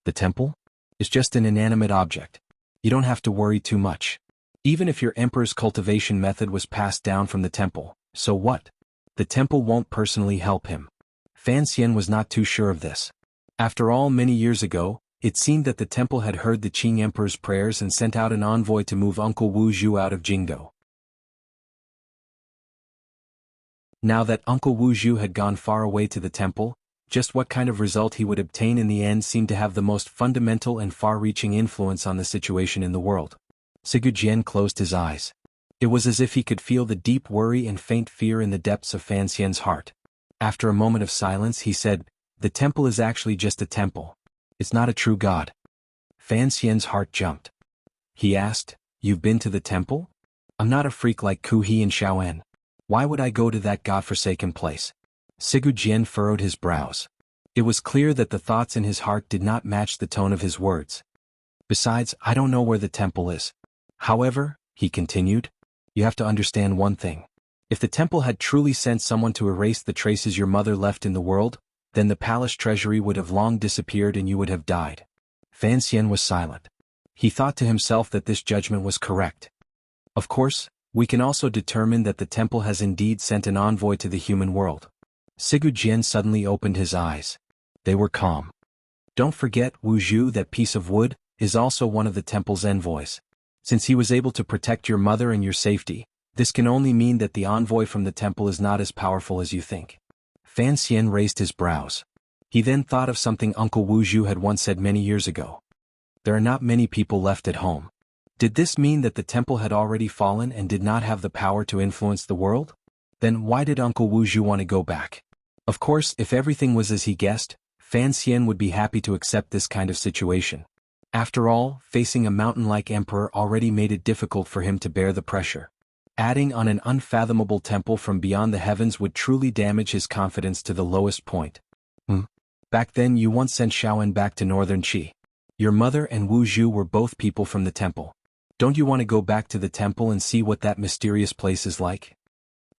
Speaker 1: The temple? Is just an inanimate object. You don't have to worry too much. Even if your emperor's cultivation method was passed down from the temple, So what? The temple won't personally help him. Fan Xian was not too sure of this. After all, many years ago, it seemed that the temple had heard the Qing Emperor's prayers and sent out an envoy to move Uncle Wu Zhu out of Jingdou. Now that Uncle Wu Zhu had gone far away to the temple, just what kind of result he would obtain in the end seemed to have the most fundamental and far-reaching influence on the situation in the world. Sigu Jian closed his eyes. It was as if he could feel the deep worry and faint fear in the depths of Fan Xian's heart. After a moment of silence he said, "The temple is actually just a temple. It's not a true god." Fan Xian's heart jumped. He asked, "You've been to the temple?" "I'm not a freak like Ku He and Xiaoan. Why would I go to that godforsaken place?" Sigu Jian furrowed his brows. It was clear that the thoughts in his heart did not match the tone of his words. "Besides, I don't know where the temple is. However," he continued, "you have to understand one thing. If the temple had truly sent someone to erase the traces your mother left in the world, then the palace treasury would have long disappeared and you would have died." Fan Xian was silent. He thought to himself that this judgment was correct. Of course, we can also determine that the temple has indeed sent an envoy to the human world. Sigu Jian suddenly opened his eyes. They were calm. "Don't forget, Wu Zhu, that piece of wood, is also one of the temple's envoys. Since he was able to protect your mother and your safety, this can only mean that the envoy from the temple is not as powerful as you think." Fan Xian raised his brows. He then thought of something Uncle Wu Zhu had once said many years ago. "There are not many people left at home." Did this mean that the temple had already fallen and did not have the power to influence the world? Then why did Uncle Wu Zhu want to go back? Of course, if everything was as he guessed, Fan Xian would be happy to accept this kind of situation. After all, facing a mountain-like emperor already made it difficult for him to bear the pressure. Adding on an unfathomable temple from beyond the heavens would truly damage his confidence to the lowest point. Back then you once sent Xiaoan back to northern Qi. Your mother and Wu Zhu were both people from the temple. Don't you want to go back to the temple and see what that mysterious place is like?"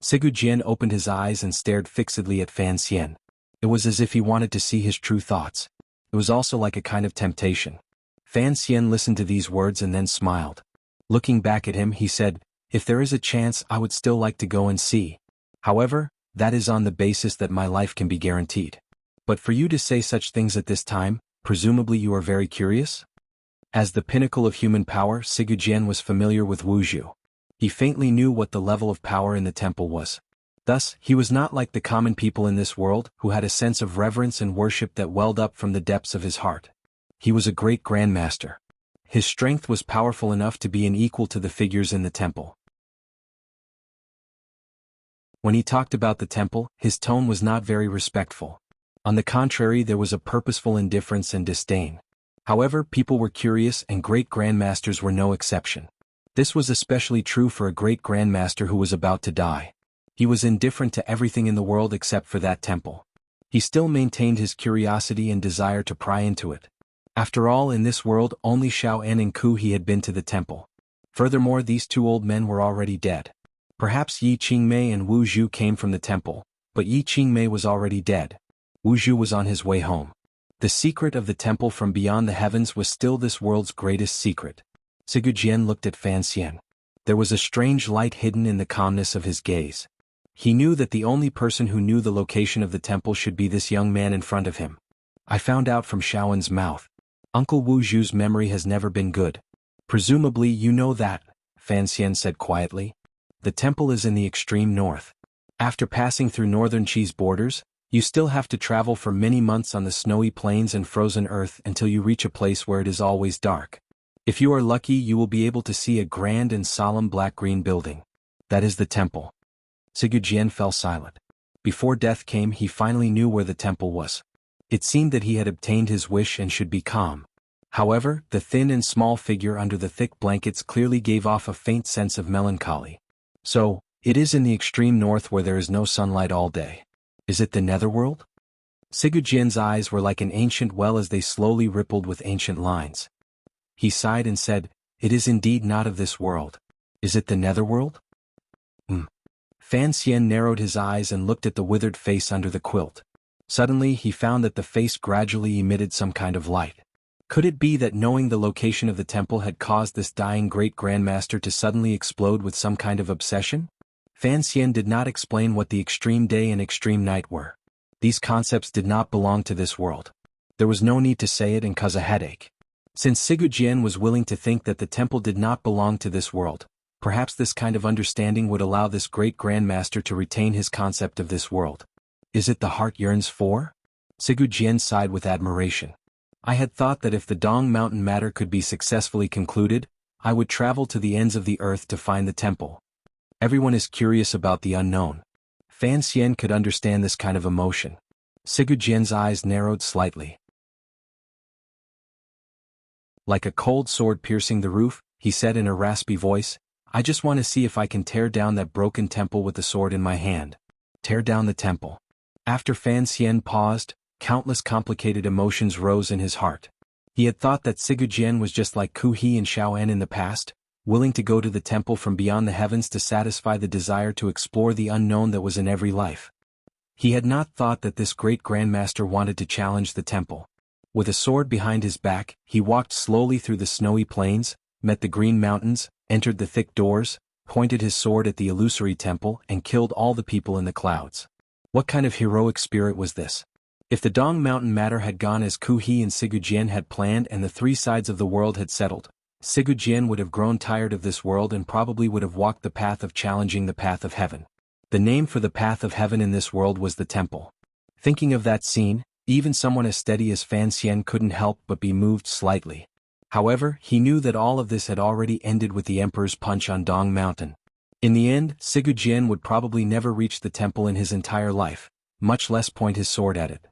Speaker 1: Sigu Jian opened his eyes and stared fixedly at Fan Xian. It was as if he wanted to see his true thoughts. It was also like a kind of temptation. Fan Xian listened to these words and then smiled. Looking back at him, he said, "If there is a chance, I would still like to go and see. However, that is on the basis that my life can be guaranteed. But for you to say such things at this time, presumably you are very curious?" As the pinnacle of human power, Sigu Jian was familiar with Wu Zhu. He faintly knew what the level of power in the temple was. Thus, he was not like the common people in this world, who had a sense of reverence and worship that welled up from the depths of his heart. He was a great grandmaster. His strength was powerful enough to be an equal to the figures in the temple. When he talked about the temple, his tone was not very respectful. On the contrary, there was a purposeful indifference and disdain. However, people were curious and great grandmasters were no exception. This was especially true for a great grandmaster who was about to die. He was indifferent to everything in the world except for that temple. He still maintained his curiosity and desire to pry into it. After all, in this world, only Xiaoan and Ku He had been to the temple. Furthermore, these two old men were already dead. Perhaps Yi Qingmei and Wu Zhu came from the temple, but Yi Qingmei was already dead. Wu Zhu was on his way home. The secret of the temple from beyond the heavens was still this world's greatest secret. Sigu Jian looked at Fan Xian. There was a strange light hidden in the calmness of his gaze. He knew that the only person who knew the location of the temple should be this young man in front of him. "I found out from Xiaoan's mouth. Uncle Wu Zhu's memory has never been good." "Presumably you know that," Fan Xian said quietly. "The temple is in the extreme north. After passing through northern Qi's borders, you still have to travel for many months on the snowy plains and frozen earth until you reach a place where it is always dark. If you are lucky, you will be able to see a grand and solemn black-green building. That is the temple." Sigu Jian fell silent. Before death came, he finally knew where the temple was. It seemed that he had obtained his wish and should be calm. However, the thin and small figure under the thick blankets clearly gave off a faint sense of melancholy. "So, it is in the extreme north where there is no sunlight all day. Is it the netherworld?" Sigu Jian's eyes were like an ancient well as they slowly rippled with ancient lines. He sighed and said, "It is indeed not of this world. Is it the netherworld?" Fan Xian narrowed his eyes and looked at the withered face under the quilt. Suddenly he found that the face gradually emitted some kind of light. Could it be that knowing the location of the temple had caused this dying great grandmaster to suddenly explode with some kind of obsession? Fan Xian did not explain what the extreme day and extreme night were. These concepts did not belong to this world. There was no need to say it and cause a headache. Since Sigujien was willing to think that the temple did not belong to this world, perhaps this kind of understanding would allow this great grandmaster to retain his concept of this world. Is it the heart yearns for? Sigujien sighed with admiration. I had thought that if the Dong Mountain matter could be successfully concluded, I would travel to the ends of the earth to find the temple. Everyone is curious about the unknown. Fan Xian could understand this kind of emotion. Sigujian's eyes narrowed slightly. Like a cold sword piercing the roof, he said in a raspy voice, I just want to see if I can tear down that broken temple with the sword in my hand. Tear down the temple. After Fan Xian paused, countless complicated emotions rose in his heart. He had thought that Sigujien was just like Ku He and Xiao En in the past, willing to go to the temple from beyond the heavens to satisfy the desire to explore the unknown that was in every life. He had not thought that this great grandmaster wanted to challenge the temple. With a sword behind his back, he walked slowly through the snowy plains, met the green mountains, entered the thick doors, pointed his sword at the illusory temple and killed all the people in the clouds. What kind of heroic spirit was this? If the Dong Mountain matter had gone as Ku He and Sigujien had planned and the three sides of the world had settled, Sigujien would have grown tired of this world and probably would have walked the path of challenging the path of heaven. The name for the path of heaven in this world was the temple. Thinking of that scene, even someone as steady as Fan Xian couldn't help but be moved slightly. However, he knew that all of this had already ended with the Emperor's punch on Dong Mountain. In the end, Sigujien would probably never reach the temple in his entire life, much less point his sword at it.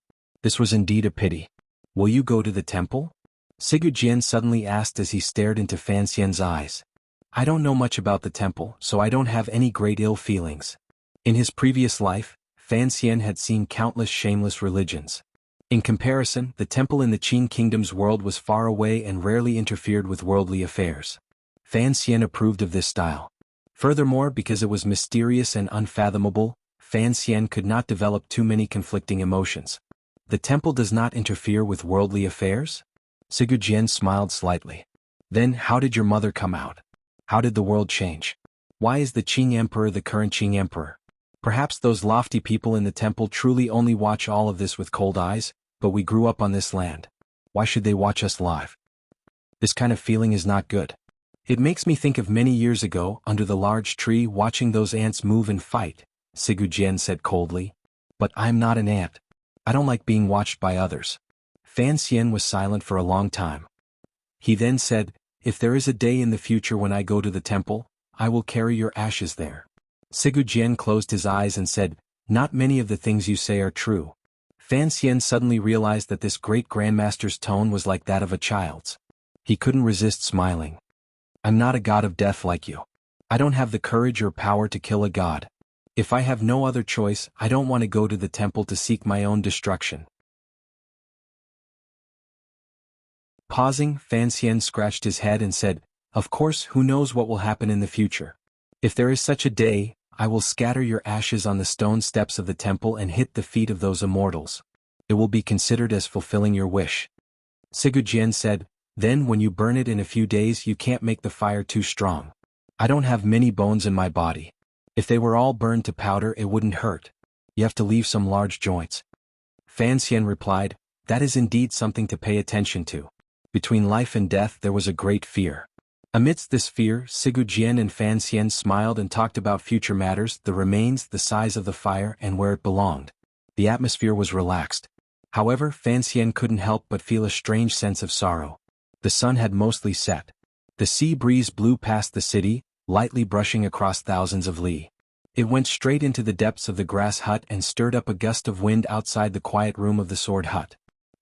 Speaker 1: This was indeed a pity. Will you go to the temple? Sigujien suddenly asked as he stared into Fan Xian's eyes. I don't know much about the temple, so I don't have any great ill feelings. In his previous life, Fan Xian had seen countless shameless religions. In comparison, the temple in the Qin Kingdom's world was far away and rarely interfered with worldly affairs. Fan Xian approved of this style. Furthermore, because it was mysterious and unfathomable, Fan Xian could not develop too many conflicting emotions. The temple does not interfere with worldly affairs? Sigujien smiled slightly. Then how did your mother come out? How did the world change? Why is the Qing Emperor the current Qing Emperor? Perhaps those lofty people in the temple truly only watch all of this with cold eyes, but we grew up on this land. Why should they watch us live? This kind of feeling is not good. It makes me think of many years ago, under the large tree watching those ants move and fight, Sigujien said coldly. But I'm not an ant. I don't like being watched by others. Fan Xian was silent for a long time. He then said, if there is a day in the future when I go to the temple, I will carry your ashes there. Sigujien closed his eyes and said, not many of the things you say are true. Fan Xian suddenly realized that this great grandmaster's tone was like that of a child's. He couldn't resist smiling. I'm not a god of death like you. I don't have the courage or power to kill a god. If I have no other choice, I don't want to go to the temple to seek my own destruction. Pausing, Fan Xian scratched his head and said, of course, who knows what will happen in the future. If there is such a day, I will scatter your ashes on the stone steps of the temple and hit the feet of those immortals. It will be considered as fulfilling your wish. Sigujien said, then when you burn it in a few days you can't make the fire too strong. I don't have many bones in my body. If they were all burned to powder it wouldn't hurt. You have to leave some large joints. Fan Xian replied, that is indeed something to pay attention to. Between life and death there was a great fear. Amidst this fear, Sigujien and Fan Xian smiled and talked about future matters, the remains, the size of the fire, and where it belonged. The atmosphere was relaxed. However, Fan Xian couldn't help but feel a strange sense of sorrow. The sun had mostly set. The sea breeze blew past the city, lightly brushing across thousands of li. It went straight into the depths of the grass hut and stirred up a gust of wind outside the quiet room of the sword hut.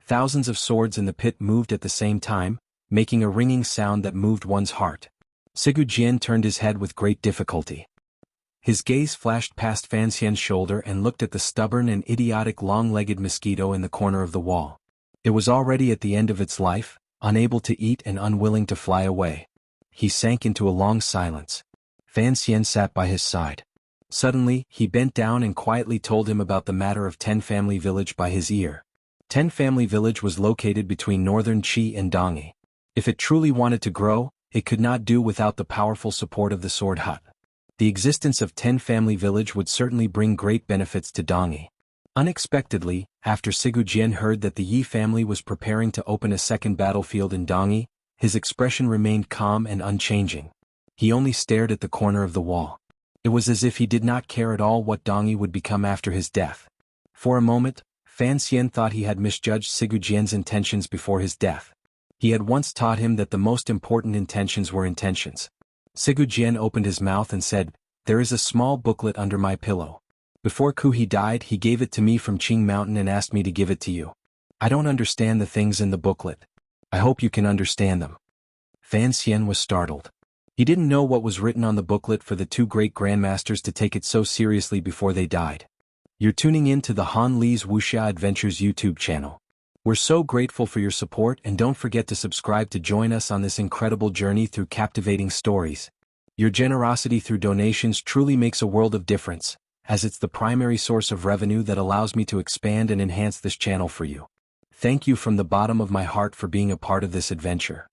Speaker 1: Thousands of swords in the pit moved at the same time, making a ringing sound that moved one's heart. Sigujien turned his head with great difficulty. His gaze flashed past Fan Xian's shoulder and looked at the stubborn and idiotic long-legged mosquito in the corner of the wall. It was already at the end of its life, unable to eat and unwilling to fly away. He sank into a long silence. Fan Xian sat by his side. Suddenly, he bent down and quietly told him about the matter of Ten Family Village by his ear. Ten Family Village was located between northern Qi and Dongyi. If it truly wanted to grow, it could not do without the powerful support of the sword hut. The existence of 10 family village would certainly bring great benefits to Dongyi. Unexpectedly, after Sigujien heard that the Yi family was preparing to open a second battlefield in Dongyi, his expression remained calm and unchanging. He only stared at the corner of the wall. It was as if he did not care at all what Dongyi would become after his death. For a moment, Fan Xian thought he had misjudged Sigujian's intentions before his death. He had once taught him that the most important intentions were intentions. Sigujian opened his mouth and said, "There is a small booklet under my pillow. Before Ku He died, he gave it to me from Qing Mountain and asked me to give it to you. I don't understand the things in the booklet. I hope you can understand them." Fan Xian was startled. He didn't know what was written on the booklet for the two great grandmasters to take it so seriously before they died. You're tuning in to the Han Li's Wuxia Adventures YouTube channel. We're so grateful for your support, and don't forget to subscribe to join us on this incredible journey through captivating stories. Your generosity through donations truly makes a world of difference, as it's the primary source of revenue that allows me to expand and enhance this channel for you. Thank you from the bottom of my heart for being a part of this adventure.